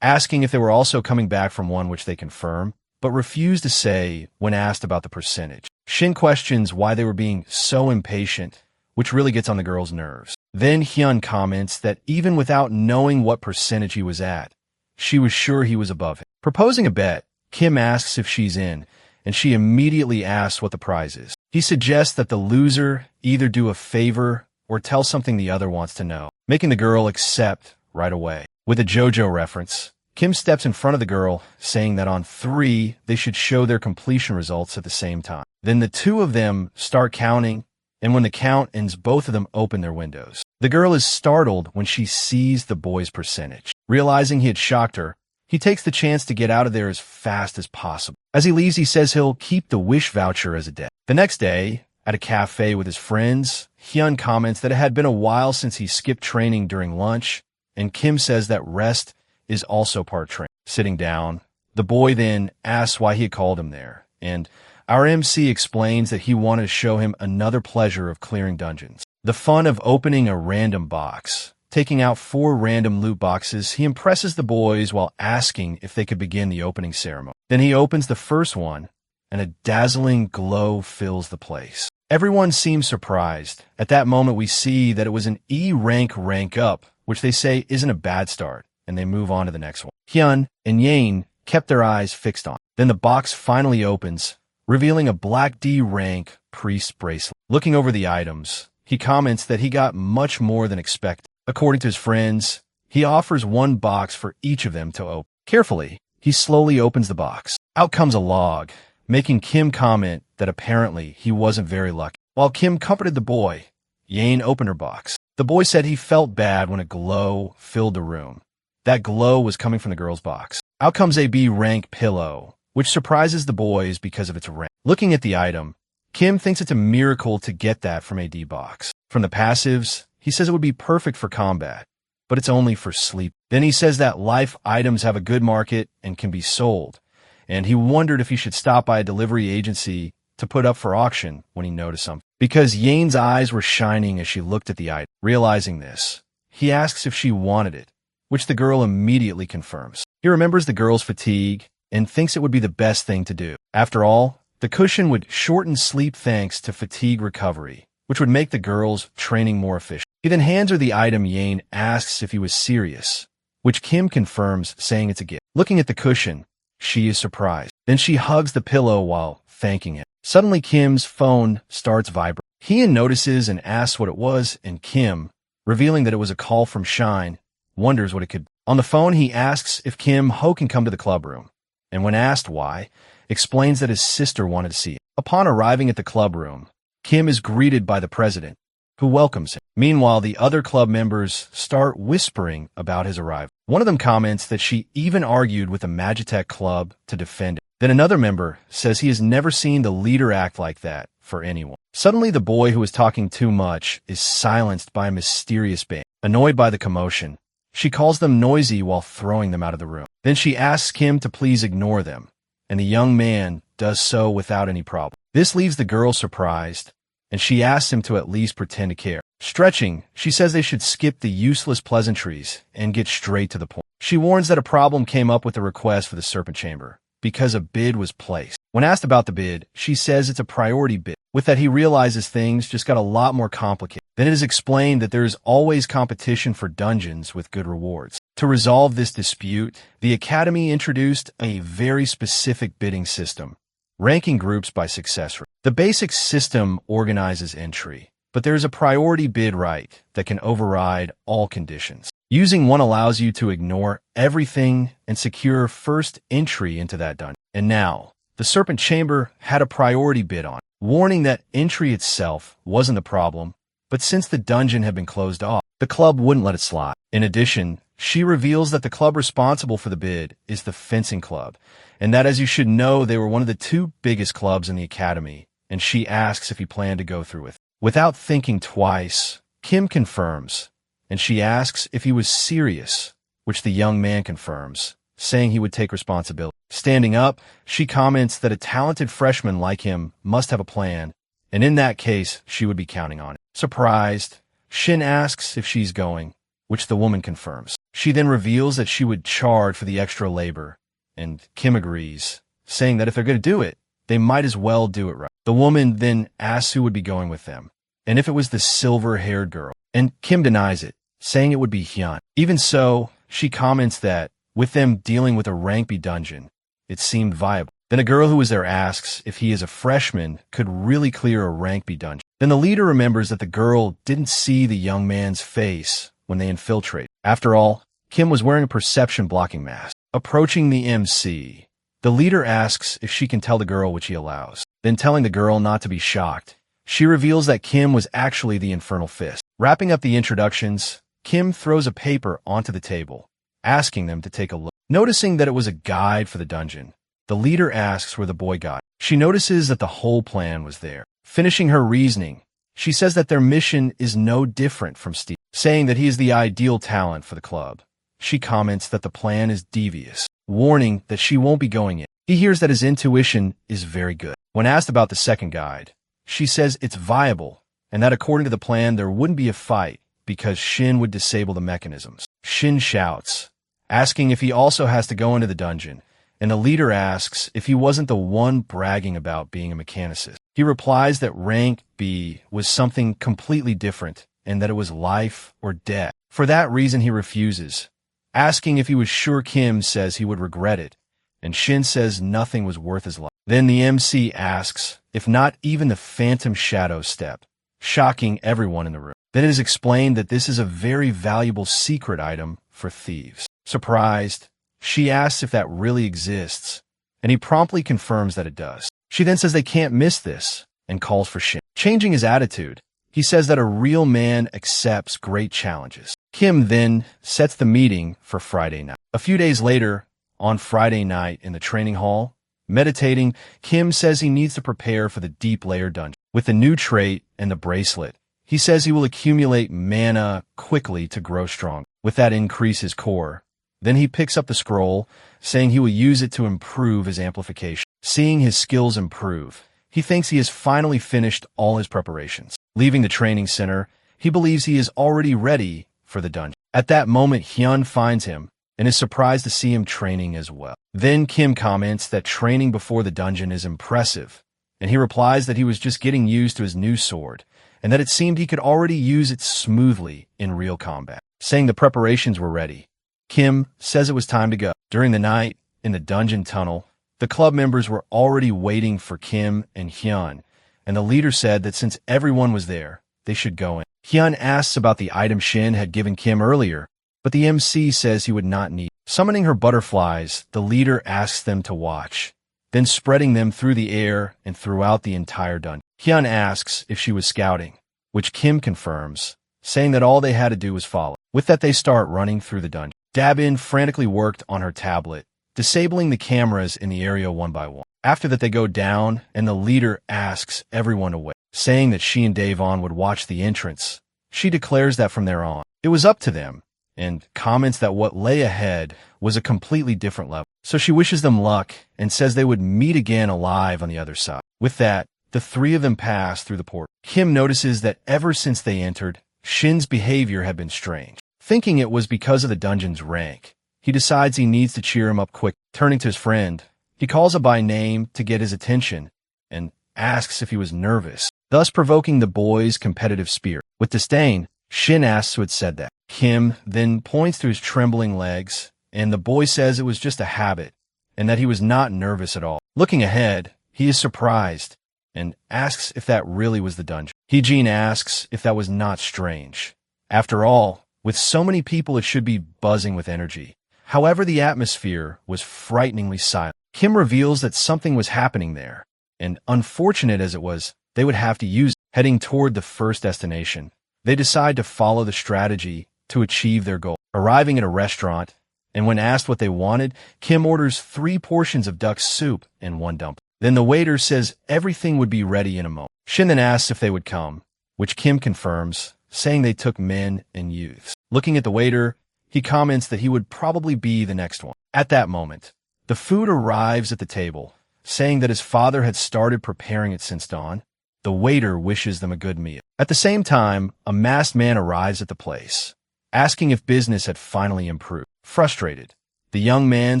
asking if they were also coming back from one, which they confirm, but refused to say when asked about the percentage. Shin questions why they were being so impatient, which really gets on the girl's nerves. Then Hyun comments that even without knowing what percentage he was at, she was sure he was above him. Proposing a bet, Kim asks if she's in, and she immediately asks what the prize is. He suggests that the loser either do a favor or tell something the other wants to know, making the girl accept right away. With a JoJo reference, Kim steps in front of the girl, saying that on 3, they should show their completion results at the same time. Then the two of them start counting, and when the count ends, both of them open their windows. The girl is startled when she sees the boy's percentage. Realizing he had shocked her, he takes the chance to get out of there as fast as possible. As he leaves, he says he'll keep the wish voucher as a debt. The next day, at a cafe with his friends, Hyun comments that it had been a while since he skipped training during lunch, and Kim says that rest is also part training. Sitting down, the boy then asks why he had called him there, and our MC explains that he wanted to show him another pleasure of clearing dungeons. The fun of opening a random box. Taking out 4 random loot boxes, he impresses the boys while asking if they could begin the opening ceremony. Then he opens the first one, and a dazzling glow fills the place. Everyone seems surprised. At that moment, we see that it was an E rank up, which they say isn't a bad start, and they move on to the next one. Hyun and Yain kept their eyes fixed on it. Then the box finally opens, revealing a black D rank priest bracelet. Looking over the items, he comments that he got much more than expected. According to his friends, he offers 1 box for each of them to open. Carefully, he slowly opens the box. Out comes a log, making Kim comment that apparently he wasn't very lucky. While Kim comforted the boy, Yain opened her box. The boy said he felt bad when a glow filled the room. That glow was coming from the girl's box. Out comes a B rank pillow, which surprises the boys because of its rank. Looking at the item, Kim thinks it's a miracle to get that from a D box. From the passives, he says it would be perfect for combat, but it's only for sleep. Then he says that life items have a good market and can be sold, and he wondered if he should stop by a delivery agency to put up for auction when he noticed something. Because Yain's eyes were shining as she looked at the item. Realizing this, he asks if she wanted it, which the girl immediately confirms. He remembers the girl's fatigue and thinks it would be the best thing to do. After all, the cushion would shorten sleep thanks to fatigue recovery, which would make the girl's training more efficient. He then hands her the item. Yain asks if he was serious, which Kim confirms, saying it's a gift. Looking at the cushion, she is surprised. Then she hugs the pillow while thanking him. Suddenly, Kim's phone starts vibrating. Hyun notices and asks what it was, and Kim, revealing that it was a call from Shine, wonders what it could be. On the phone, he asks if Kim Ho can come to the club room, and when asked why, explains that his sister wanted to see him. Upon arriving at the club room, Kim is greeted by the president, who welcomes him. Meanwhile, the other club members start whispering about his arrival. One of them comments that she even argued with the Magitech club to defend him. Then another member says he has never seen the leader act like that for anyone. Suddenly, the boy who is talking too much is silenced by a mysterious band. Annoyed by the commotion, she calls them noisy while throwing them out of the room. Then she asks Kim to please ignore them, and the young man does so without any problem. This leaves the girl surprised, and she asks him to at least pretend to care. Stretching, she says they should skip the useless pleasantries and get straight to the point. She warns that a problem came up with the request for the Serpent Chamber, because a bid was placed. When asked about the bid, she says it's a priority bid. With that, he realizes things just got a lot more complicated. Then it is explained that there is always competition for dungeons with good rewards. To resolve this dispute, the Academy introduced a very specific bidding system, ranking groups by success rate. The basic system organizes entry, but there is a priority bid right that can override all conditions. Using one allows you to ignore everything and secure first entry into that dungeon. And now, the Serpent Chamber had a priority bid on it, warning that entry itself wasn't the problem, but since the dungeon had been closed off, the club wouldn't let it slide. In addition, She reveals that the club responsible for the bid is the fencing club, and that, as you should know, they were one of the two biggest clubs in the academy, and she asks if he planned to go through with it. Without thinking twice, Kim confirms, and she asks if he was serious, which the young man confirms, saying he would take responsibility. Standing up, she comments that a talented freshman like him must have a plan, and in that case, she would be counting on it. Surprised, Shin asks if she's going, which the woman confirms. She then reveals that she would charge for the extra labor, and Kim agrees, saying that if they're going to do it, they might as well do it right. The woman then asks who would be going with them, and if it was the silver-haired girl, and Kim denies it, saying it would be Hyun. Even so, she comments that, with them dealing with a rank B dungeon, it seemed viable. Then a girl who was there asks if he as a freshman could really clear a rank B dungeon. Then the leader remembers that the girl didn't see the young man's face when they infiltrate. After all, Kim was wearing a perception blocking mask. Approaching the MC, the leader asks if she can tell the girl, which he allows. Then telling the girl not to be shocked, she reveals that Kim was actually the Infernal Fist. Wrapping up the introductions, Kim throws a paper onto the table, asking them to take a look. Noticing that it was a guide for the dungeon, the leader asks where the boy got it. She notices that the whole plan was there. Finishing her reasoning, she says that their mission is no different from Steve, saying that he is the ideal talent for the club. She comments that the plan is devious, warning that she won't be going in. He hears that his intuition is very good. When asked about the second guide, she says it's viable, and that according to the plan there wouldn't be a fight because Shin would disable the mechanisms. Shin shouts, asking if he also has to go into the dungeon, and the leader asks if he wasn't the one bragging about being a mechanicist. He replies that rank B was something completely different and that it was life or death. For that reason he refuses, asking if he was sure. Kim says he would regret it, and Shin says nothing was worth his life. Then the MC asks if not even the phantom shadow step, shocking everyone in the room. Then it is explained that this is a very valuable secret item for thieves. Surprised, she asks if that really exists, and he promptly confirms that it does. She then says they can't miss this, and calls for Shin. Changing his attitude, he says that a real man accepts great challenges. Kim then sets the meeting for Friday night. A few days later, on Friday night in the training hall, meditating, Kim says he needs to prepare for the deep layer dungeon. With the new trait and the bracelet, he says he will accumulate mana quickly to grow strong. With that increase his core. Then he picks up the scroll, saying he will use it to improve his amplification. Seeing his skills improve, he thinks he has finally finished all his preparations. Leaving the training center, he believes he is already ready for the dungeon. At that moment, Hyun finds him and is surprised to see him training as well. Then Kim comments that training before the dungeon is impressive, and he replies that he was just getting used to his new sword, and that it seemed he could already use it smoothly in real combat. Saying the preparations were ready, Kim says it was time to go. During the night, in the dungeon tunnel, the club members were already waiting for Kim and Hyun, and the leader said that since everyone was there, they should go in. Hyun asks about the item Shin had given Kim earlier, but the MC says he would not need. Summoning her butterflies, the leader asks them to watch, then spreading them through the air and throughout the entire dungeon. Hyun asks if she was scouting, which Kim confirms, saying that all they had to do was follow. With that, they start running through the dungeon. Dabin frantically worked on her tablet, disabling the cameras in the area one by one. After that, they go down, and the leader asks everyone to wait, saying that she and Davon would watch the entrance. She declares that from there on, it was up to them, and comments that what lay ahead was a completely different level. So she wishes them luck and says they would meet again alive on the other side. With that, the three of them pass through the portal. Kim notices that ever since they entered, Shin's behavior had been strange. Thinking it was because of the dungeon's rank, he decides he needs to cheer him up quick. Turning to his friend, he calls him by name to get his attention and asks if he was nervous, thus provoking the boy's competitive spirit. With disdain, Shin asks who had said that. Kim then points to his trembling legs, and the boy says it was just a habit and that he was not nervous at all. Looking ahead, he is surprised and asks if that really was the dungeon. Heejin asks if that was not strange. After all, with so many people it should be buzzing with energy. However, the atmosphere was frighteningly silent. Kim reveals that something was happening there, and unfortunate as it was, they would have to use it. Heading toward the first destination, they decide to follow the strategy to achieve their goal. Arriving at a restaurant, and when asked what they wanted, Kim orders 3 portions of duck soup and 1 dumpling. Then the waiter says everything would be ready in a moment. Shin then asks if they would come, which Kim confirms, saying they took men and youths. Looking at the waiter, he comments that he would probably be the next one. At that moment, the food arrives at the table, saying that his father had started preparing it since dawn. The waiter wishes them a good meal. At the same time, a masked man arrives at the place, asking if business had finally improved. Frustrated, the young man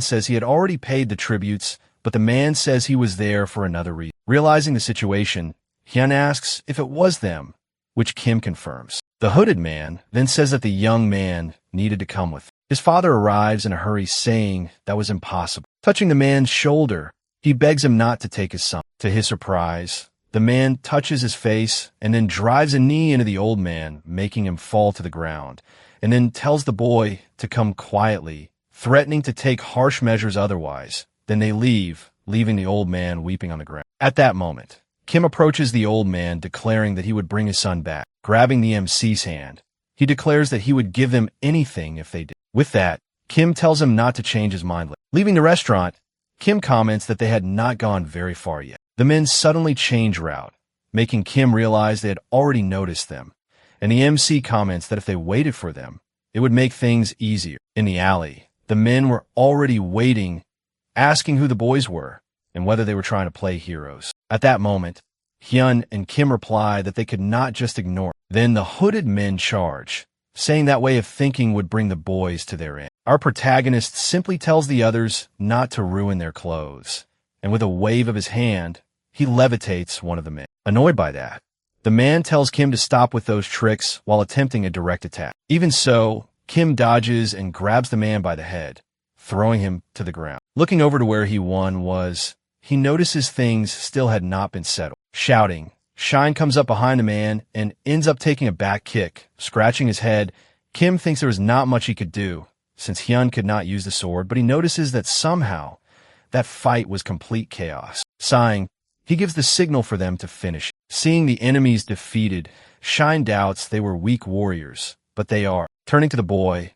says he had already paid the tributes, but the man says he was there for another reason. Realizing the situation, Hyun asks if it was them, which Kim confirms. The hooded man then says that the young man needed to come with him. His father arrives in a hurry, saying that was impossible. Touching the man's shoulder, he begs him not to take his son. To his surprise, the man touches his face and then drives a knee into the old man, making him fall to the ground, and then tells the boy to come quietly, threatening to take harsh measures otherwise. Then they leave, leaving the old man weeping on the ground. At that moment, Kim approaches the old man, declaring that he would bring his son back. Grabbing the MC's hand, he declares that he would give them anything if they did. With that, Kim tells him not to change his mind. Leaving the restaurant, Kim comments that they had not gone very far yet. The men suddenly change route, making Kim realize they had already noticed them, and the MC comments that if they waited for them, it would make things easier. In the alley, the men were already waiting, asking who the boys were and whether they were trying to play heroes. At that moment, Hyun and Kim reply that they could not just ignore. Then the hooded men charge, saying that way of thinking would bring the boys to their end. Our protagonist simply tells the others not to ruin their clothes, and with a wave of his hand, he levitates one of the men. Annoyed by that, the man tells Kim to stop with those tricks while attempting a direct attack. Even so, Kim dodges and grabs the man by the head, throwing him to the ground. Looking over to where he was, he notices things still had not been settled. Shouting, Shine comes up behind the man and ends up taking a back kick, scratching his head. Kim thinks there was not much he could do, since Hyun could not use the sword, but he notices that somehow that fight was complete chaos. Sighing, he gives the signal for them to finish. Seeing the enemies defeated, Shine doubts they were weak warriors, but they are. Turning to the boy,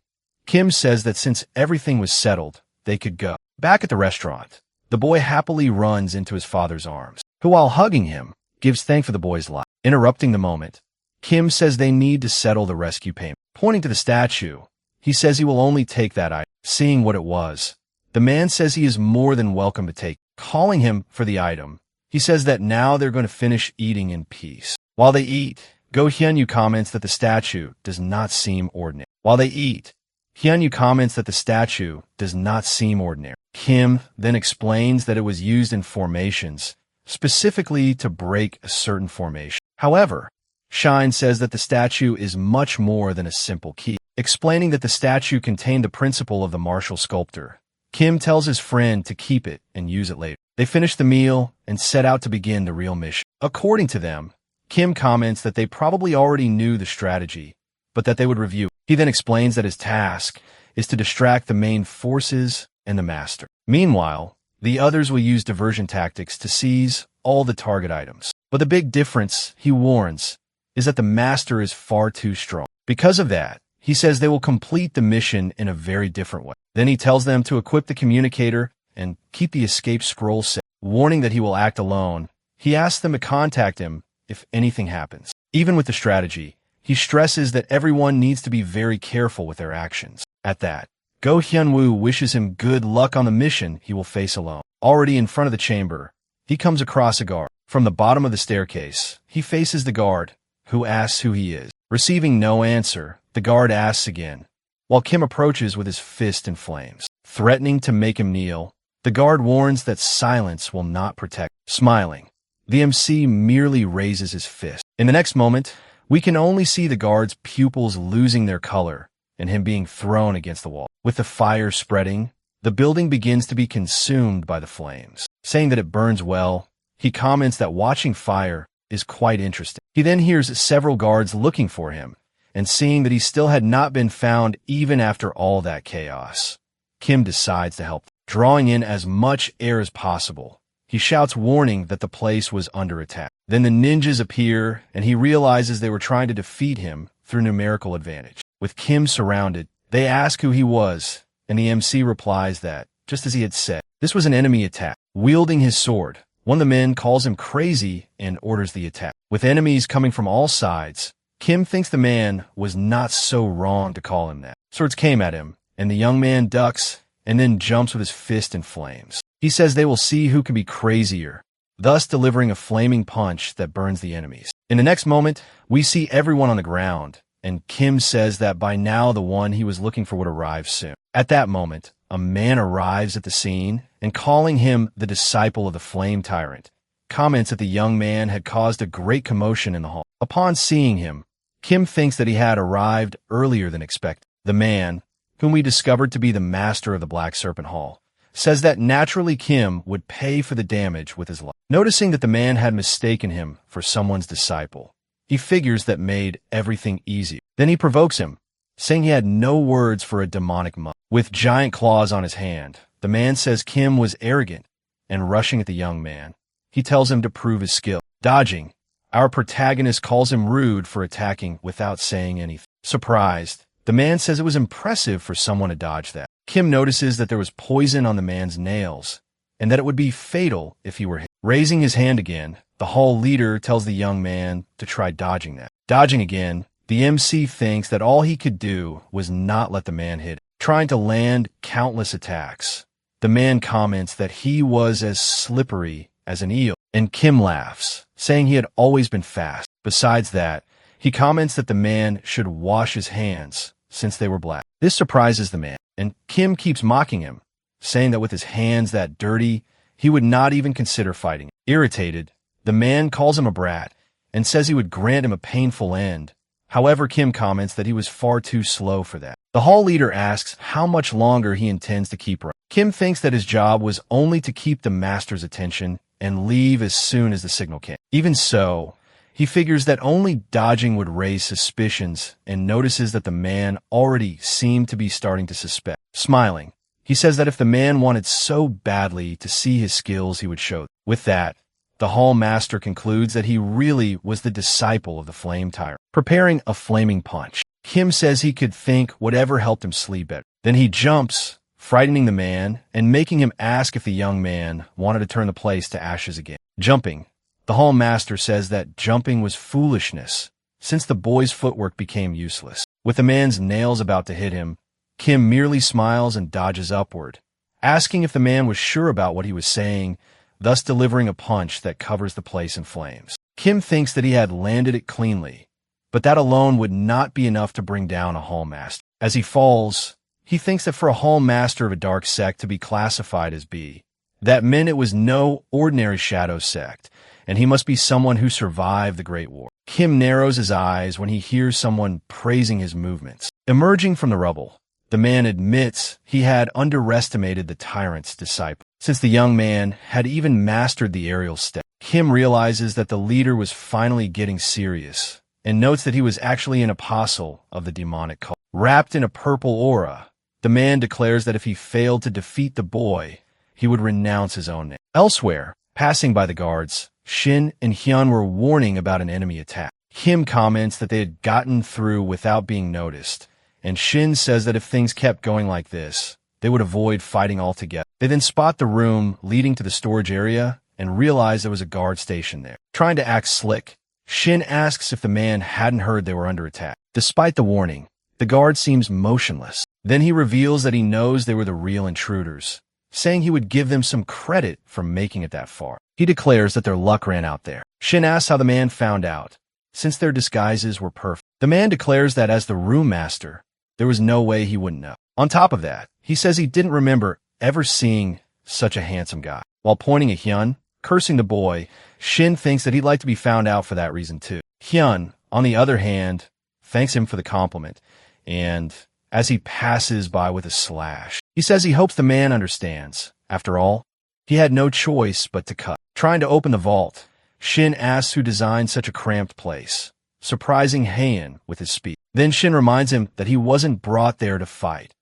Kim says that since everything was settled, they could go. Back at the restaurant, the boy happily runs into his father's arms, who, while hugging him, gives thanks for the boy's life. Interrupting the moment, Kim says they need to settle the rescue payment. Pointing to the statue, he says he will only take that item. Seeing what it was, the man says he is more than welcome to take. Calling him for the item, he says that now they're going to finish eating in peace. While they eat, Go Hyunyu comments that the statue does not seem ordinary. While they eat, Hyunyu comments that the statue does not seem ordinary. Kim then explains that it was used in formations, specifically to break a certain formation. However, Shine says that the statue is much more than a simple key, explaining that the statue contained the principle of the martial sculptor. Kim tells his friend to keep it and use it later. They finish the meal and set out to begin the real mission. According to them, Kim comments that they probably already knew the strategy, but that they would review. He then explains that his task is to distract the main forces and the master. Meanwhile, the others will use diversion tactics to seize all the target items. But the big difference, he warns, is that the master is far too strong. Because of that, he says they will complete the mission in a very different way. Then he tells them to equip the communicator and keep the escape scroll set. Warning that he will act alone, he asks them to contact him if anything happens. Even with the strategy, he stresses that everyone needs to be very careful with their actions. At that, Go Hyun-woo wishes him good luck on the mission he will face alone. Already in front of the chamber, he comes across a guard. From the bottom of the staircase, he faces the guard, who asks who he is. Receiving no answer, the guard asks again, while Kim approaches with his fist in flames. Threatening to make him kneel, the guard warns that silence will not protect. Smiling, the MC merely raises his fist. In the next moment, we can only see the guard's pupils losing their color and him being thrown against the wall. With the fire spreading, the building begins to be consumed by the flames. Saying that it burns well, he comments that watching fire is quite interesting. He then hears several guards looking for him, and seeing that he still had not been found even after all that chaos, Kim decides to help them. Drawing in as much air as possible, he shouts warning that the place was under attack. Then the ninjas appear, and he realizes they were trying to defeat him through numerical advantage. With Kim surrounded, they ask who he was, and the MC replies that, just as he had said, this was an enemy attack. Wielding his sword, one of the men calls him crazy and orders the attack. With enemies coming from all sides, Kim thinks the man was not so wrong to call him that. Swords came at him, and the young man ducks and then jumps with his fist in flames. He says they will see who can be crazier, thus delivering a flaming punch that burns the enemies. In the next moment, we see everyone on the ground, and Kim says that by now the one he was looking for would arrive soon. At that moment, a man arrives at the scene and, calling him the disciple of the flame tyrant, comments that the young man had caused a great commotion in the hall. Upon seeing him, Kim thinks that he had arrived earlier than expected. The man, whom we discovered to be the master of the Black Serpent Hall, says that naturally Kim would pay for the damage with his life. Noticing that the man had mistaken him for someone's disciple, he figures that made everything easier. Then he provokes him, saying he had no words for a demonic monk. With giant claws on his hand, the man says Kim was arrogant, and rushing at the young man, he tells him to prove his skill. Dodging, our protagonist calls him rude for attacking without saying anything. Surprised, the man says it was impressive for someone to dodge that. Kim notices that there was poison on the man's nails, and that it would be fatal if he were hit. Raising his hand again, the hall leader tells the young man to try dodging that. Dodging again, the MC thinks that all he could do was not let the man hit him, trying to land countless attacks. The man comments that he was as slippery as an eel, and Kim laughs, saying he had always been fast. Besides that, he comments that the man should wash his hands, since they were black. This surprises the man, and Kim keeps mocking him, saying that with his hands that dirty, he would not even consider fighting. Irritated, the man calls him a brat, and says he would grant him a painful end. However, Kim comments that he was far too slow for that. The hall leader asks how much longer he intends to keep running. Kim thinks that his job was only to keep the master's attention and leave as soon as the signal came. Even so, he figures that only dodging would raise suspicions and notices that the man already seemed to be starting to suspect. Smiling, he says that if the man wanted so badly to see his skills, he would show them. With that, the hall master concludes that he really was the disciple of the flame tyrant. Preparing a flaming punch, Kim says he could think whatever helped him sleep better. Then he jumps, frightening the man and making him ask if the young man wanted to turn the place to ashes again. Jumping, the hall master says that jumping was foolishness, since the boy's footwork became useless. With the man's nails about to hit him, Kim merely smiles and dodges upward, asking if the man was sure about what he was saying, thus delivering a punch that covers the place in flames. Kim thinks that he had landed it cleanly, but that alone would not be enough to bring down a hall master. As he falls, he thinks that for a hall master of a dark sect to be classified as B, that meant it was no ordinary shadow sect, and he must be someone who survived the Great War. Kim narrows his eyes when he hears someone praising his movements. Emerging from the rubble, the man admits he had underestimated the tyrant's disciple. Since the young man had even mastered the aerial step, Kim realizes that the leader was finally getting serious, and notes that he was actually an apostle of the demonic cult. Wrapped in a purple aura, the man declares that if he failed to defeat the boy, he would renounce his own name. Elsewhere, passing by the guards, Shin and Hyun were warning about an enemy attack. Kim comments that they had gotten through without being noticed, and Shin says that if things kept going like this, they would avoid fighting altogether. They then spot the room leading to the storage area and realize there was a guard station there. Trying to act slick, Shin asks if the man hadn't heard they were under attack. Despite the warning, the guard seems motionless. Then he reveals that he knows they were the real intruders, saying he would give them some credit for making it that far. He declares that their luck ran out there. Shin asks how the man found out, since their disguises were perfect. The man declares that as the room master, there was no way he wouldn't know. On top of that, he says he didn't remember ever seeing such a handsome guy. While pointing at Hyun, cursing the boy, Shin thinks that he'd like to be found out for that reason too. Hyun, on the other hand, thanks him for the compliment, and as he passes by with a slash, he says he hopes the man understands. After all, he had no choice but to cut. Trying to open the vault, Shin asks who designed such a cramped place, surprising Haein with his speech. Then Shin reminds him that he wasn't brought there to fight,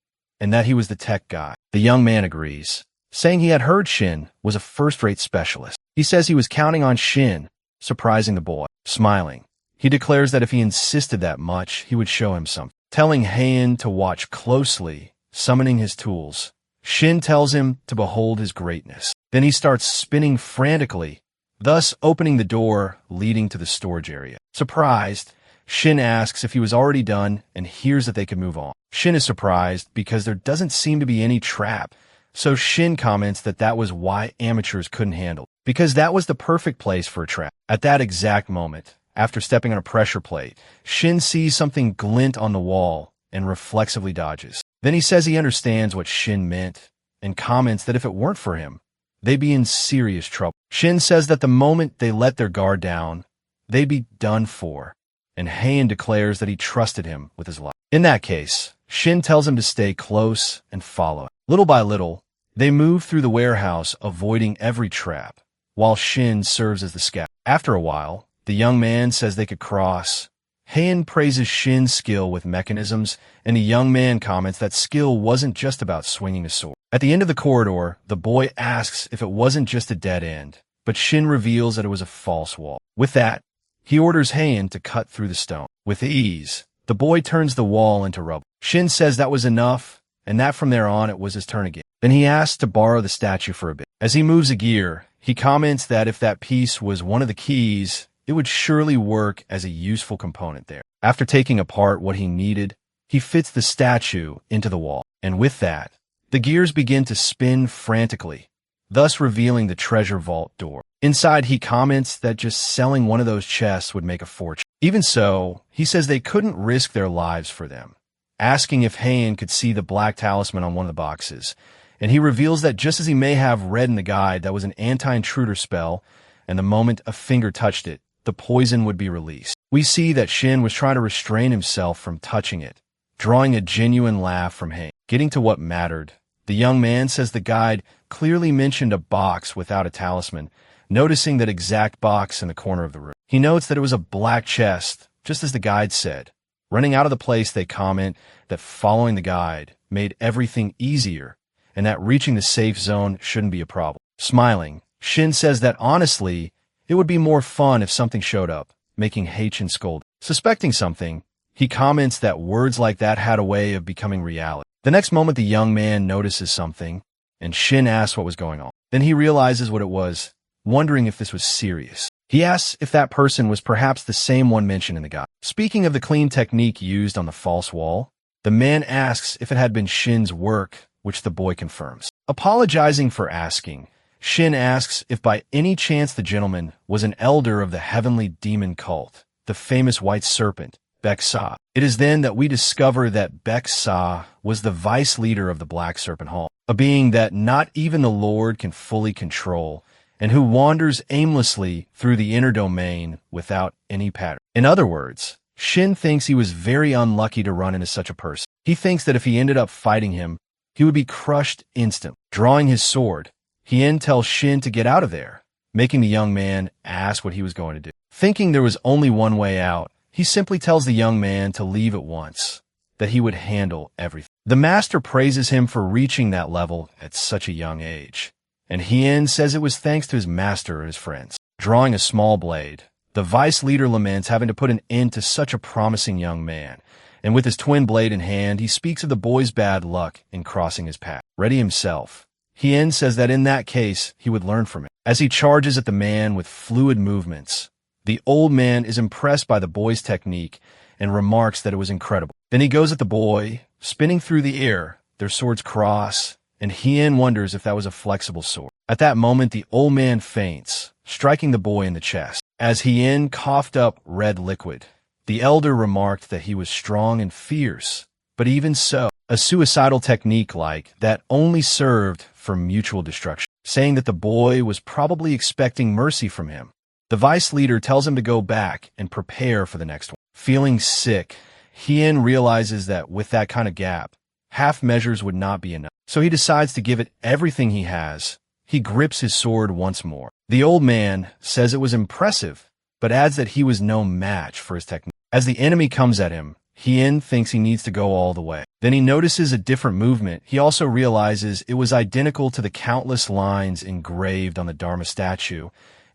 and that he was the tech guy. The young man agrees, saying he had heard Shin was a first-rate specialist. He says he was counting on Shin, surprising the boy. Smiling, he declares that if he insisted that much, he would show him something. telling Heian to watch closely, summoning his tools. Shin tells him to behold his greatness. Then he starts spinning frantically, thus opening the door leading to the storage area. Surprised, Shin asks if he was already done and hears that they can move on. Shin is surprised because there doesn't seem to be any trap, so Shin comments that that was why amateurs couldn't handle it, because that was the perfect place for a trap. At that exact moment, after stepping on a pressure plate, Shin sees something glint on the wall and reflexively dodges. Then he says he understands what Shin meant and comments that if it weren't for him, they'd be in serious trouble. Shin says that the moment they let their guard down, they'd be done for, and Heian declares that he trusted him with his life. In that case, Shin tells him to stay close and follow. Little by little, they move through the warehouse, avoiding every trap, while Shin serves as the scout. After a while, the young man says they could cross. Heian praises Shin's skill with mechanisms, and the young man comments that skill wasn't just about swinging a sword. At the end of the corridor, the boy asks if it wasn't just a dead end, but Shin reveals that it was a false wall. With that, he orders Heian to cut through the stone. With ease, the boy turns the wall into rubble. Shin says that was enough, and that from there on it was his turn again. Then he asks to borrow the statue for a bit. As he moves a gear, he comments that if that piece was one of the keys, it would surely work as a useful component there. After taking apart what he needed, he fits the statue into the wall, and with that, the gears begin to spin frantically, thus revealing the treasure vault door. Inside, he comments that just selling one of those chests would make a fortune. Even so, he says they couldn't risk their lives for them, asking if Heian could see the black talisman on one of the boxes, and he reveals that just as he may have read in the guide that was an anti-intruder spell, and the moment a finger touched it, the poison would be released. We see that Shin was trying to restrain himself from touching it, drawing a genuine laugh from Heian. Getting to what mattered, the young man says the guide clearly mentioned a box without a talisman, noticing that exact box in the corner of the room. He notes that it was a black chest, just as the guide said. Running out of the place, they comment that following the guide made everything easier, and that reaching the safe zone shouldn't be a problem. Smiling, Shin says that honestly, it would be more fun if something showed up, making Heian scold. Suspecting something, he comments that words like that had a way of becoming reality. The next moment, the young man notices something, and Shin asks what was going on. Then he realizes what it was, wondering if this was serious. He asks if that person was perhaps the same one mentioned in the guide. Speaking of the clean technique used on the false wall, the man asks if it had been Shin's work, which the boy confirms. Apologizing for asking, Shin asks if by any chance the gentleman was an elder of the heavenly demon cult, the famous white serpent, Baek-sa. It is then that we discover that Baek-sa was the vice leader of the Black Serpent Hall, a being that not even the Lord can fully control, and who wanders aimlessly through the inner domain without any pattern. In other words, Shin thinks he was very unlucky to run into such a person. He thinks that if he ended up fighting him, he would be crushed instantly. Drawing his sword, Heian tells Shin to get out of there, making the young man ask what he was going to do. Thinking there was only one way out, he simply tells the young man to leave at once, that he would handle everything. The master praises him for reaching that level at such a young age, and Heian says it was thanks to his master and his friends. Drawing a small blade, the vice leader laments having to put an end to such a promising young man, and with his twin blade in hand, he speaks of the boy's bad luck in crossing his path. Ready himself, Heian says that in that case, he would learn from it. As he charges at the man with fluid movements, the old man is impressed by the boy's technique and remarks that it was incredible. Then he goes at the boy, spinning through the air. Their swords cross, and Heian wonders if that was a flexible sword. At that moment, the old man faints, striking the boy in the chest. As Heian coughed up red liquid, the elder remarked that he was strong and fierce, but even so, a suicidal technique like that only served for mutual destruction, saying that the boy was probably expecting mercy from him. The vice leader tells him to go back and prepare for the next one. Feeling sick, Heian realizes that with that kind of gap, half measures would not be enough. So he decides to give it everything he has. He grips his sword once more. The old man says it was impressive, but adds that he was no match for his technique. As the enemy comes at him, Heian thinks he needs to go all the way. Then he notices a different movement. He also realizes it was identical to the countless lines engraved on the Dharma statue,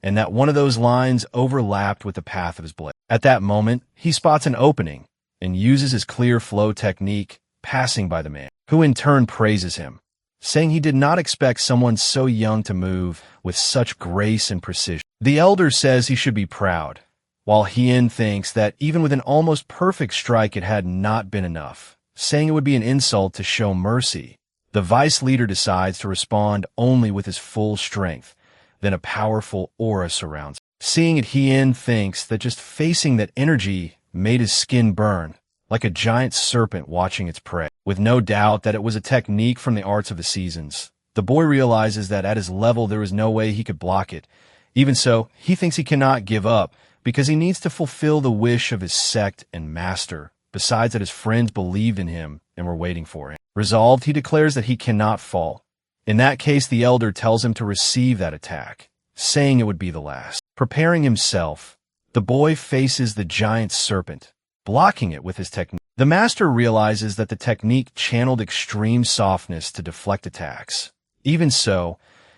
and that one of those lines overlapped with the path of his blade. At that moment, he spots an opening, and uses his clear flow technique, passing by the man, who in turn praises him, saying he did not expect someone so young to move with such grace and precision. The elder says he should be proud, while Hien thinks that even with an almost perfect strike it had not been enough, saying it would be an insult to show mercy. The vice leader decides to respond only with his full strength, then a powerful aura surrounds him. Seeing it, Hien thinks that just facing that energy made his skin burn, like a giant serpent watching its prey. With no doubt that it was a technique from the arts of the seasons, the boy realizes that at his level there is no way he could block it. Even so, he thinks he cannot give up because he needs to fulfill the wish of his sect and master, besides that his friends believed in him and were waiting for him. Resolved, he declares that he cannot fall. In that case, the elder tells him to receive that attack, saying it would be the last. Preparing himself, the boy faces the giant serpent, blocking it with his technique. The master realizes that the technique channeled extreme softness to deflect attacks. Even so,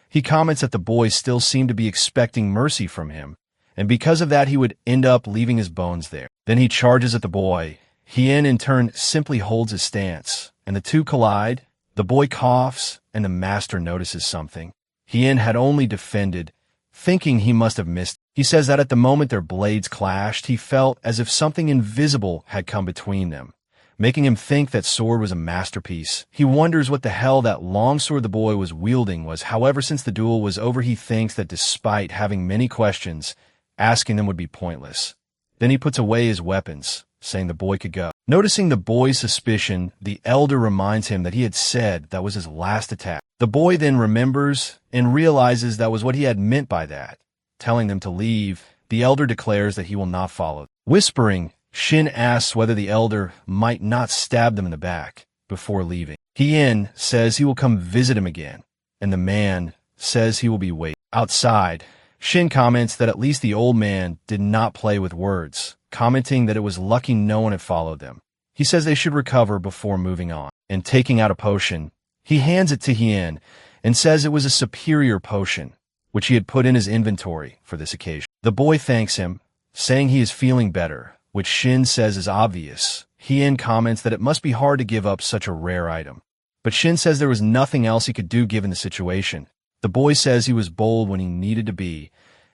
he comments that the boy still seemed to be expecting mercy from him, and because of that he would end up leaving his bones there. Then he charges at the boy. Hien in turn simply holds his stance, and the two collide. The boy coughs, and the master notices something. Hien had only defended, thinking he must have missed. He says that at the moment their blades clashed, he felt as if something invisible had come between them, making him think that sword was a masterpiece. He wonders what the hell that long sword the boy was wielding was. However, since the duel was over, he thinks that despite having many questions, asking them would be pointless. Then he puts away his weapons, saying the boy could go. Noticing the boy's suspicion, the elder reminds him that he had said that was his last attack. The boy then remembers and realizes that was what he had meant by that. Telling them to leave, the elder declares that he will not follow. Whispering, Shin asks whether the elder might not stab them in the back before leaving. Hien says he will come visit him again, and the man says he will be waiting. Outside, Shin comments that at least the old man did not play with words, commenting that it was lucky no one had followed them. He says they should recover before moving on, and taking out a potion, he hands it to Hien and says it was a superior potion, which he had put in his inventory for this occasion. The boy thanks him, saying he is feeling better, which Shin says is obvious. Hien comments that it must be hard to give up such a rare item, but Shin says there was nothing else he could do given the situation. The boy says he was bold when he needed to be,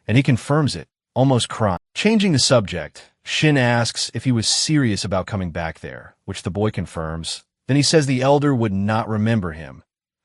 and he confirms it, almost crying. Changing the subject, Shin asks if he was serious about coming back there, which the boy confirms. Then he says the elder would not remember him,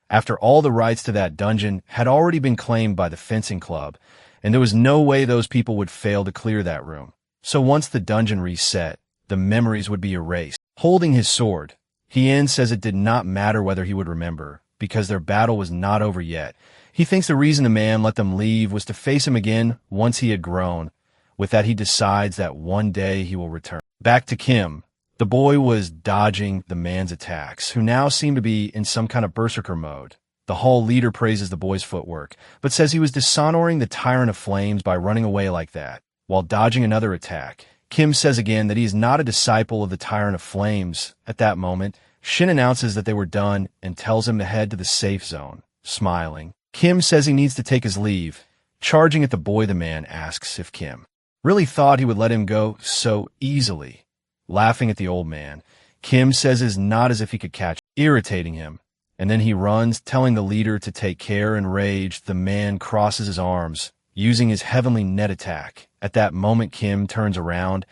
after all the rights to that dungeon had already been claimed by the fencing club, and there was no way those people would fail to clear that room. So once the dungeon reset, the memories would be erased. Holding his sword, Hien says it did not matter whether he would remember, because their battle was not over yet. He thinks the reason the man let them leave was to face him again once he had grown. With that, he decides that one day he will return. Back to Kim. The boy was dodging the man's attacks, who now seemed to be in some kind of berserker mode. The hall leader praises the boy's footwork, but says he was dishonoring the Tyrant of Flames by running away like that, while dodging another attack. Kim says again that he is not a disciple of the Tyrant of Flames. At that moment, Shin announces that they were done and tells him to head to the safe zone. Smiling, Kim says he needs to take his leave. Charging at the boy, the man asks if Kim really thought he would let him go so easily. Laughing at the old man, Kim says it is not as if he could catch him, irritating him, and then he runs, telling the leader to take care. Enraged, the man crosses his arms, using his heavenly net attack. At that moment, Kim turns around,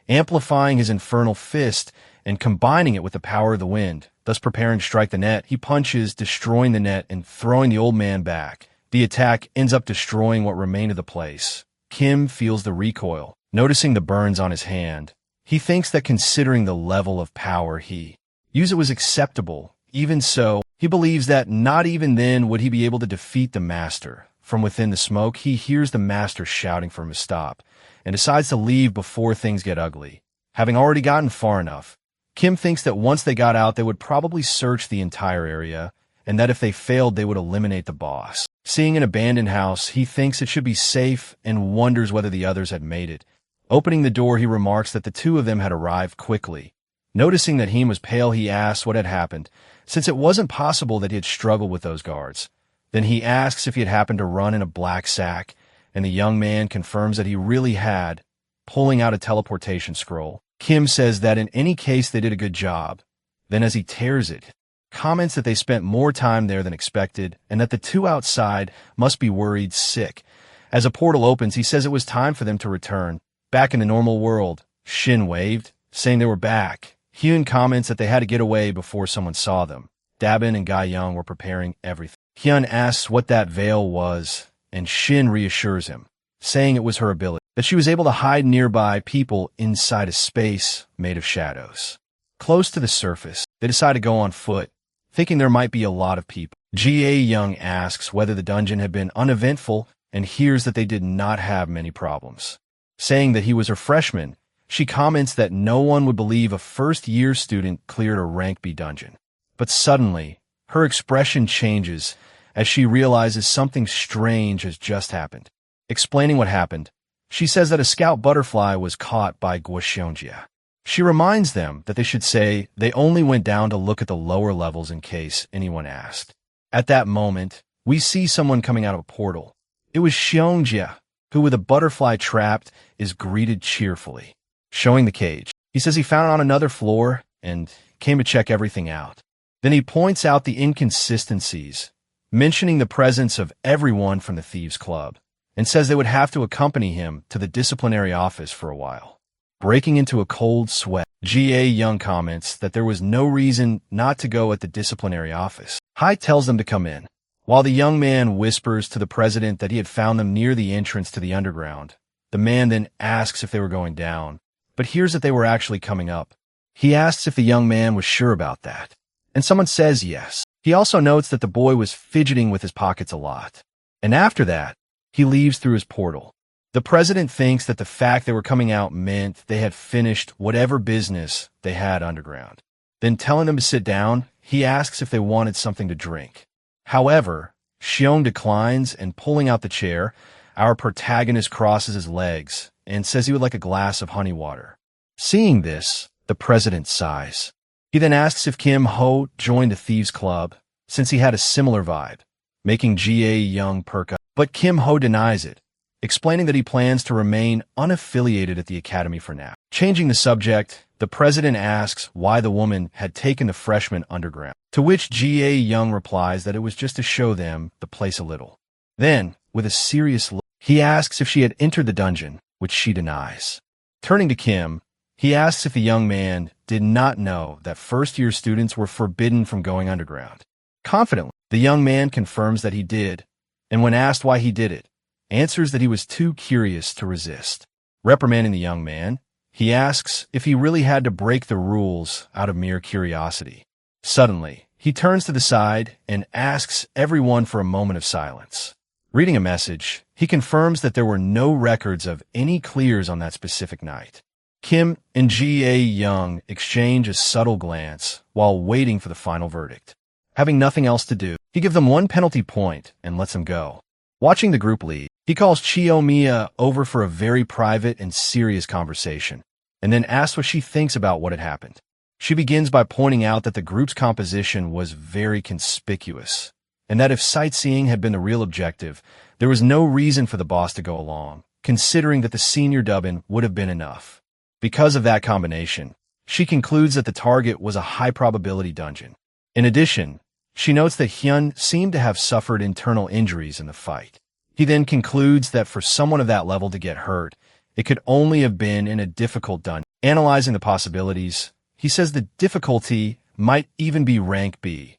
amplifying his infernal fist and combining it with the power of the wind, thus preparing to strike the net. He punches, destroying the net and throwing the old man back. The attack ends up destroying what remained of the place. Kim feels the recoil, noticing the burns on his hand. He thinks that considering the level of power he used, it was acceptable. Even so, he believes that not even then would he be able to defeat the master. From within the smoke, he hears the master shouting for him to stop, and decides to leave before things get ugly. Having already gotten far enough, Kim thinks that once they got out, they would probably search the entire area, and that if they failed, they would eliminate the boss. Seeing an abandoned house, he thinks it should be safe and wonders whether the others had made it. Opening the door, he remarks that the two of them had arrived quickly. Noticing that Hien was pale, he asks what had happened, since it wasn't possible that he had struggled with those guards. Then he asks if he had happened to run in a black sack, and the young man confirms that he really had, pulling out a teleportation scroll. Kim says that in any case they did a good job. Then as he tears it, comments that they spent more time there than expected and that the two outside must be worried sick. As a portal opens, he says it was time for them to return. Back in the normal world, Shin waved, saying they were back. Hyun comments that they had to get away before someone saw them. Dabin and Ga Young were preparing everything. Hyun asks what that veil was, and Shin reassures him, saying it was her ability, that she was able to hide nearby people inside a space made of shadows. Close to the surface, they decide to go on foot, thinking there might be a lot of people. Ga Young asks whether the dungeon had been uneventful and hears that they did not have many problems. Saying that he was her freshman, she comments that no one would believe a first-year student cleared a rank B dungeon. But suddenly, her expression changes as she realizes something strange has just happened. Explaining what happened, she says that a scout butterfly was caught by Guoxiongja. She reminds them that they should say they only went down to look at the lower levels in case anyone asked. At that moment, we see someone coming out of a portal. It was Xiongja, who with a butterfly trapped is greeted cheerfully. Showing the cage, he says he found it on another floor and came to check everything out. Then he points out the inconsistencies, mentioning the presence of everyone from the Thieves' Club, and says they would have to accompany him to the disciplinary office for a while. Breaking into a cold sweat, Ga Young comments that there was no reason not to go at the disciplinary office. Hai tells them to come in, while the young man whispers to the president that he had found them near the entrance to the underground. The man then asks if they were going down, but hears that they were actually coming up. He asks if the young man was sure about that, and someone says yes. He also notes that the boy was fidgeting with his pockets a lot. And after that, he leaves through his portal. The president thinks that the fact they were coming out meant they had finished whatever business they had underground. Then telling them to sit down, he asks if they wanted something to drink. However, Xiong declines, and pulling out the chair, our protagonist crosses his legs and says he would like a glass of honey water. Seeing this, the president sighs. He then asks if Kim Ho joined the Thieves' Club, since he had a similar vibe, making Ga Young perk up. But Kim Ho denies it, explaining that he plans to remain unaffiliated at the academy for now. Changing the subject, the president asks why the woman had taken the freshman underground, to which Ga Young replies that it was just to show them the place a little. Then, with a serious look, he asks if she had entered the dungeon, which she denies. Turning to Kim, he asks if the young man did not know that first-year students were forbidden from going underground. Confidently, the young man confirms that he did, and when asked why he did it, answers that he was too curious to resist. Reprimanding the young man, he asks if he really had to break the rules out of mere curiosity. Suddenly, he turns to the side and asks everyone for a moment of silence. Reading a message, he confirms that there were no records of any clears on that specific night. Kim and Ga Young exchange a subtle glance while waiting for the final verdict. Having nothing else to do, he gives them one penalty point and lets them go. Watching the group leave, he calls Chiyomiya over for a very private and serious conversation, and then asks what she thinks about what had happened. She begins by pointing out that the group's composition was very conspicuous, and that if sightseeing had been the real objective, there was no reason for the boss to go along, considering that the senior dubbin would have been enough. Because of that combination, she concludes that the target was a high-probability dungeon. In addition, she notes that Hyun seemed to have suffered internal injuries in the fight. He then concludes that for someone of that level to get hurt, it could only have been in a difficult dungeon. Analyzing the possibilities, he says the difficulty might even be rank B.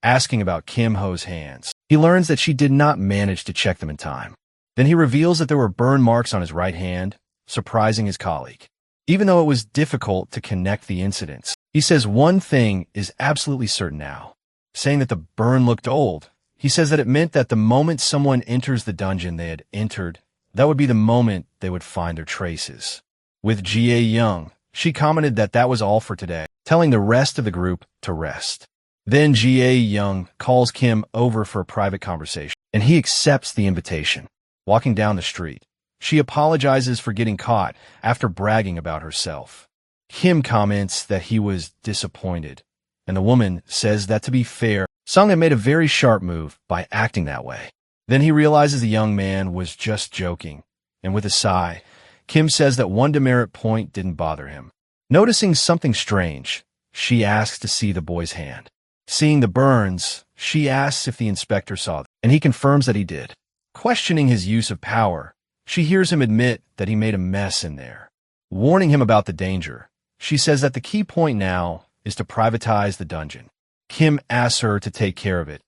Asking about Kim Ho's hands, he learns that she did not manage to check them in time. Then he reveals that there were burn marks on his right hand, surprising his colleague. Even though it was difficult to connect the incidents, he says one thing is absolutely certain now. Saying that the burn looked old, he says that it meant that the moment someone enters the dungeon they had entered, that would be the moment they would find their traces. With Ga Young, she commented that that was all for today, telling the rest of the group to rest. Then Ga Young calls Kim over for a private conversation, and he accepts the invitation. Walking down the street, she apologizes for getting caught after bragging about herself. Kim comments that he was disappointed, and the woman says that to be fair, Sung had made a very sharp move by acting that way. Then he realizes the young man was just joking, and with a sigh, Kim says that one demerit point didn't bother him. Noticing something strange, she asks to see the boy's hand. Seeing the burns, she asks if the inspector saw them, and he confirms that he did. Questioning his use of power, she hears him admit that he made a mess in there. Warning him about the danger, she says that the key point now is to privatize the dungeon. Kim asks her to take care of it,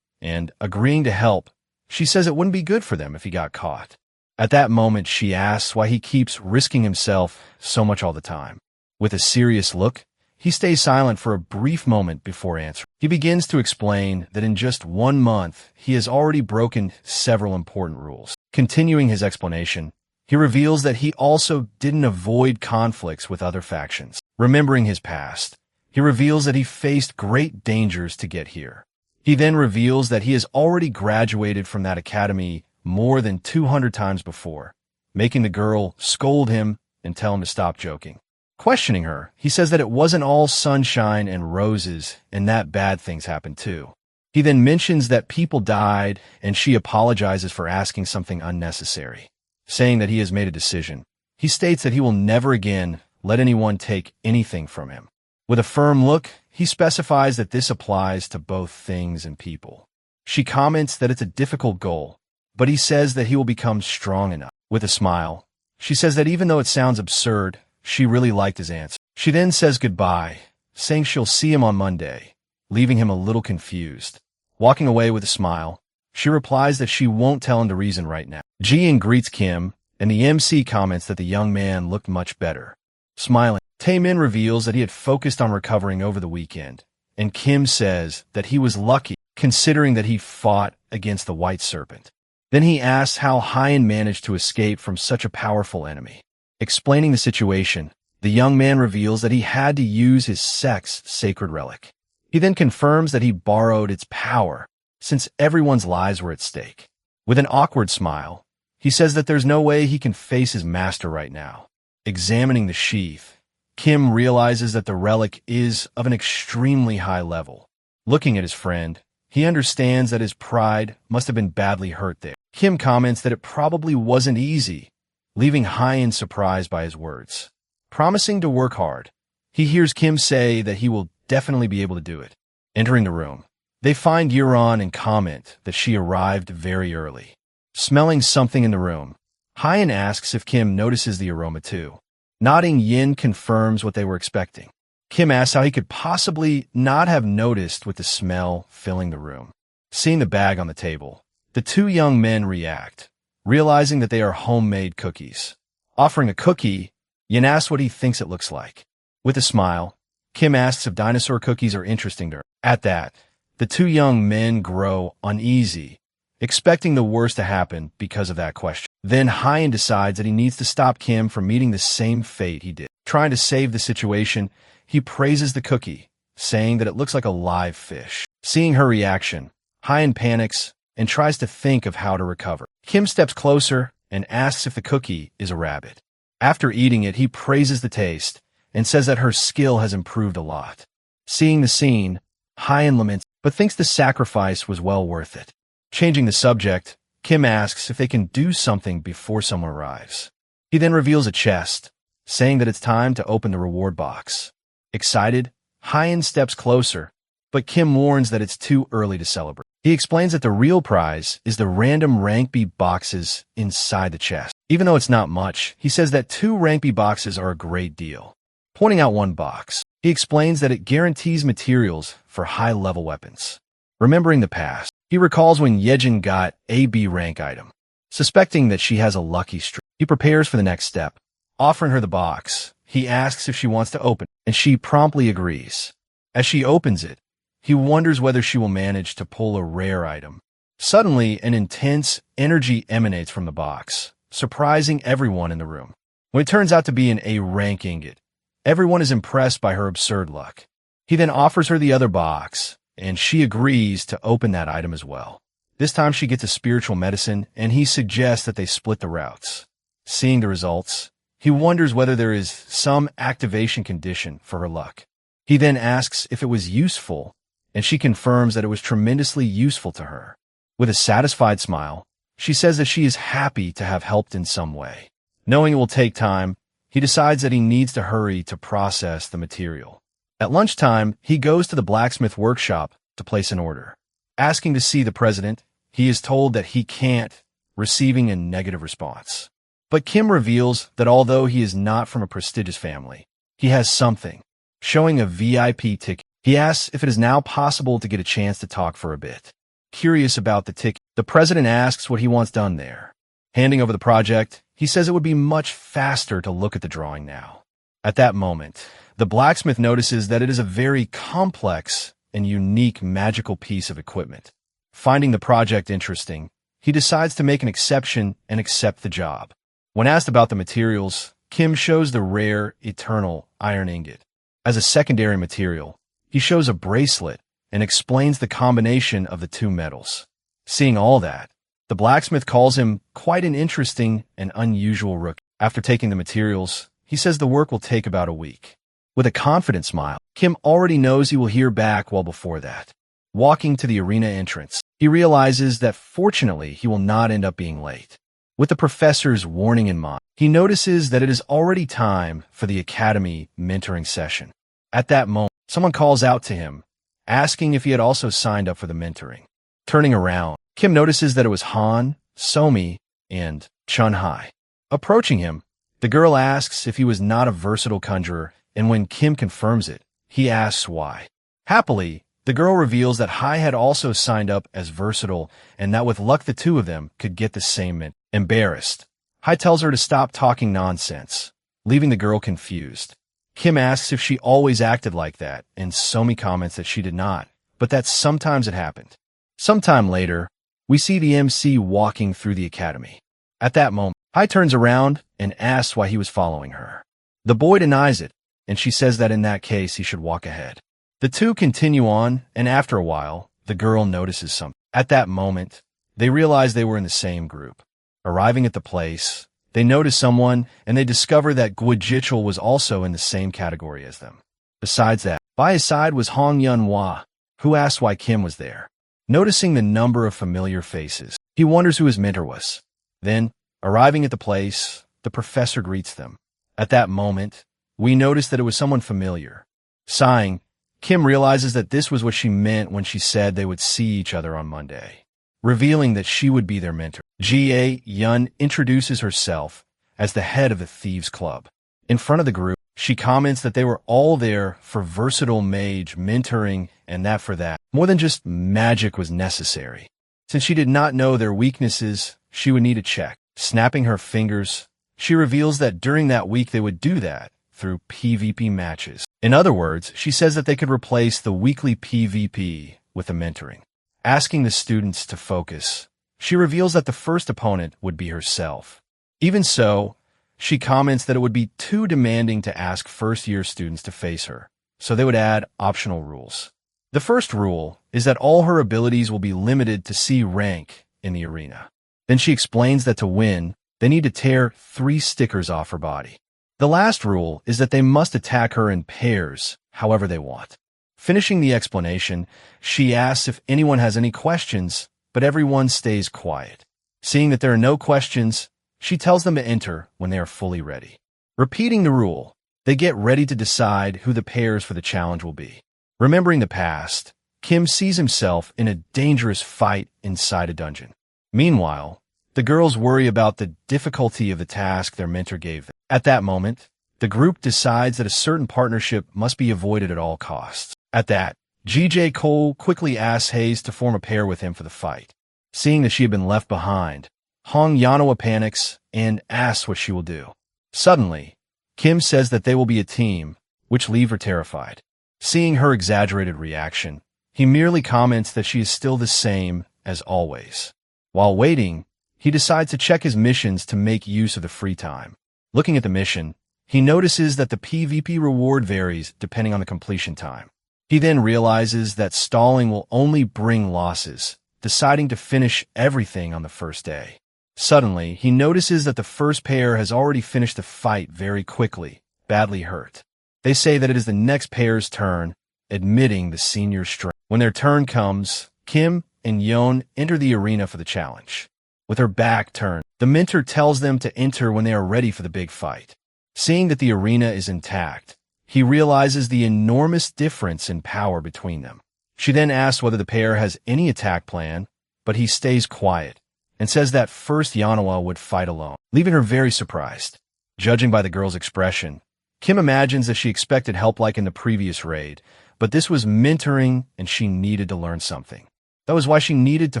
and, agreeing to help, she says it wouldn't be good for them if he got caught. At that moment, she asks why he keeps risking himself so much all the time. With a serious look, he stays silent for a brief moment before answering. He begins to explain that in just 1 month, he has already broken several important rules. Continuing his explanation, he reveals that he also didn't avoid conflicts with other factions. Remembering his past, he reveals that he faced great dangers to get here. He then reveals that he has already graduated from that academy more than 200 times before, making the girl scold him and tell him to stop joking. Questioning her, he says that it wasn't all sunshine and roses and that bad things happened too. He then mentions that people died and she apologizes for asking something unnecessary. Saying that he has made a decision, he states that he will never again let anyone take anything from him. With a firm look, he specifies that this applies to both things and people. She comments that it's a difficult goal, but he says that he will become strong enough. With a smile, she says that even though it sounds absurd, she really liked his answer. She then says goodbye, saying she'll see him on Monday, leaving him a little confused. Walking away with a smile, she replies that she won't tell him the reason right now. Jian greets Kim, and the MC comments that the young man looked much better. Smiling, Taemin reveals that he had focused on recovering over the weekend, and Kim says that he was lucky considering that he fought against the White Serpent. Then he asks how Hyen managed to escape from such a powerful enemy. Explaining the situation, the young man reveals that he had to use his sex sacred relic. He then confirms that he borrowed its power, since everyone's lives were at stake. With an awkward smile, he says that there's no way he can face his master right now. Examining the sheath, Kim realizes that the relic is of an extremely high level. Looking at his friend, he understands that his pride must have been badly hurt there. Kim comments that it probably wasn't easy, leaving Hyen surprised by his words. Promising to work hard, he hears Kim say that he will definitely be able to do it. Entering the room, they find Euron and comment that she arrived very early. Smelling something in the room, Hyen asks if Kim notices the aroma too. Nodding, Yin confirms what they were expecting. Kim asks how he could possibly not have noticed with the smell filling the room. Seeing the bag on the table, the two young men react, realizing that they are homemade cookies. Offering a cookie, Yin asks what he thinks it looks like. With a smile, Kim asks if dinosaur cookies are interesting to her. At that, the two young men grow uneasy, expecting the worst to happen because of that question. Then Hyen decides that he needs to stop Kim from meeting the same fate he did. Trying to save the situation, he praises the cookie, saying that it looks like a live fish. Seeing her reaction, Hyen panics and tries to think of how to recover. Kim steps closer and asks if the cookie is a rabbit. After eating it, he praises the taste and says that her skill has improved a lot. Seeing the scene, Hyen laments, but thinks the sacrifice was well worth it. Changing the subject, Kim asks if they can do something before someone arrives. He then reveals a chest, saying that it's time to open the reward box. Excited, Hyen steps closer, but Kim warns that it's too early to celebrate. He explains that the real prize is the random rank B boxes inside the chest. Even though it's not much, he says that 2 rank B boxes are a great deal. Pointing out one box, he explains that it guarantees materials for high-level weapons. Remembering the past, he recalls when Yejin got a B rank item. Suspecting that she has a lucky streak, he prepares for the next step. Offering her the box, he asks if she wants to open it, and she promptly agrees. As she opens it, he wonders whether she will manage to pull a rare item. Suddenly, an intense energy emanates from the box, surprising everyone in the room. When it turns out to be an A rank ingot, everyone is impressed by her absurd luck. He then offers her the other box, and she agrees to open that item as well. This time she gets a spiritual medicine, and he suggests that they split the routes. Seeing the results, he wonders whether there is some activation condition for her luck. He then asks if it was useful, and she confirms that it was tremendously useful to her. With a satisfied smile, she says that she is happy to have helped in some way. Knowing it will take time, he decides that he needs to hurry to process the material. At lunchtime, he goes to the blacksmith workshop to place an order. Asking to see the president, he is told that he can't, receiving a negative response. But Kim reveals that although he is not from a prestigious family, he has something. Showing a VIP ticket, he asks if it is now possible to get a chance to talk for a bit. Curious about the ticket, the president asks what he wants done there. Handing over the project, he says it would be much faster to look at the drawing now. At that moment, the blacksmith notices that it is a very complex and unique magical piece of equipment. Finding the project interesting, he decides to make an exception and accept the job. When asked about the materials, Kim shows the rare, eternal iron ingot. As a secondary material, he shows a bracelet and explains the combination of the two metals. Seeing all that, the blacksmith calls him quite an interesting and unusual rookie. After taking the materials, he says the work will take about a week. With a confident smile, Kim already knows he will hear back well before that. Walking to the arena entrance, he realizes that fortunately he will not end up being late. With the professor's warning in mind, he notices that it is already time for the academy mentoring session. At that moment, someone calls out to him, asking if he had also signed up for the mentoring. Turning around, Kim notices that it was Han, Somi, and Chun-Hai. Approaching him, the girl asks if he was not a versatile conjurer, and when Kim confirms it, he asks why. Happily, the girl reveals that Hai had also signed up as versatile and that with luck the two of them could get the same mentor. Embarrassed, Hai tells her to stop talking nonsense, leaving the girl confused. Kim asks if she always acted like that, and Somi comments that she did not, but that sometimes it happened. Sometime later, we see the MC walking through the academy. At that moment, Hai turns around and asks why he was following her. The boy denies it, and she says that in that case he should walk ahead. The two continue on, and after a while, the girl notices something. At that moment, they realize they were in the same group. Arriving at the place, they notice someone, and they discover that Guijichul was also in the same category as them. Besides that, by his side was Hong Yun-Hwa, who asks why Kim was there. Noticing the number of familiar faces, he wonders who his mentor was. Then, arriving at the place, the professor greets them. At that moment, we notice that it was someone familiar. Sighing, Kim realizes that this was what she meant when she said they would see each other on Monday. Revealing that she would be their mentor, Jie Yun introduces herself as the head of the Thieves Club. In front of the group, she comments that they were all there for versatile mage mentoring and that for that, more than just magic was necessary. Since she did not know their weaknesses, she would need a check. Snapping her fingers, she reveals that during that week they would do that through PvP matches. In other words, she says that they could replace the weekly PvP with the mentoring. Asking the students to focus, she reveals that the first opponent would be herself. Even so, she comments that it would be too demanding to ask first-year students to face her, so they would add optional rules. The first rule is that all her abilities will be limited to C rank in the arena. Then she explains that to win, they need to tear 3 stickers off her body. The last rule is that they must attack her in pairs, however they want. Finishing the explanation, she asks if anyone has any questions, but everyone stays quiet. Seeing that there are no questions, she tells them to enter when they are fully ready. Repeating the rule, they get ready to decide who the pairs for the challenge will be. Remembering the past, Kim sees himself in a dangerous fight inside a dungeon. Meanwhile, the girls worry about the difficulty of the task their mentor gave them. At that moment, the group decides that a certain partnership must be avoided at all costs. At that, G.J. Cole quickly asks Hayes to form a pair with him for the fight. Seeing that she had been left behind, Hong Yun-Hwa panics and asks what she will do. Suddenly, Kim says that they will be a team, which leave her terrified. Seeing her exaggerated reaction, he merely comments that she is still the same as always. While waiting, he decides to check his missions to make use of the free time. Looking at the mission, he notices that the PvP reward varies depending on the completion time. He then realizes that stalling will only bring losses, deciding to finish everything on the first day. Suddenly, he notices that the first pair has already finished the fight very quickly, badly hurt. They say that it is the next pair's turn, admitting the senior strength. When their turn comes, Kim and Yeon enter the arena for the challenge. With her back turned, the mentor tells them to enter when they are ready for the big fight. Seeing that the arena is intact, he realizes the enormous difference in power between them. She then asks whether the pair has any attack plan, but he stays quiet and says that first Yahello would fight alone, leaving her very surprised. Judging by the girl's expression, Kim imagines that she expected help like in the previous raid, but this was mentoring and she needed to learn something. That was why she needed to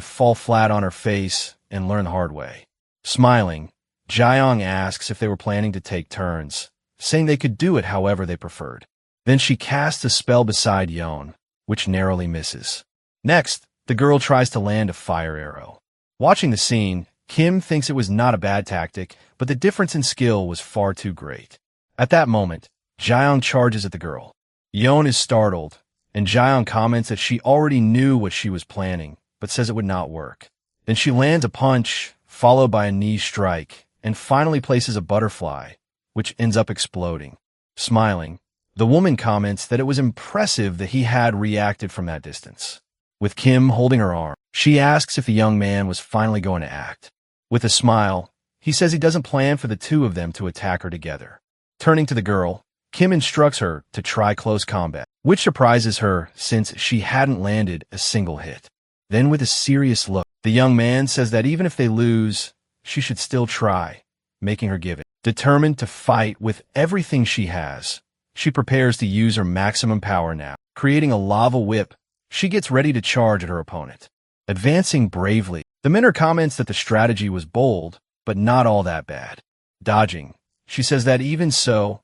fall flat on her face and learn the hard way. Smiling, Jaeyoung asks if they were planning to take turns, saying they could do it however they preferred. Then she casts a spell beside Yeon, which narrowly misses. Next, the girl tries to land a fire arrow. Watching the scene, Kim thinks it was not a bad tactic, but the difference in skill was far too great. At that moment, Jaeyoung charges at the girl. Yeon is startled, and Jaeyoung comments that she already knew what she was planning, but says it would not work. Then she lands a punch, followed by a knee strike, and finally places a butterfly, which ends up exploding. Smiling, the woman comments that it was impressive that he had reacted from that distance. With Kim holding her arm, she asks if the young man was finally going to act. With a smile, he says he doesn't plan for the two of them to attack her together. Turning to the girl, Kim instructs her to try close combat, which surprises her since she hadn't landed a single hit. Then with a serious look, the young man says that even if they lose, she should still try, making her give it. Determined to fight with everything she has, she prepares to use her maximum power now. Creating a lava whip, she gets ready to charge at her opponent. Advancing bravely, the mentor comments that the strategy was bold, but not all that bad. Dodging, she says that even so,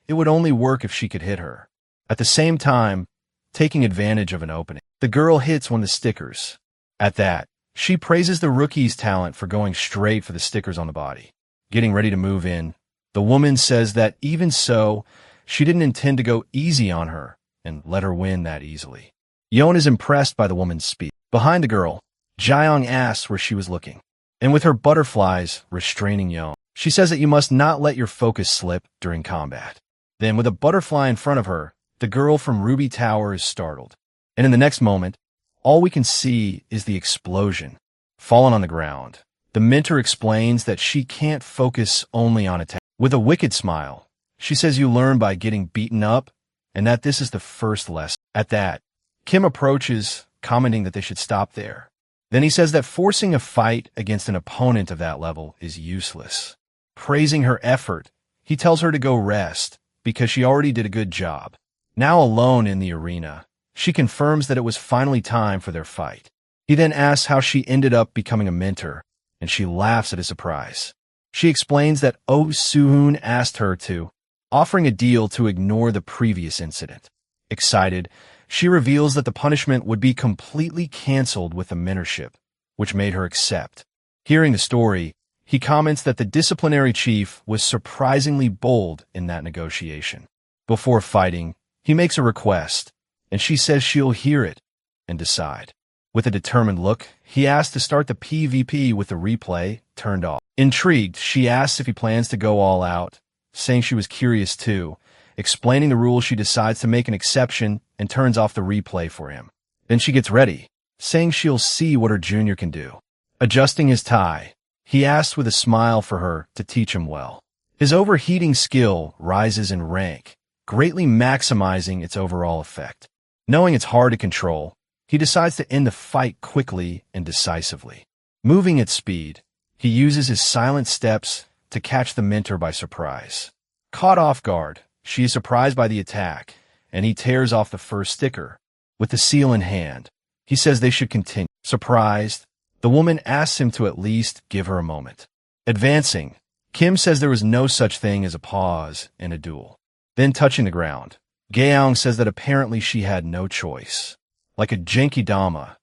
it would only work if she could hit her. At the same time, taking advantage of an opening, the girl hits one of the stickers. At that, she praises the rookie's talent for going straight for the stickers on the body. Getting ready to move in, the woman says that even so, she didn't intend to go easy on her and let her win that easily. Yeon is impressed by the woman's speed. Behind the girl, Jaeyoung asks where she was looking, and with her butterflies restraining Yeon, she says that you must not let your focus slip during combat. Then, with a butterfly in front of her, the girl from Ruby Tower is startled. And in the next moment, all we can see is the explosion. Fallen on the ground, the mentor explains that she can't focus only on attack. With a wicked smile, she says you learn by getting beaten up, and that this is the first lesson. At that, Kim approaches, commenting that they should stop there. Then he says that forcing a fight against an opponent of that level is useless. Praising her effort, he tells her to go rest, because she already did a good job. Now alone in the arena, she confirms that it was finally time for their fight. He then asks how she ended up becoming a mentor, and she laughs at his surprise. She explains that Oh Soo-hoon asked her to, offering a deal to ignore the previous incident. Excited, she reveals that the punishment would be completely canceled with the mentorship, which made her accept. Hearing the story, he comments that the disciplinary chief was surprisingly bold in that negotiation. Before fighting, he makes a request, and she says she'll hear it and decide. With a determined look, he asks to start the PvP with the replay turned off. Intrigued, she asks if he plans to go all out, saying she was curious too. Explaining the rules, she decides to make an exception and turns off the replay for him. Then she gets ready, saying she'll see what her junior can do. Adjusting his tie, he asks with a smile for her to teach him well. His overheating skill rises in rank, greatly maximizing its overall effect. Knowing it's hard to control, he decides to end the fight quickly and decisively. Moving at speed, he uses his silent steps to catch the mentor by surprise. Caught off guard, she is surprised by the attack, and he tears off the first sticker. With the seal in hand, he says they should continue. Surprised, the woman asks him to at least give her a moment. Advancing, Kim says there was no such thing as a pause in a duel. Then touching the ground, Gaeong says that apparently she had no choice. Like a Genkidama,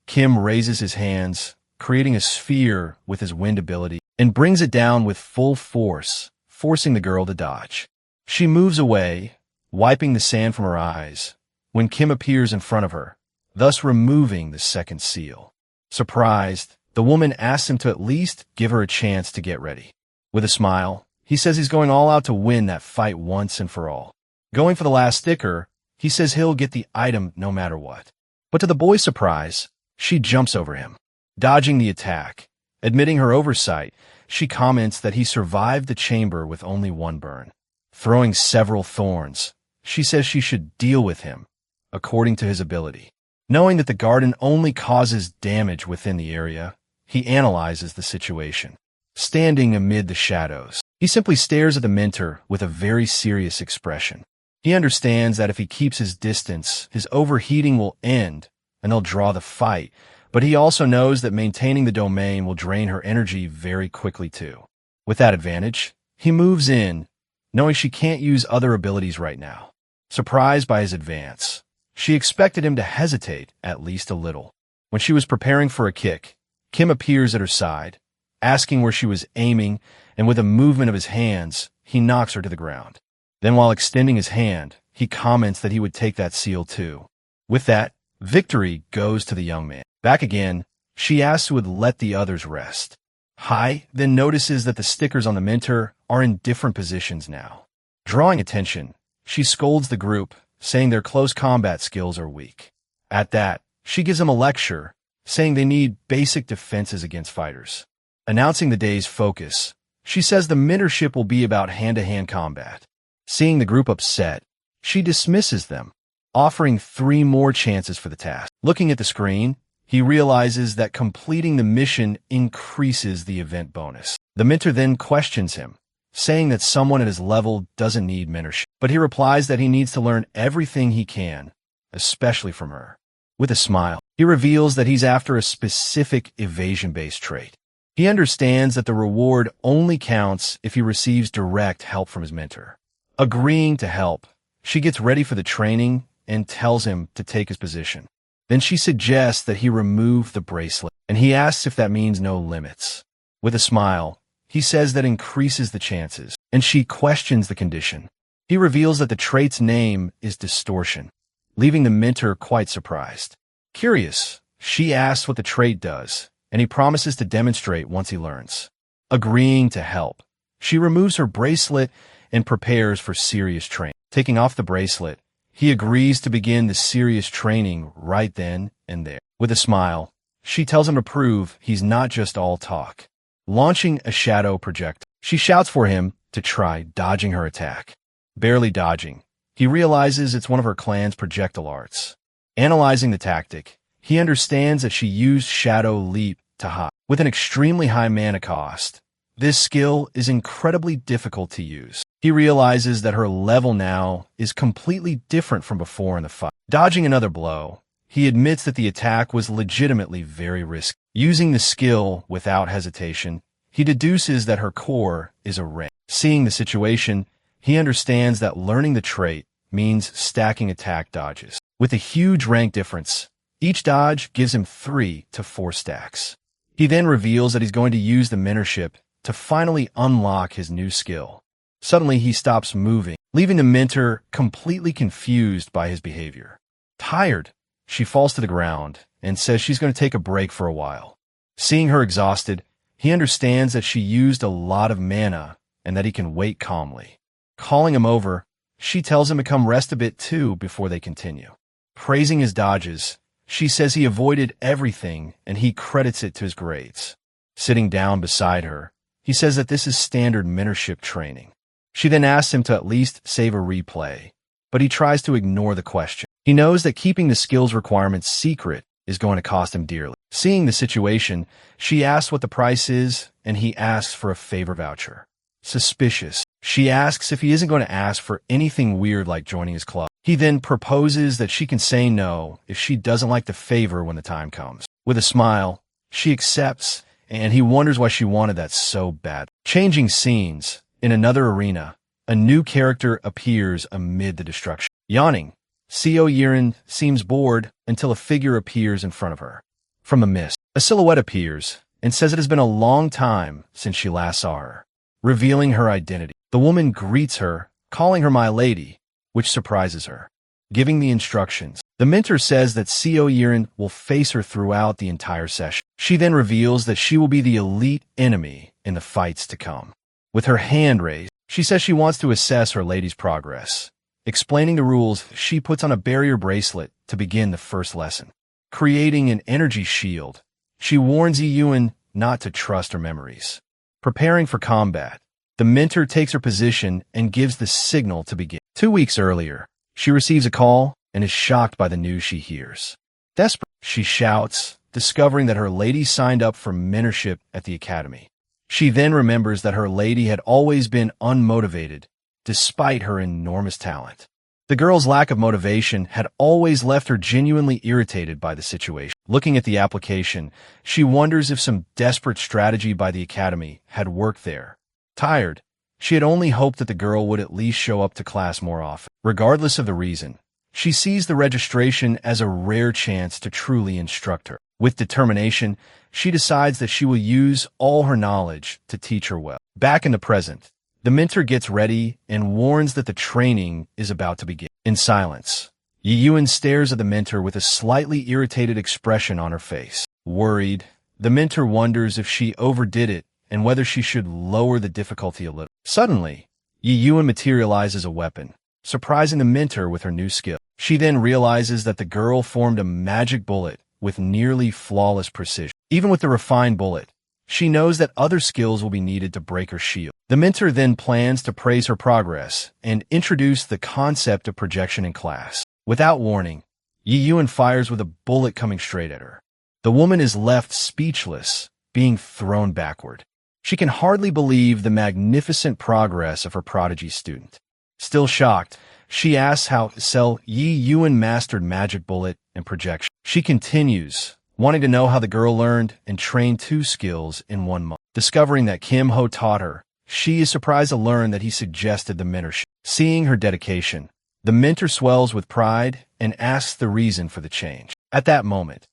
Kim raises his hands, creating a sphere with his wind ability, and brings it down with full force, forcing the girl to dodge. She moves away, wiping the sand from her eyes, when Kim appears in front of her, thus removing the second seal. Surprised, the woman asks him to at least give her a chance to get ready. With a smile, he says he's going all out to win that fight once and for all. Going for the last sticker, he says he'll get the item no matter what. But to the boy's surprise, she jumps over him. Dodging the attack, admitting her oversight, she comments that he survived the chamber with only one burn. Throwing several thorns, she says she should deal with him, according to his ability. Knowing that the garden only causes damage within the area, he analyzes the situation. Standing amid the shadows, he simply stares at the mentor with a very serious expression. He understands that if he keeps his distance, his overheating will end and they'll draw the fight, but he also knows that maintaining the domain will drain her energy very quickly too. With that advantage, he moves in, knowing she can't use other abilities right now. Surprised by his advance, she expected him to hesitate at least a little. When she was preparing for a kick, Kim appears at her side, asking where she was aiming, and with a movement of his hands, he knocks her to the ground. Then while extending his hand, he comments that he would take that seal too. With that, victory goes to the young man. Back again, she asks who would let the others rest. Hai then notices that the stickers on the mentor are in different positions now. Drawing attention, she scolds the group, saying their close combat skills are weak. At that, she gives them a lecture, saying they need basic defenses against fighters. Announcing the day's focus, she says the mentorship will be about hand-to-hand combat. Seeing the group upset, she dismisses them, offering 3 more chances for the task. Looking at the screen, he realizes that completing the mission increases the event bonus. The mentor then questions him, saying that someone at his level doesn't need mentorship, but he replies that he needs to learn everything he can, especially from her. With a smile, he reveals that he's after a specific evasion-based trait. He understands that the reward only counts if he receives direct help from his mentor. Agreeing to help, she gets ready for the training and tells him to take his position. Then she suggests that he remove the bracelet, and he asks if that means no limits. With a smile, he says that increases the chances, and she questions the condition. He reveals that the trait's name is distortion, leaving the mentor quite surprised. Curious, she asks what the trait does, and he promises to demonstrate once he learns. Agreeing to help, she removes her bracelet and prepares for serious training. Taking off the bracelet, he agrees to begin the serious training right then and there. With a smile, she tells him to prove he's not just all talk. Launching a shadow projectile, she shouts for him to try dodging her attack. Barely dodging, he realizes it's one of her clan's projectile arts. Analyzing the tactic, he understands that she used Shadow Leap to hide. With an extremely high mana cost, this skill is incredibly difficult to use. He realizes that her level now is completely different from before in the fight. Dodging another blow, he admits that the attack was legitimately very risky. Using the skill without hesitation, he deduces that her core is a ring. Seeing the situation, he understands that learning the trait means stacking attack dodges. With a huge rank difference, each dodge gives him 3 to 4 stacks. He then reveals that he's going to use the mentorship to finally unlock his new skill. Suddenly, he stops moving, leaving the mentor completely confused by his behavior. Tired, she falls to the ground and says she's going to take a break for a while. Seeing her exhausted, he understands that she used a lot of mana and that he can wait calmly. Calling him over, she tells him to come rest a bit too before they continue. Praising his dodges, she says he avoided everything and he credits it to his grades. Sitting down beside her, he says that this is standard mentorship training. She then asks him to at least save a replay, but he tries to ignore the question. He knows that keeping the skills requirements secret is going to cost him dearly. Seeing the situation, she asks what the price is, and he asks for a favor voucher. Suspicious, she asks if he isn't going to ask for anything weird like joining his club. He then proposes that she can say no if she doesn't like the favor when the time comes. With a smile, she accepts, and he wonders why she wanted that so bad. Changing scenes, in another arena, a new character appears amid the destruction. Yawning, Seo Yiren seems bored until a figure appears in front of her. From the mist, a silhouette appears and says it has been a long time since she last saw her. Revealing her identity, the woman greets her, calling her my lady, which surprises her. Giving the instructions, the mentor says that Seo Yiren will face her throughout the entire session. She then reveals that she will be the elite enemy in the fights to come. With her hand raised, she says she wants to assess her lady's progress. Explaining the rules, she puts on a barrier bracelet to begin the first lesson. Creating an energy shield, she warns Yiyuan not to trust her memories. Preparing for combat, The mentor takes her position and gives the signal to begin. 2 weeks earlier, she receives a call and is shocked by the news she hears. Desperate, she shouts, discovering that her lady signed up for mentorship at the academy. She then remembers that her lady had always been unmotivated, despite her enormous talent. The girl's lack of motivation had always left her genuinely irritated by the situation. Looking at the application, she wonders if some desperate strategy by the academy had worked there. Tired, she had only hoped that the girl would at least show up to class more often. Regardless of the reason, she sees the registration as a rare chance to truly instruct her. With determination, she decides that she will use all her knowledge to teach her well. Back in the present, the mentor gets ready and warns that the training is about to begin. In silence, Yiyuan stares at the mentor with a slightly irritated expression on her face. Worried, the mentor wonders if she overdid it and whether she should lower the difficulty a little. Suddenly, Yiyuan materializes a weapon, surprising the mentor with her new skill. She then realizes that the girl formed a magic bullet with nearly flawless precision. Even with the refined bullet, she knows that other skills will be needed to break her shield. The mentor then plans to praise her progress and introduce the concept of projection in class. Without warning, Yiyuan fires with a bullet coming straight at her. The woman is left speechless, being thrown backward. She can hardly believe the magnificent progress of her prodigy student. Still shocked, she asks how Yiyuan mastered magic bullet and projection. She continues, wanting to know how the girl learned and trained 2 skills in 1 month. Discovering that Kim Ho taught her, she is surprised to learn that he suggested the mentorship. Seeing her dedication, the mentor swells with pride and asks the reason for the change. At that moment,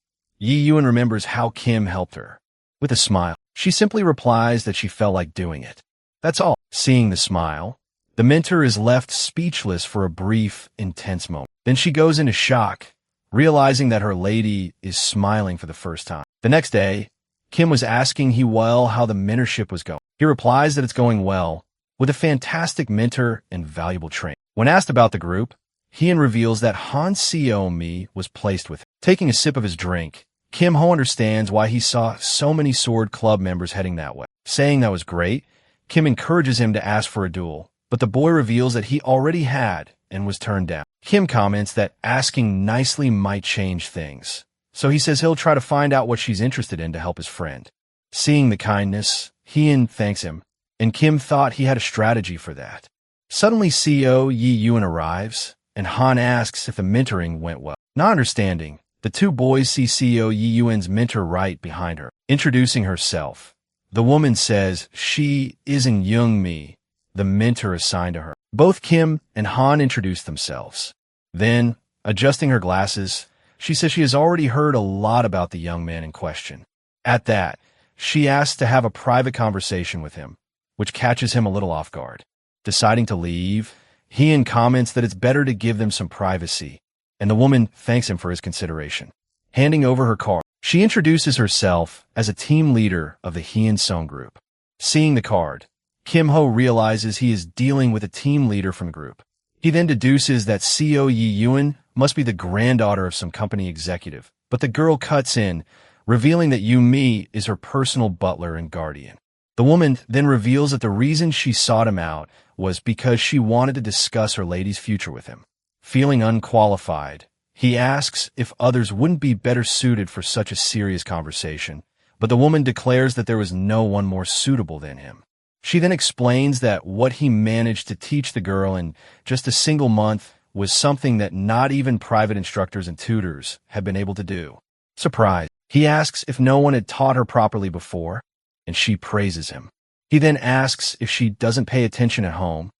Yiyuan remembers how Kim helped her. With a smile, she simply replies that she felt like doing it. That's all. Seeing the smile, the mentor is left speechless for a brief, intense moment. Then she goes into shock, realizing that her lady is smiling for the first time. The next day, Kim was asking Hee-well how the mentorship was going. He replies that it's going well, with a fantastic mentor and valuable training. When asked about the group, Hien reveals that Han Seo-mi was placed with him. Taking a sip of his drink, Kim Ho understands why he saw so many Sword Club members heading that way. Saying that was great, Kim encourages him to ask for a duel, but the boy reveals that he already had and was turned down. Kim comments that asking nicely might change things, so he says he'll try to find out what she's interested in to help his friend. Seeing the kindness, Hien thanks him, and Kim thought he had a strategy for that. Suddenly CEO Yiyuan arrives, and Han asks if the mentoring went well. Not understanding, the 2 boys see CEO Yiyuan's mentor right behind her. Introducing herself, the woman says she isn't Young-mi, the mentor assigned to her. Both Kim and Han introduce themselves. Then, adjusting her glasses, she says she has already heard a lot about the young man in question. At that, she asks to have a private conversation with him, which catches him a little off guard. Deciding to leave, Hien comments that it's better to give them some privacy, and the woman thanks him for his consideration. Handing over her card, she introduces herself as a team leader of the Hien Song group. Seeing the card, Kim Ho realizes he is dealing with a team leader from the group. He then deduces that CEO Yiyuan must be the granddaughter of some company executive, but the girl cuts in, revealing that Yu-mi is her personal butler and guardian. The woman then reveals that the reason she sought him out was because she wanted to discuss her lady's future with him. Feeling unqualified, he asks if others wouldn't be better suited for such a serious conversation, but the woman declares that there was no one more suitable than him. She then explains that what he managed to teach the girl in just a single month was something that not even private instructors and tutors had been able to do. Surprised, he asks if no one had taught her properly before, and she praises him. He then asks if she doesn't pay attention at home,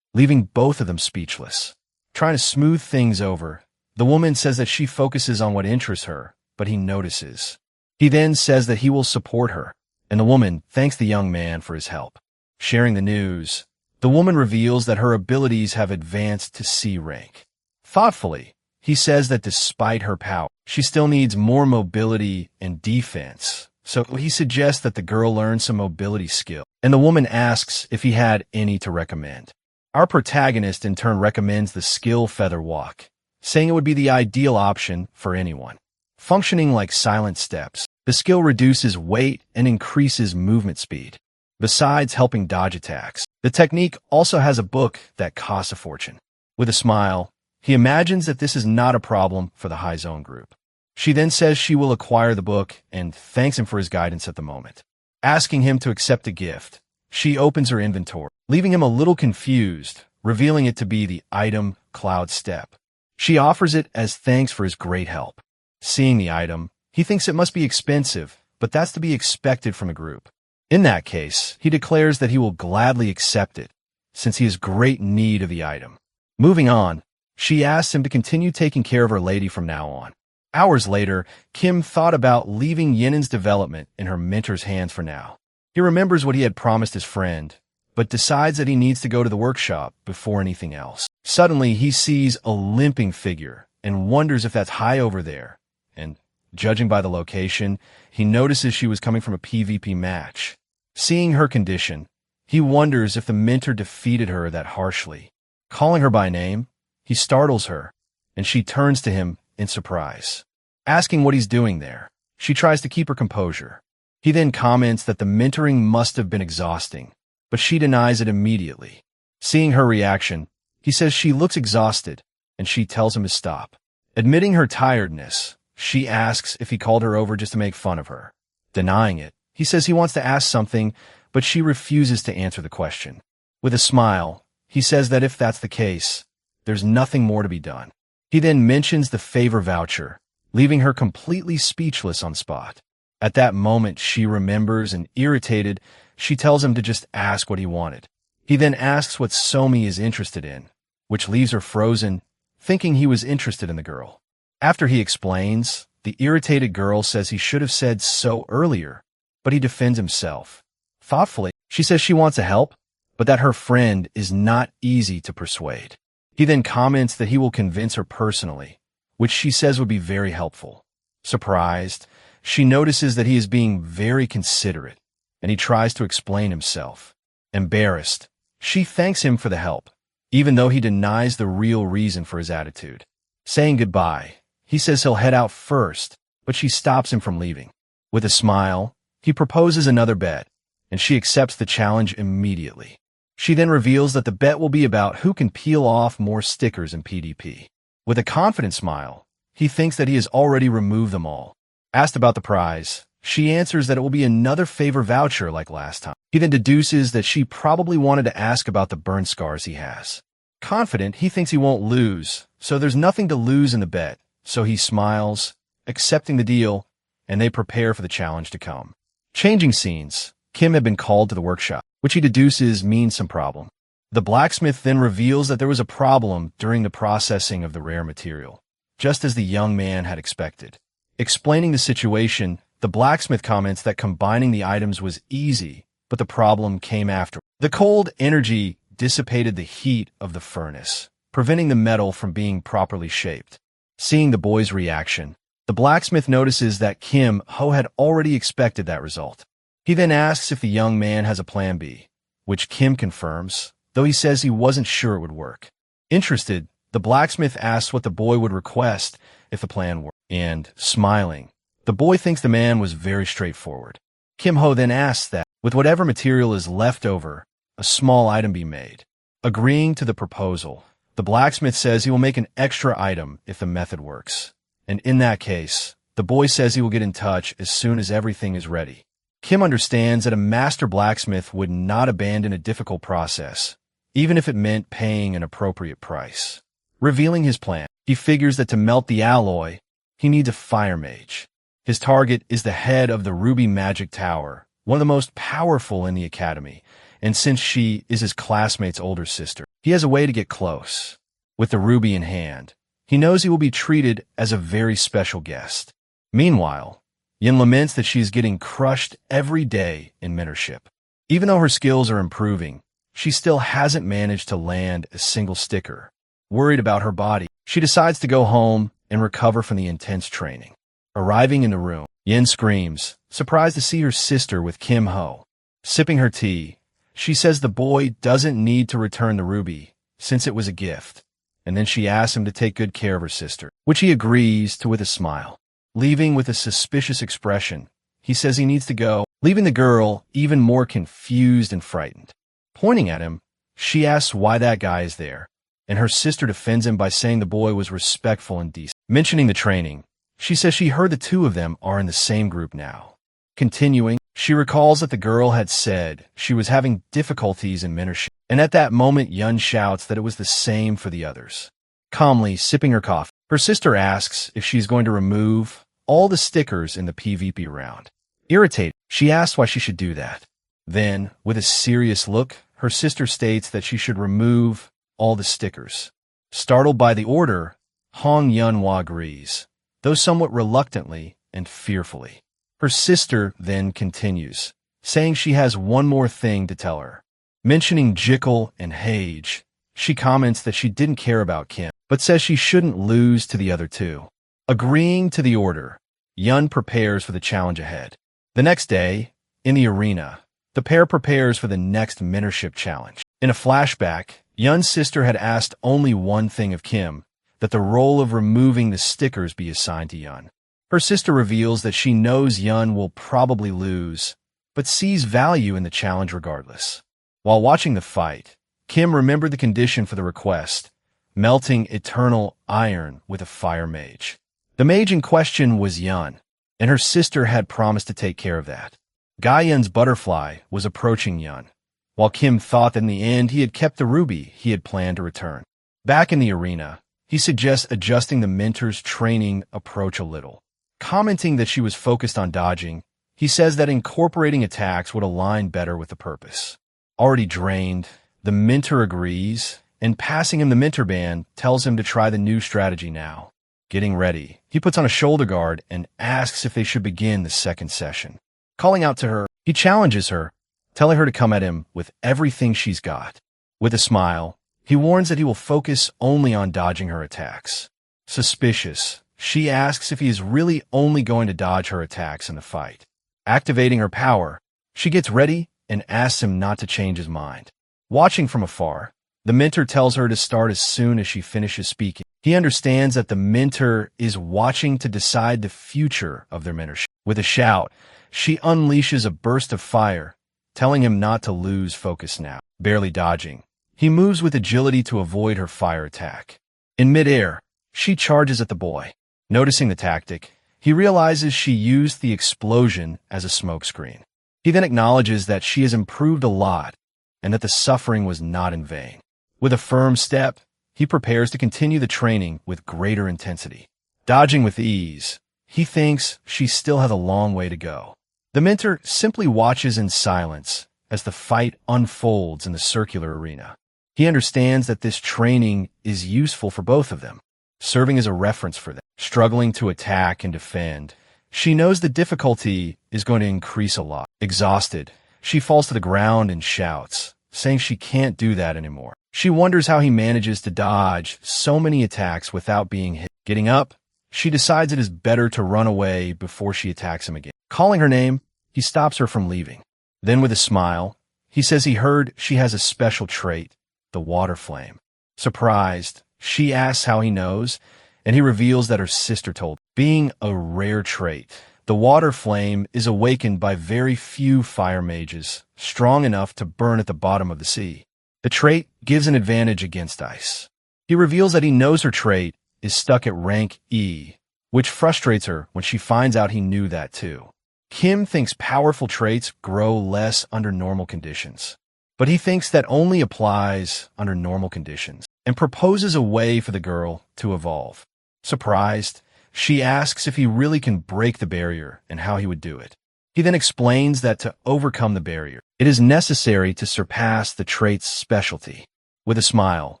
leaving both of them speechless. Trying to smooth things over, the woman says that she focuses on what interests her, but he notices. He then says that he will support her, and the woman thanks the young man for his help. Sharing the news, the woman reveals that her abilities have advanced to C rank. Thoughtfully, he says that despite her power, she still needs more mobility and defense, so he suggests that the girl learn some mobility skill, and the woman asks if he had any to recommend. Our protagonist in turn recommends the skill Feather Walk, saying it would be the ideal option for anyone. Functioning like silent steps, the skill reduces weight and increases movement speed. besides helping dodge attacks. The technique also has a book that costs a fortune. With a smile, he imagines that this is not a problem for the High Zone group. She then says she will acquire the book and thanks him for his guidance at the moment. Asking him to accept a gift, she opens her inventory, leaving him a little confused, revealing it to be the item Cloud Step. She offers it as thanks for his great help. Seeing the item, he thinks it must be expensive, but that's to be expected from a group. In that case, he declares that he will gladly accept it, since he has great need of the item. Moving on, she asks him to continue taking care of her lady from now on. Hours later, Kim thought about leaving Yinen's development in her mentor's hands for now. He remembers what he had promised his friend, but decides that he needs to go to the workshop before anything else. Suddenly, he sees a limping figure and wonders if that's Hai over there. And, judging by the location, he notices she was coming from a PvP match. Seeing her condition, he wonders if the mentor defeated her that harshly. Calling her by name, he startles her, and she turns to him in surprise. Asking what he's doing there, she tries to keep her composure. He then comments that the mentoring must have been exhausting, but she denies it immediately. Seeing her reaction, he says she looks exhausted, and she tells him to stop. Admitting her tiredness, she asks if he called her over just to make fun of her. Denying it, he says he wants to ask something, but she refuses to answer the question. With a smile, he says that if that's the case, there's nothing more to be done. He then mentions the favor voucher, leaving her completely speechless on spot. At that moment, she remembers, and irritated, she tells him to just ask what he wanted. He then asks what Somi is interested in, which leaves her frozen, thinking he was interested in the girl. After he explains, the irritated girl says he should have said so earlier, but he defends himself. Thoughtfully, she says she wants to help, but that her friend is not easy to persuade. He then comments that he will convince her personally, which she says would be very helpful. Surprised, she notices that he is being very considerate, and he tries to explain himself. Embarrassed, she thanks him for the help, even though he denies the real reason for his attitude. Saying goodbye, he says he'll head out first, but she stops him from leaving. With a smile, he proposes another bet, and she accepts the challenge immediately. She then reveals that the bet will be about who can peel off more stickers in PvP. With a confident smile, he thinks that he has already removed them all. Asked about the prize, she answers that it will be another favor voucher like last time. He then deduces that she probably wanted to ask about the burn scars he has. Confident, he thinks he won't lose, so there's nothing to lose in the bet, so he smiles, accepting the deal, and they prepare for the challenge to come. Changing scenes, Kim had been called to the workshop, which he deduces means some problem. The blacksmith then reveals that there was a problem during the processing of the rare material, just as the young man had expected. Explaining the situation, the blacksmith comments that combining the items was easy, but the problem came after. The cold energy dissipated the heat of the furnace, preventing the metal from being properly shaped. Seeing the boy's reaction, the blacksmith notices that Kim Ho had already expected that result. He then asks if the young man has a plan B, which Kim confirms, though he says he wasn't sure it would work. Interested, the blacksmith asks what the boy would request if the plan worked, and, smiling, the boy thinks the man was very straightforward. Kim Ho then asks that, with whatever material is left over, a small item be made. Agreeing to the proposal, the blacksmith says he will make an extra item if the method works. And in that case, the boy says he will get in touch as soon as everything is ready. Kim understands that a master blacksmith would not abandon a difficult process, even if it meant paying an appropriate price. Revealing his plan, he figures that to melt the alloy, he needs a fire mage. His target is the head of the Ruby Magic Tower, one of the most powerful in the academy, and since she is his classmate's older sister, he has a way to get close. With the ruby in hand, he knows he will be treated as a very special guest. Meanwhile, Yin laments that she is getting crushed every day in mentorship. Even though her skills are improving, she still hasn't managed to land a single sticker. Worried about her body, she decides to go home and recover from the intense training. Arriving in the room, Yin screams, surprised to see her sister with Kim Ho. Sipping her tea, she says the boy doesn't need to return the ruby, since it was a gift, and then she asks him to take good care of her sister, which he agrees to with a smile. Leaving with a suspicious expression, he says he needs to go. leaving the girl even more confused and frightened. Pointing at him, she asks why that guy is there, and her sister defends him by saying the boy was respectful and decent. Mentioning the training, she says she heard the two of them are in the same group now. Continuing, she recalls that the girl had said she was having difficulties in mentorship, and at that moment Yun shouts that it was the same for the others. Calmly sipping her coffee, her sister asks if she's going to remove all the stickers in the PvP round. Irritated, she asks why she should do that. Then, with a serious look, her sister states that she should remove all the stickers. Startled by the order, Hong Yunhua agrees, though somewhat reluctantly and fearfully. Her sister then continues, saying she has one more thing to tell her. Mentioning Jekyll and Hage, she comments that she didn't care about Kim, but says she shouldn't lose to the other two. Agreeing to the order, Yun prepares for the challenge ahead. The next day, in the arena, the pair prepares for the next mentorship challenge. In a flashback, Yun's sister had asked only one thing of Kim, that the role of removing the stickers be assigned to Yun. Her sister reveals that she knows Yun will probably lose, but sees value in the challenge regardless. While watching the fight, Kim remembered the condition for the request, melting eternal iron with a fire mage. The mage in question was Yun, and her sister had promised to take care of that. Guy Yun's butterfly was approaching Yun, while Kim thought that in the end he had kept the ruby he had planned to return. Back in the arena, he suggests adjusting the mentor's training approach a little. Commenting that she was focused on dodging, he says that incorporating attacks would align better with the purpose. Already drained, the mentor agrees, and passing him the mentor band tells him to try the new strategy now. Getting ready, he puts on a shoulder guard and asks if they should begin the second session. Calling out to her, he challenges her, telling her to come at him with everything she's got. With a smile, he warns that he will focus only on dodging her attacks. Suspicious, she asks if he is really only going to dodge her attacks in the fight. Activating her power, she gets ready and asks him not to change his mind. Watching from afar, the mentor tells her to start as soon as she finishes speaking. He understands that the mentor is watching to decide the future of their mentorship. With a shout, she unleashes a burst of fire, telling him not to lose focus now. Barely dodging, he moves with agility to avoid her fire attack. In midair, she charges at the boy. Noticing the tactic, he realizes she used the explosion as a smokescreen. He then acknowledges that she has improved a lot and that the suffering was not in vain. With a firm step, he prepares to continue the training with greater intensity. Dodging with ease, he thinks she still has a long way to go. The mentor simply watches in silence as the fight unfolds in the circular arena. He understands that this training is useful for both of them, serving as a reference for them. Struggling to attack and defend, she knows the difficulty is going to increase a lot. Exhausted, she falls to the ground and shouts, saying she can't do that anymore. She wonders how he manages to dodge so many attacks without being hit. Getting up, she decides it is better to run away before she attacks him again. Calling her name, he stops her from leaving. Then with a smile, he says he heard she has a special trait, the water flame. Surprised, she asks how he knows, and he reveals that her sister told him. Being a rare trait, the water flame is awakened by very few fire mages, strong enough to burn at the bottom of the sea. The trait gives an advantage against ice. He reveals that he knows her trait is stuck at rank E, which frustrates her when she finds out he knew that too. Kim thinks powerful traits grow less under normal conditions, but he thinks that only applies under normal conditions, and proposes a way for the girl to evolve. Surprised, she asks if he really can break the barrier and how he would do it. He then explains that to overcome the barrier, it is necessary to surpass the trait's specialty. With a smile,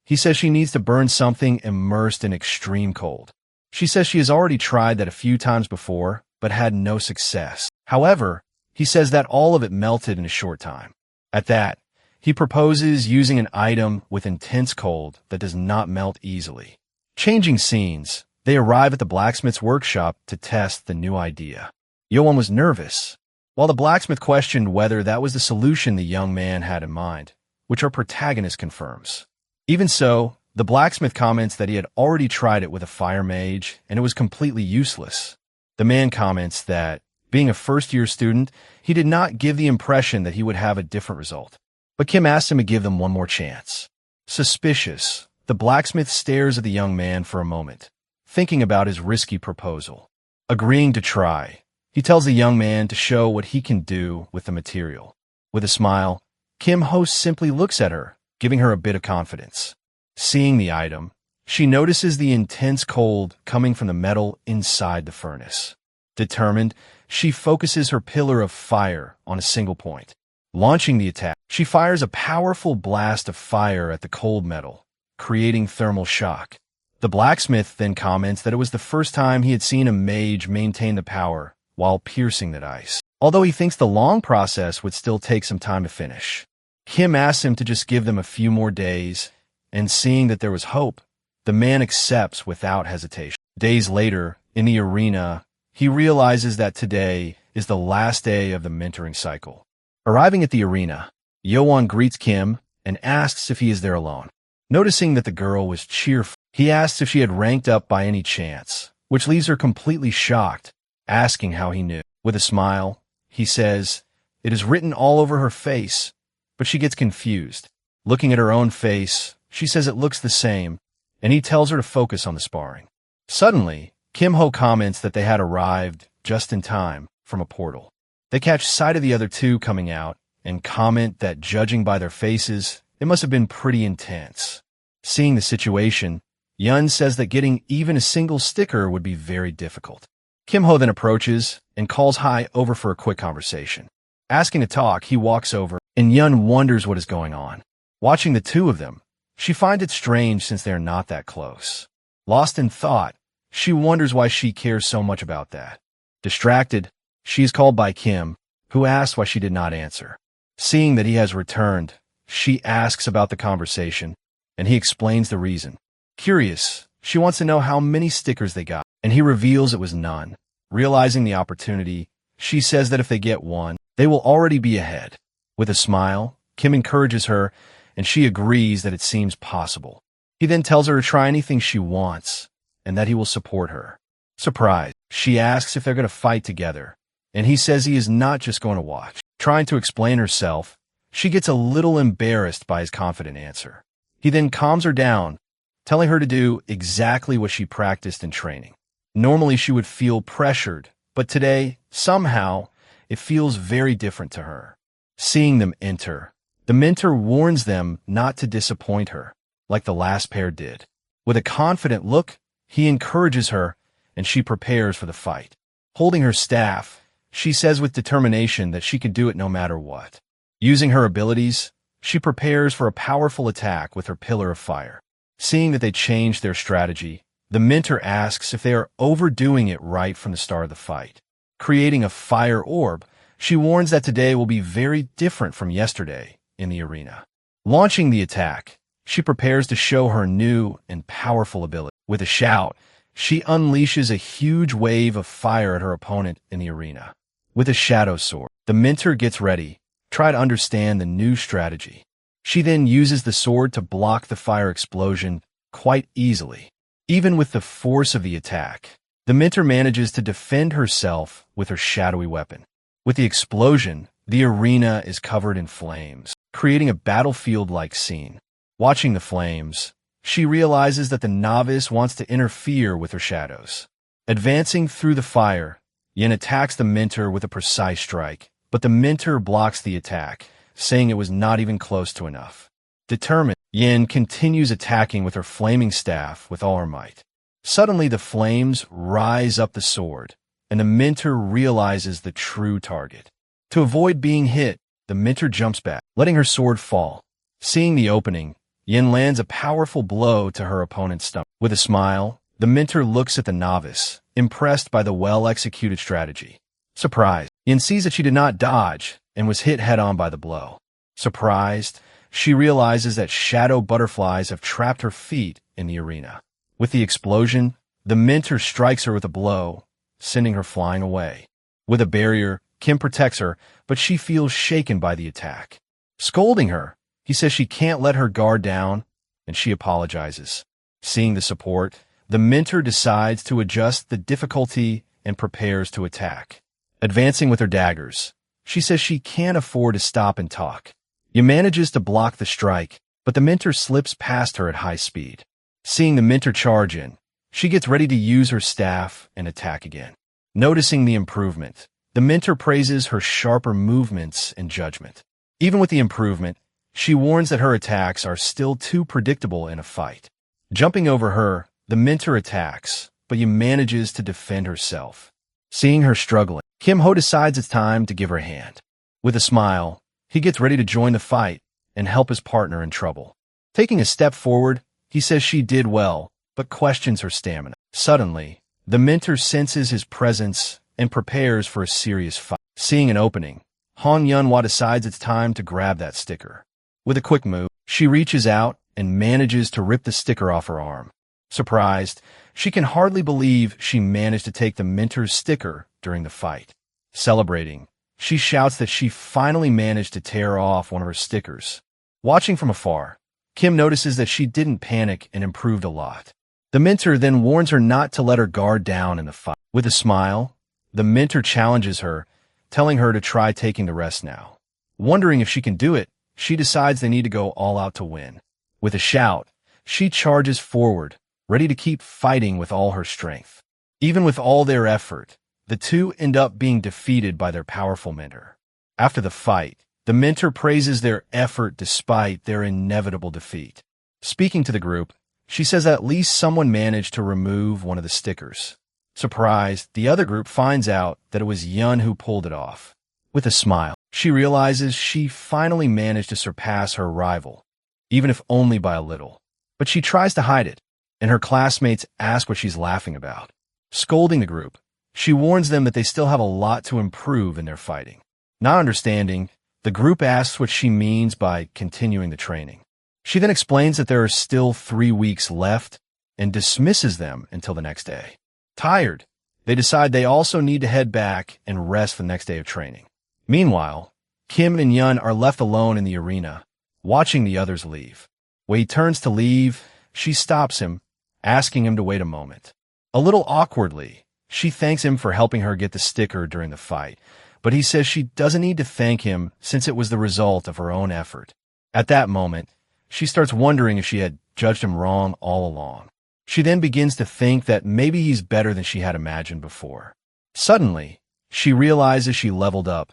he says she needs to burn something immersed in extreme cold. She says she has already tried that a few times before, but had no success. However, he says that all of it melted in a short time. At that, he proposes using an item with intense cold that does not melt easily. Changing scenes, they arrive at the blacksmith's workshop to test the new idea. Yoan was nervous, while the blacksmith questioned whether that was the solution the young man had in mind, which our protagonist confirms. Even so, the blacksmith comments that he had already tried it with a fire mage and it was completely useless. The man comments that Being a first-year student, he did not give the impression that he would have a different result. But Kim asked him to give them one more chance. Suspicious, the blacksmith stares at the young man for a moment, thinking about his risky proposal. Agreeing to try, he tells the young man to show what he can do with the material. With a smile, Kim Ho simply looks at her, giving her a bit of confidence. Seeing the item, she notices the intense cold coming from the metal inside the furnace. Determined, she focuses her pillar of fire on a single point. Launching the attack, she fires a powerful blast of fire at the cold metal, creating thermal shock. The blacksmith then comments that it was the first time he had seen a mage maintain the power while piercing that ice, although he thinks the long process would still take some time to finish. Kim asks him to just give them a few more days, and seeing that there was hope, the man accepts without hesitation. Days later, in the arena, he realizes that today is the last day of the mentoring cycle. Arriving at the arena, Yeowon greets Kim and asks if he is there alone. Noticing that the girl was cheerful, he asks if she had ranked up by any chance, which leaves her completely shocked, asking how he knew. With a smile, he says, it is written all over her face, but she gets confused. Looking at her own face, she says it looks the same, and he tells her to focus on the sparring. Suddenly, Kim Ho comments that they had arrived just in time from a portal. They catch sight of the other two coming out and comment that judging by their faces, it must have been pretty intense. Seeing the situation, Yun says that getting even a single sticker would be very difficult. Kim Ho then approaches and calls Hai over for a quick conversation. Asking to talk, he walks over, and Yun wonders what is going on. Watching the two of them, she finds it strange since they are not that close. Lost in thought, she wonders why she cares so much about that. Distracted, she is called by Kim, who asks why she did not answer. Seeing that he has returned, she asks about the conversation, and he explains the reason. Curious, she wants to know how many stickers they got, and he reveals it was none. Realizing the opportunity, she says that if they get one, they will already be ahead. With a smile, Kim encourages her, and she agrees that it seems possible. He then tells her to try anything she wants, and that he will support her. Surprised, she asks if they're going to fight together, and he says he is not just going to watch. Trying to explain herself, she gets a little embarrassed by his confident answer. He then calms her down, telling her to do exactly what she practiced in training. Normally she would feel pressured, but today, somehow, it feels very different to her. Seeing them enter, the mentor warns them not to disappoint her, like the last pair did. With a confident look, he encourages her, and she prepares for the fight. Holding her staff, she says with determination that she can do it no matter what. Using her abilities, she prepares for a powerful attack with her pillar of fire. Seeing that they changed their strategy, the mentor asks if they are overdoing it right from the start of the fight. Creating a fire orb, she warns that today will be very different from yesterday in the arena. Launching the attack, she prepares to show her new and powerful ability. With a shout, she unleashes a huge wave of fire at her opponent in the arena. With a shadow sword, the mentor gets ready, try to understand the new strategy. She then uses the sword to block the fire explosion quite easily. Even with the force of the attack, the mentor manages to defend herself with her shadowy weapon. With the explosion, the arena is covered in flames, creating a battlefield-like scene. Watching the flames, she realizes that the novice wants to interfere with her shadows. Advancing through the fire, Yin attacks the mentor with a precise strike, but the mentor blocks the attack, saying it was not even close to enough. Determined, Yin continues attacking with her flaming staff with all her might. Suddenly the flames rise up the sword, and the mentor realizes the true target. To avoid being hit, the mentor jumps back, letting her sword fall. Seeing the opening, Yin lands a powerful blow to her opponent's stomach. With a smile, the mentor looks at the novice, impressed by the well-executed strategy. Surprised, Yin sees that she did not dodge and was hit head-on by the blow. Surprised, she realizes that shadow butterflies have trapped her feet in the arena. With the explosion, the mentor strikes her with a blow, sending her flying away. With a barrier, Kim protects her, but she feels shaken by the attack. Scolding her, he says she can't let her guard down, and she apologizes. Seeing the support, the mentor decides to adjust the difficulty and prepares to attack. Advancing with her daggers, she says she can't afford to stop and talk. He manages to block the strike, but the mentor slips past her at high speed. Seeing the mentor charge in, she gets ready to use her staff and attack again. Noticing the improvement, the mentor praises her sharper movements and judgment. Even with the improvement, she warns that her attacks are still too predictable in a fight. Jumping over her, the mentor attacks, but Yi manages to defend herself. Seeing her struggling, Kim-ho decides it's time to give her a hand. With a smile, he gets ready to join the fight and help his partner in trouble. Taking a step forward, he says she did well, but questions her stamina. Suddenly, the mentor senses his presence and prepares for a serious fight. Seeing an opening, Han Yunhwa decides it's time to grab that sticker. With a quick move, she reaches out and manages to rip the sticker off her arm. Surprised, she can hardly believe she managed to take the mentor's sticker during the fight. Celebrating, she shouts that she finally managed to tear off one of her stickers. Watching from afar, Kim notices that she didn't panic and improved a lot. The mentor then warns her not to let her guard down in the fight. With a smile, the mentor challenges her, telling her to try taking the rest now. Wondering if she can do it, she decides they need to go all out to win. With a shout, she charges forward, ready to keep fighting with all her strength. Even with all their effort, the two end up being defeated by their powerful mentor. After the fight, the mentor praises their effort despite their inevitable defeat. Speaking to the group, she says at least someone managed to remove one of the stickers. Surprised, the other group finds out that it was Yun who pulled it off. With a smile, she realizes she finally managed to surpass her rival, even if only by a little. But she tries to hide it, and her classmates ask what she's laughing about. Scolding the group, she warns them that they still have a lot to improve in their fighting. Not understanding, the group asks what she means by continuing the training. She then explains that there are still 3 weeks left and dismisses them until the next day. Tired, they decide they also need to head back and rest the next day of training. Meanwhile, Kim and Yun are left alone in the arena, watching the others leave. When he turns to leave, she stops him, asking him to wait a moment. A little awkwardly, she thanks him for helping her get the sticker during the fight, but he says she doesn't need to thank him since it was the result of her own effort. At that moment, she starts wondering if she had judged him wrong all along. She then begins to think that maybe he's better than she had imagined before. Suddenly, she realizes she leveled up,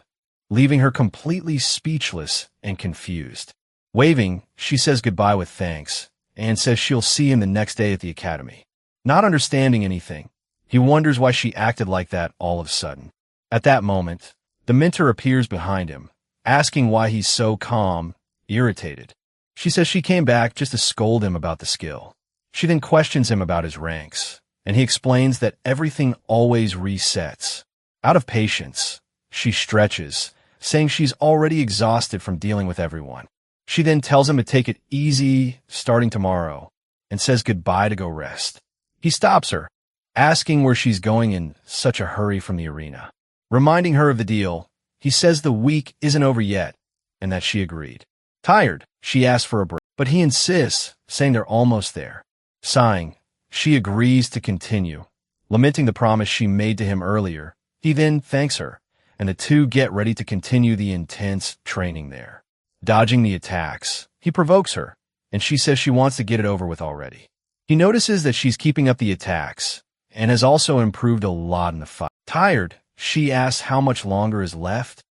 leaving her completely speechless and confused. Waving, she says goodbye with thanks, and says she'll see him the next day at the academy. Not understanding anything, he wonders why she acted like that all of a sudden. At that moment, the mentor appears behind him, asking why he's so calm, irritated. She says she came back just to scold him about the skill. She then questions him about his ranks, and he explains that everything always resets. Out of patience, she stretches, saying she's already exhausted from dealing with everyone. She then tells him to take it easy starting tomorrow, and says goodbye to go rest. He stops her, asking where she's going in such a hurry from the arena. Reminding her of the deal, he says the week isn't over yet, and that she agreed. Tired, she asks for a break, but he insists, saying they're almost there. Sighing, she agrees to continue, lamenting the promise she made to him earlier. He then thanks her, and the two get ready to continue the intense training there. Dodging the attacks, he provokes her, and she says she wants to get it over with already. He notices that she's keeping up the attacks, and has also improved a lot in the fight. Tired, she asks how much longer is left,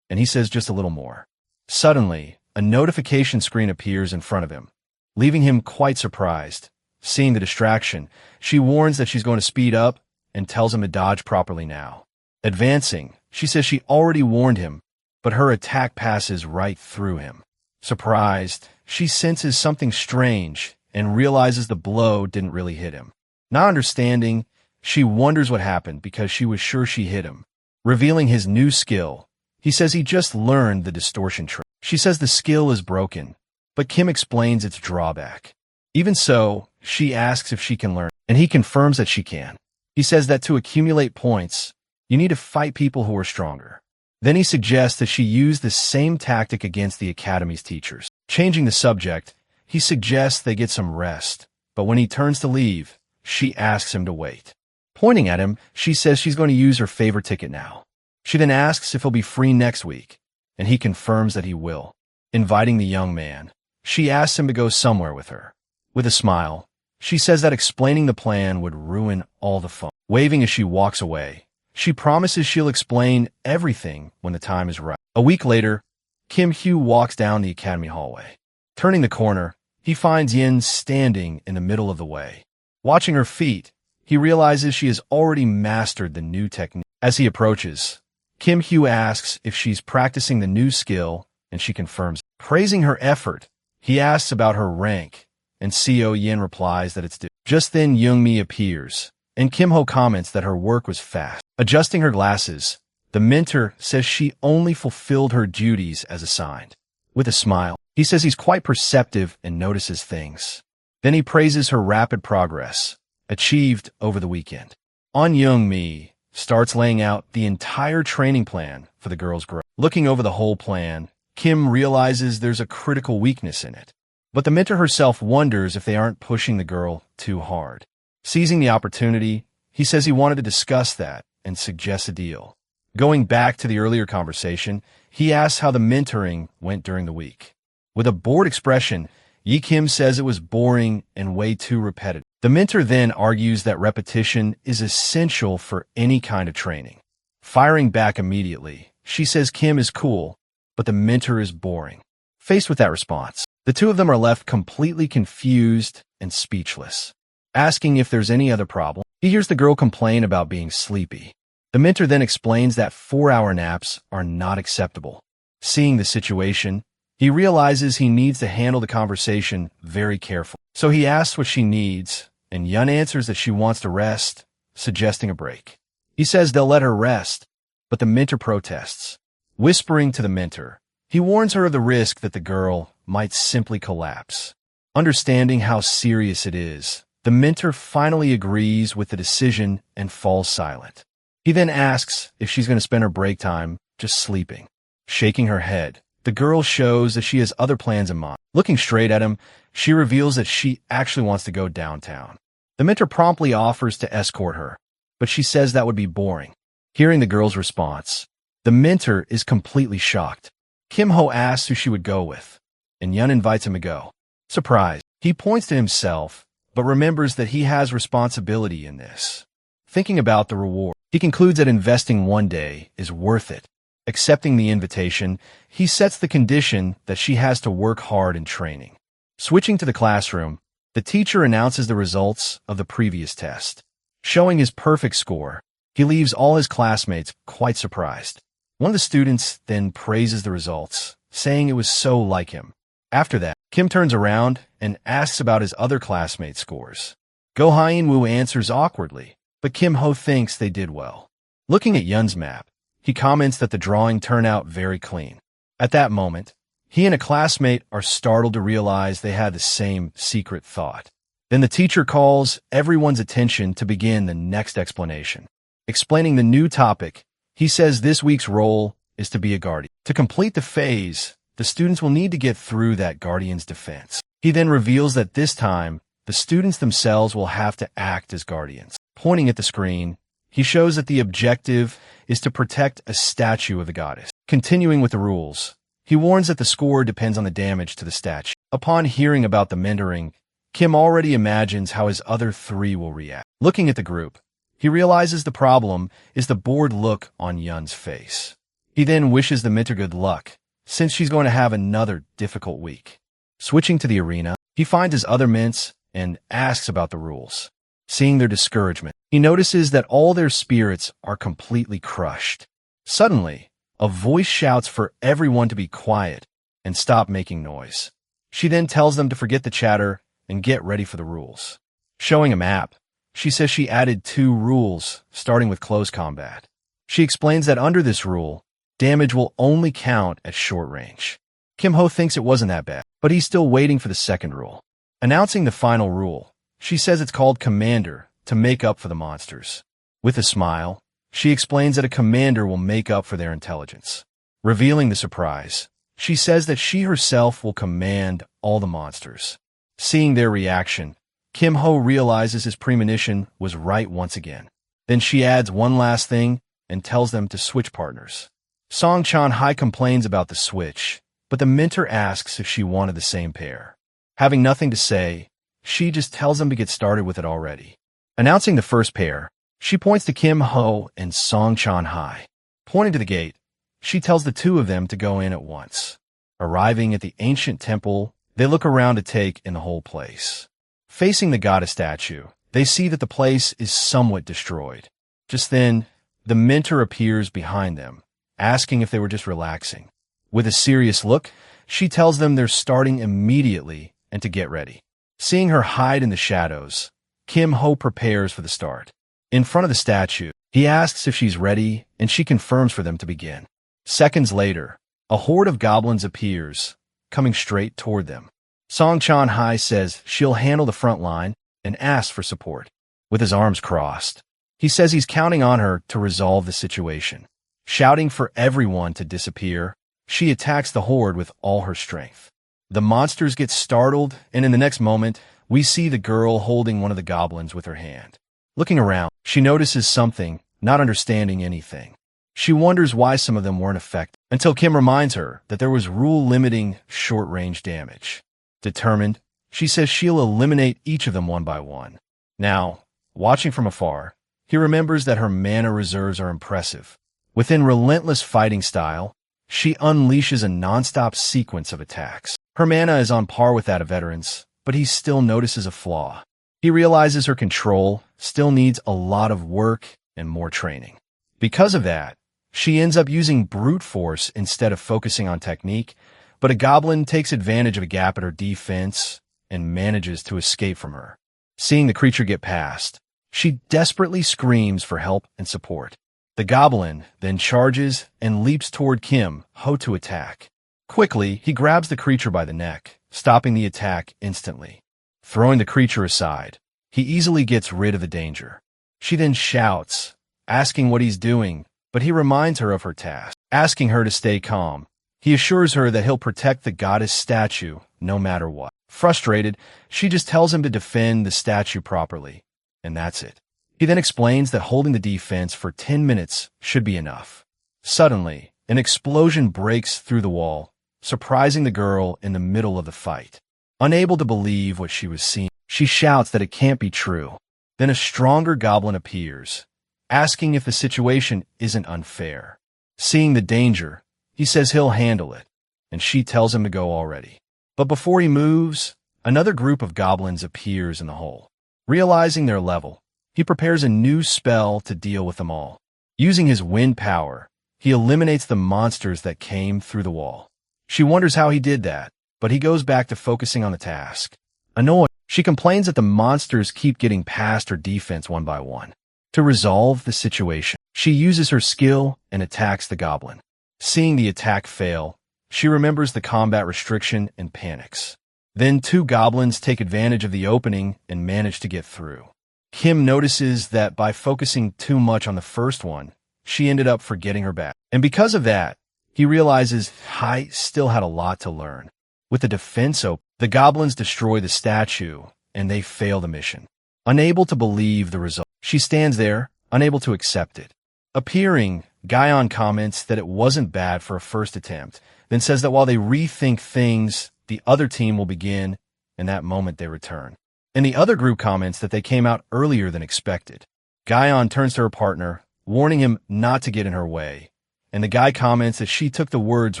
and he says just a little more. Suddenly, a notification screen appears in front of him, leaving him quite surprised. Seeing the distraction, she warns that she's going to speed up and tells him to dodge properly now. Advancing, she says she already warned him, but her attack passes right through him. Surprised, she senses something strange and realizes the blow didn't really hit him. Not understanding, she wonders what happened because she was sure she hit him. Revealing his new skill, he says he just learned the distortion trick. She says the skill is broken, but Kim explains its drawback. Even so, she asks if she can learn, and he confirms that she can. He says that to accumulate points, you need to fight people who are stronger. Then he suggests that she use the same tactic against the academy's teachers. Changing the subject, he suggests they get some rest, but when he turns to leave, she asks him to wait. Pointing at him, she says she's going to use her favorite ticket now. She then asks if he'll be free next week, and he confirms that he will. Inviting the young man, she asks him to go somewhere with her. With a smile, she says that explaining the plan would ruin all the fun. Waving as she walks away, she promises she'll explain everything when the time is right. A week later, Kim Hyo walks down the academy hallway. Turning the corner, he finds Yin standing in the middle of the way. Watching her feet, he realizes she has already mastered the new technique. As he approaches, Kim Hyo asks if she's practicing the new skill, and she confirms. Praising her effort, he asks about her rank, and Seo Yin replies that it's due. Just then Youngmi appears, and Kim Ho comments that her work was fast. Adjusting her glasses, the mentor says she only fulfilled her duties as assigned. With a smile, he says he's quite perceptive and notices things. Then he praises her rapid progress, achieved over the weekend. On Youngmi starts laying out the entire training plan for the girl's growth. Looking over the whole plan, Kim realizes there's a critical weakness in it. But the mentor herself wonders if they aren't pushing the girl too hard. Seizing the opportunity, he says he wanted to discuss that and suggests a deal. Going back to the earlier conversation, he asks how the mentoring went during the week. With a bored expression, Yi Kim says it was boring and way too repetitive. The mentor then argues that repetition is essential for any kind of training. Firing back immediately, she says Kim is cool, but the mentor is boring. Faced with that response, the two of them are left completely confused and speechless. Asking if there's any other problem, he hears the girl complain about being sleepy. The mentor then explains that 4-hour naps are not acceptable. Seeing the situation, he realizes he needs to handle the conversation very carefully. So he asks what she needs, and Yun answers that she wants to rest, suggesting a break. He says they'll let her rest, but the mentor protests. Whispering to the mentor, he warns her of the risk that the girl might simply collapse. Understanding how serious it is, the mentor finally agrees with the decision and falls silent. He then asks if she's going to spend her break time just sleeping. Shaking her head, the girl shows that she has other plans in mind. Looking straight at him, she reveals that she actually wants to go downtown. The mentor promptly offers to escort her, but she says that would be boring. Hearing the girl's response, the mentor is completely shocked. Kim Ho asks who she would go with, and Yun invites him to go. Surprised, he points to himself, but remembers that he has responsibility in this. Thinking about the reward, he concludes that investing one day is worth it. Accepting the invitation, he sets the condition that she has to work hard in training. Switching to the classroom, the teacher announces the results of the previous test. Showing his perfect score, he leaves all his classmates quite surprised. One of the students then praises the results, saying it was so like him. After that, Kim turns around and asks about his other classmates' scores. Go Hyun-woo answers awkwardly, but Kim Ho thinks they did well. Looking at Yun's map, he comments that the drawing turned out very clean. At that moment, he and a classmate are startled to realize they had the same secret thought. Then the teacher calls everyone's attention to begin the next explanation. Explaining the new topic, he says this week's role is to be a guardian. To complete the phase, the students will need to get through that guardian's defense. He then reveals that this time, the students themselves will have to act as guardians. Pointing at the screen, he shows that the objective is to protect a statue of the goddess. Continuing with the rules, he warns that the score depends on the damage to the statue. Upon hearing about the mentoring, Kim already imagines how his other three will react. Looking at the group, he realizes the problem is the bored look on Yun's face. He then wishes the mentor good luck, since she's going to have another difficult week. Switching to the arena, he finds his other mints and asks about the rules. Seeing their discouragement, he notices that all their spirits are completely crushed. Suddenly, a voice shouts for everyone to be quiet and stop making noise. She then tells them to forget the chatter and get ready for the rules. Showing a map, she says she added 2 rules, starting with close combat. She explains that under this rule, damage will only count at short range. Kim Ho thinks it wasn't that bad, but he's still waiting for the second rule. Announcing the final rule, she says it's called Commander to make up for the monsters. With a smile, she explains that a commander will make up for their intelligence. Revealing the surprise, she says that she herself will command all the monsters. Seeing their reaction, Kim Ho realizes his premonition was right once again. Then she adds one last thing, and tells them to switch partners. Song Chan-hai complains about the switch, but the mentor asks if she wanted the same pair. Having nothing to say, she just tells them to get started with it already. Announcing the first pair, she points to Kim Ho and Song Chan-hai. Pointing to the gate, she tells the two of them to go in at once. Arriving at the ancient temple, they look around to take in the whole place. Facing the goddess statue, they see that the place is somewhat destroyed. Just then, the mentor appears behind them, asking if they were just relaxing. With a serious look, she tells them they're starting immediately and to get ready. Seeing her hide in the shadows, Kim Ho prepares for the start. In front of the statue, he asks if she's ready, and she confirms for them to begin. Seconds later, a horde of goblins appears, coming straight toward them. Song Chan-hai says she'll handle the front line and asks for support. With his arms crossed, he says he's counting on her to resolve the situation. Shouting for everyone to disappear, she attacks the horde with all her strength. The monsters get startled, and in the next moment, we see the girl holding one of the goblins with her hand. Looking around, she notices something, not understanding anything. She wonders why some of them weren't affected, until Kim reminds her that there was rule limiting short-range damage. Determined, she says she'll eliminate each of them one by one. Now, watching from afar, he remembers that her mana reserves are impressive. Within relentless fighting style, she unleashes a non-stop sequence of attacks. Her mana is on par with that of veterans, but he still notices a flaw. He realizes her control still needs a lot of work and more training. Because of that, she ends up using brute force instead of focusing on technique, but a goblin takes advantage of a gap at her defense and manages to escape from her. Seeing the creature get past, she desperately screams for help and support. The goblin then charges and leaps toward Kim Ho to attack. Quickly, he grabs the creature by the neck, stopping the attack instantly. Throwing the creature aside, he easily gets rid of the danger. She then shouts, asking what he's doing, but he reminds her of her task, asking her to stay calm. He assures her that he'll protect the goddess statue no matter what. Frustrated, she just tells him to defend the statue properly, and that's it. He then explains that holding the defense for 10 minutes should be enough. Suddenly, an explosion breaks through the wall, surprising the girl in the middle of the fight. Unable to believe what she was seeing, she shouts that it can't be true. Then a stronger goblin appears, asking if the situation isn't unfair. Seeing the danger, he says he'll handle it, and she tells him to go already. But before he moves, another group of goblins appears in the hole. Realizing their level, he prepares a new spell to deal with them all. Using his wind power, he eliminates the monsters that came through the wall. She wonders how he did that, but he goes back to focusing on the task. Annoyed, she complains that the monsters keep getting past her defense one by one. To resolve the situation, she uses her skill and attacks the goblin. Seeing the attack fail, she remembers the combat restriction and panics. Then two goblins take advantage of the opening and manage to get through. Kim notices that by focusing too much on the first one, she ended up forgetting her back. And because of that, he realizes Hai still had a lot to learn. With the defense open, the goblins destroy the statue, and they fail the mission. Unable to believe the result, she stands there, unable to accept it. Appearing, Guyon comments that it wasn't bad for a first attempt, then says that while they rethink things, the other team will begin, and that moment they return. And the other group comments that they came out earlier than expected. Guyon turns to her partner, warning him not to get in her way, and the guy comments that she took the words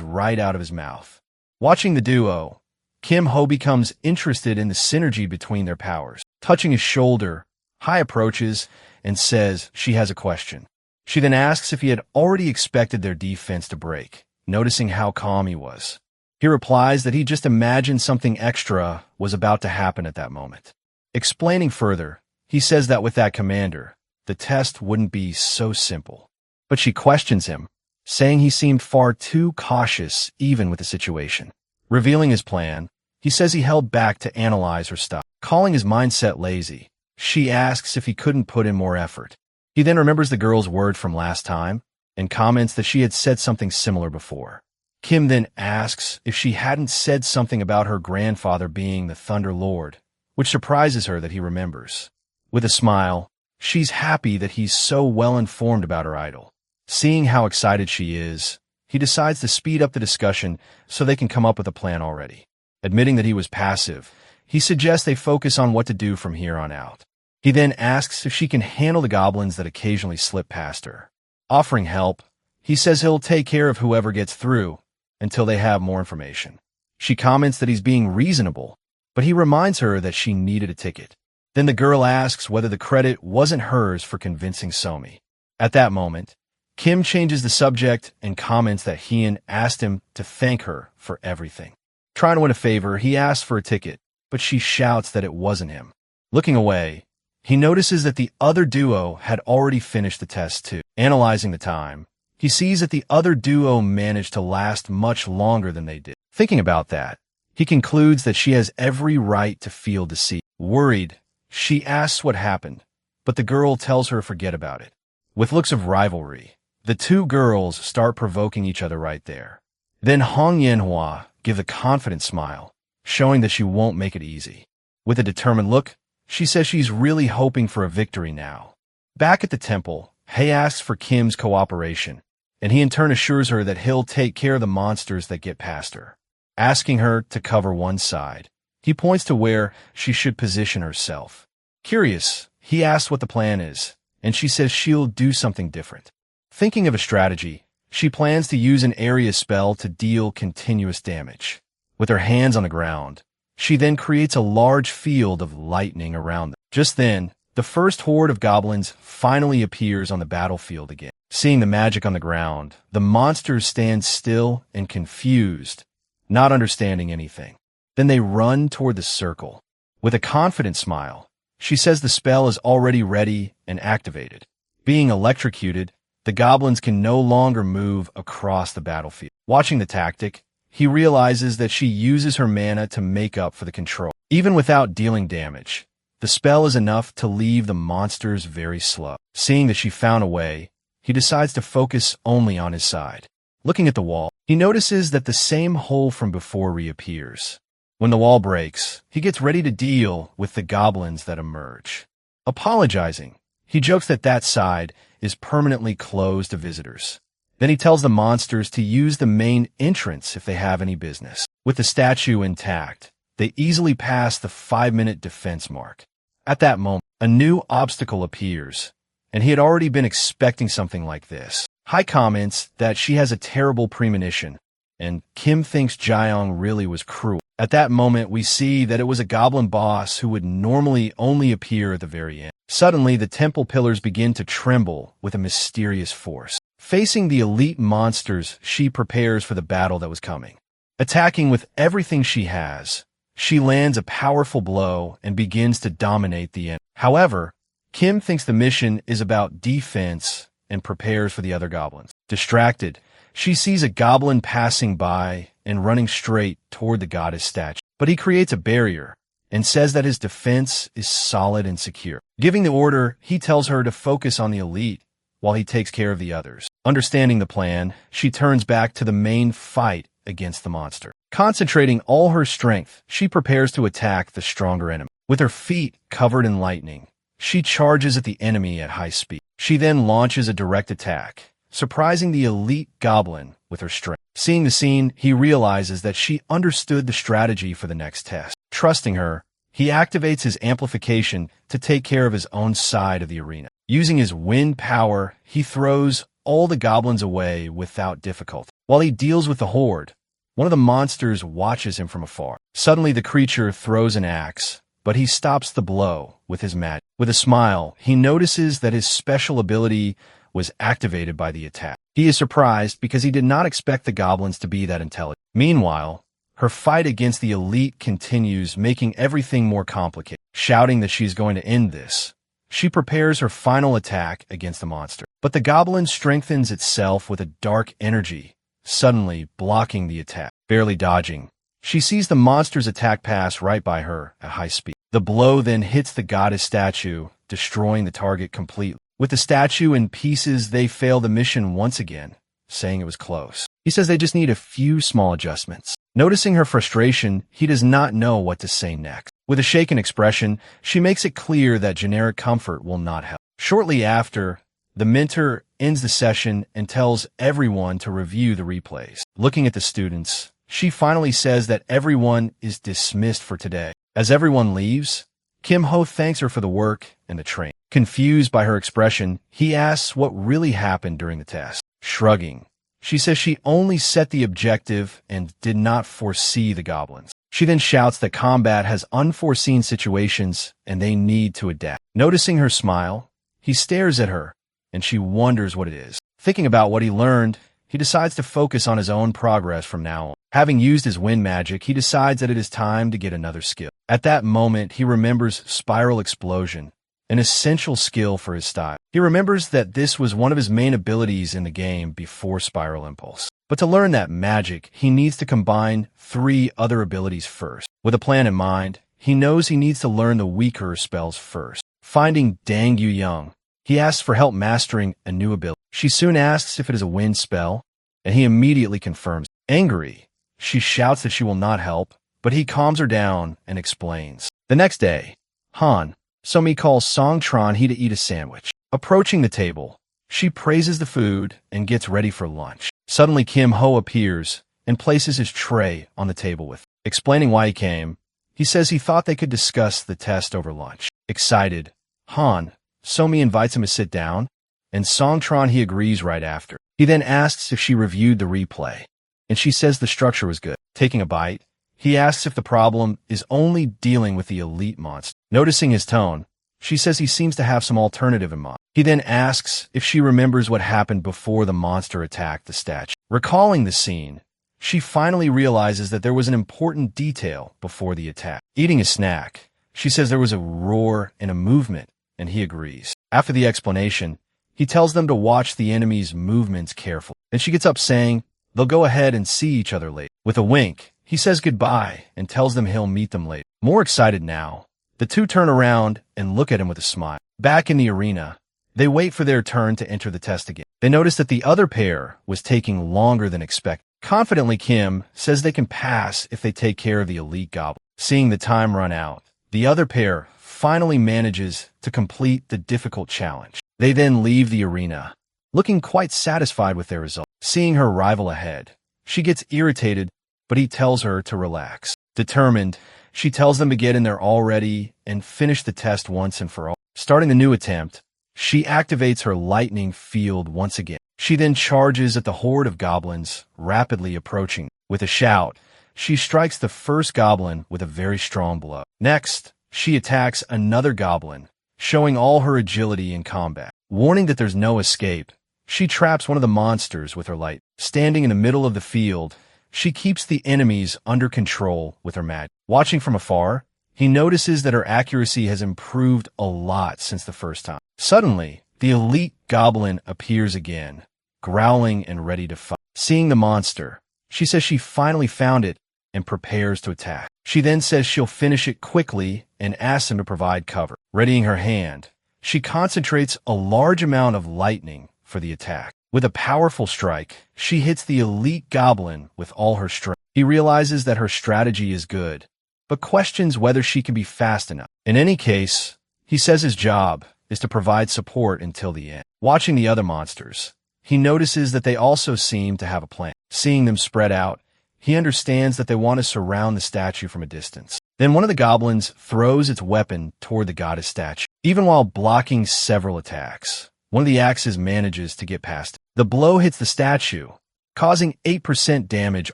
right out of his mouth. Watching the duo, Kim Ho becomes interested in the synergy between their powers. Touching his shoulder, Hai approaches and says she has a question. She then asks if he had already expected their defense to break, noticing how calm he was. He replies that he just imagined something extra was about to happen at that moment. Explaining further, he says that with that commander, the test wouldn't be so simple. But she questions him, saying he seemed far too cautious even with the situation. Revealing his plan, he says he held back to analyze her stuff. Calling his mindset lazy, she asks if he couldn't put in more effort. He then remembers the girl's word from last time and comments that she had said something similar before. Kim then asks if she hadn't said something about her grandfather being the Thunder Lord, which surprises her that he remembers. With a smile, she's happy that he's so well informed about her idol. Seeing how excited she is, he decides to speed up the discussion so they can come up with a plan already. Admitting that he was passive, he suggests they focus on what to do from here on out. He then asks if she can handle the goblins that occasionally slip past her. Offering help, he says he'll take care of whoever gets through until they have more information. She comments that he's being reasonable, but he reminds her that she needed a ticket. Then the girl asks whether the credit wasn't hers for convincing Somi. At that moment, Kim changes the subject and comments that Hyun asked him to thank her for everything. Trying to win a favor, he asks for a ticket, but she shouts that it wasn't him. Looking away, he notices that the other duo had already finished the test too. Analyzing the time, he sees that the other duo managed to last much longer than they did. Thinking about that, he concludes that she has every right to feel deceived. Worried, she asks what happened, but the girl tells her to forget about it. With looks of rivalry, the two girls start provoking each other right there. Then Hong Yanhua gives a confident smile, showing that she won't make it easy. With a determined look, she says she's really hoping for a victory now. Back at the temple, Hei asks for Kim's cooperation, and he in turn assures her that he'll take care of the monsters that get past her. Asking her to cover one side, he points to where she should position herself. Curious, he asks what the plan is, and she says she'll do something different. Thinking of a strategy, she plans to use an area spell to deal continuous damage. With her hands on the ground, she then creates a large field of lightning around them. Just then, the first horde of goblins finally appears on the battlefield again. Seeing the magic on the ground, the monsters stand still and confused, not understanding anything. Then they run toward the circle. With a confident smile, she says the spell is already ready and activated. Being electrocuted, the goblins can no longer move across the battlefield. Watching the tactic, he realizes that she uses her mana to make up for the control. Even without dealing damage, the spell is enough to leave the monsters very slow. Seeing that she found a way, he decides to focus only on his side. Looking at the wall, he notices that the same hole from before reappears. When the wall breaks, he gets ready to deal with the goblins that emerge. Apologizing, he jokes that that side is permanently closed to visitors. Then he tells the monsters to use the main entrance if they have any business. With the statue intact, they easily pass the 5-minute defense mark. At that moment, a new obstacle appears, and he had already been expecting something like this. Hai comments that she has a terrible premonition, and Kim thinks Jaeyoung really was cruel. At that moment, we see that it was a goblin boss who would normally only appear at the very end. Suddenly, the temple pillars begin to tremble with a mysterious force. Facing the elite monsters, she prepares for the battle that was coming. Attacking with everything she has, she lands a powerful blow and begins to dominate the enemy. However, Kim thinks the mission is about defense and prepares for the other goblins. Distracted, she sees a goblin passing by and running straight toward the goddess statue. But he creates a barrier and says that his defense is solid and secure. Giving the order, he tells her to focus on the elite while he takes care of the others. Understanding the plan, she turns back to the main fight against the monster. Concentrating all her strength, she prepares to attack the stronger enemy. With her feet covered in lightning, she charges at the enemy at high speed. She then launches a direct attack, surprising the elite goblin with her strength. Seeing the scene, he realizes that she understood the strategy for the next test. Trusting her, he activates his amplification to take care of his own side of the arena. Using his wind power, he throws all the goblins away without difficulty. While he deals with the horde, one of the monsters watches him from afar. Suddenly, the creature throws an axe, but he stops the blow with his magic. With a smile, he notices that his special ability was activated by the attack. He is surprised because he did not expect the goblins to be that intelligent. Meanwhile, her fight against the elite continues, making everything more complicated. Shouting that she's going to end this, she prepares her final attack against the monster. But the goblin strengthens itself with a dark energy, suddenly blocking the attack. Barely dodging, she sees the monster's attack pass right by her at high speed. The blow then hits the goddess statue, destroying the target completely. With the statue in pieces, they fail the mission once again, saying it was close. He says they just need a few small adjustments. Noticing her frustration, he does not know what to say next. With a shaken expression, she makes it clear that generic comfort will not help. Shortly after, the mentor ends the session and tells everyone to review the replays. Looking at the students, she finally says that everyone is dismissed for today. As everyone leaves, Kim Ho thanks her for the work and the training. Confused by her expression, he asks what really happened during the test. Shrugging, she says she only set the objective and did not foresee the goblins. She then shouts that combat has unforeseen situations and they need to adapt. Noticing her smile, he stares at her, and she wonders what it is. Thinking about what he learned, he decides to focus on his own progress from now on. Having used his wind magic, he decides that it is time to get another skill. At that moment, he remembers Spiral Explosion, an essential skill for his style. He remembers that this was one of his main abilities in the game before Spiral Impulse. But to learn that magic, he needs to combine 3 other abilities first. With a plan in mind, he knows he needs to learn the weaker spells first. Finding Dang Yu Young, he asks for help mastering a new ability. She soon asks if it is a wind spell, and he immediately confirms. Angry, she shouts that she will not help, but he calms her down and explains. The next day, Han, Somi calls Song Tron he to eat a sandwich. Approaching the table, she praises the food and gets ready for lunch. Suddenly, Kim Ho appears and places his tray on the table with him. Explaining why he came, he says he thought they could discuss the test over lunch. Excited, Han, Somi invites him to sit down, and Songtron he agrees right after. He then asks if she reviewed the replay, and she says the structure was good. Taking a bite, he asks if the problem is only dealing with the elite monster. Noticing his tone, she says he seems to have some alternative in mind. He then asks if she remembers what happened before the monster attacked the statue. Recalling the scene, she finally realizes that there was an important detail before the attack. Eating a snack, she says there was a roar and a movement, and he agrees. After the explanation, he tells them to watch the enemy's movements carefully. Then she gets up saying they'll go ahead and see each other later. With a wink, he says goodbye and tells them he'll meet them later. More excited now, the two turn around and look at him with a smile. Back in the arena, they wait for their turn to enter the test again. They notice that the other pair was taking longer than expected. Confidently, Kim says they can pass if they take care of the elite goblin. Seeing the time run out, the other pair finally manages to complete the difficult challenge. They then leave the arena, looking quite satisfied with their result. Seeing her rival ahead, she gets irritated, but he tells her to relax. Determined, she tells them to get in there already and finish the test once and for all. Starting the new attempt, she activates her lightning field once again. She then charges at the horde of goblins, rapidly approaching. With a shout, she strikes the first goblin with a very strong blow. Next, she attacks another goblin, showing all her agility in combat. Warning that there's no escape, she traps one of the monsters with her light. Standing in the middle of the field, she keeps the enemies under control with her magic. Watching from afar, he notices that her accuracy has improved a lot since the first time. Suddenly, the elite goblin appears again, growling and ready to fight. Seeing the monster, she says she finally found it and prepares to attack. She then says she'll finish it quickly and asks him to provide cover. Readying her hand, she concentrates a large amount of lightning for the attack. With a powerful strike, she hits the elite goblin with all her strength. He realizes that her strategy is good, but questions whether she can be fast enough. In any case, he says his job is to provide support until the end. Watching the other monsters, he notices that they also seem to have a plan. Seeing them spread out, he understands that they want to surround the statue from a distance. Then one of the goblins throws its weapon toward the goddess statue. Even while blocking several attacks, one of the axes manages to get past it. The blow hits the statue, causing 8% damage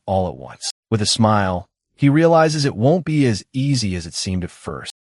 all at once. With a smile, he realizes it won't be as easy as it seemed at first.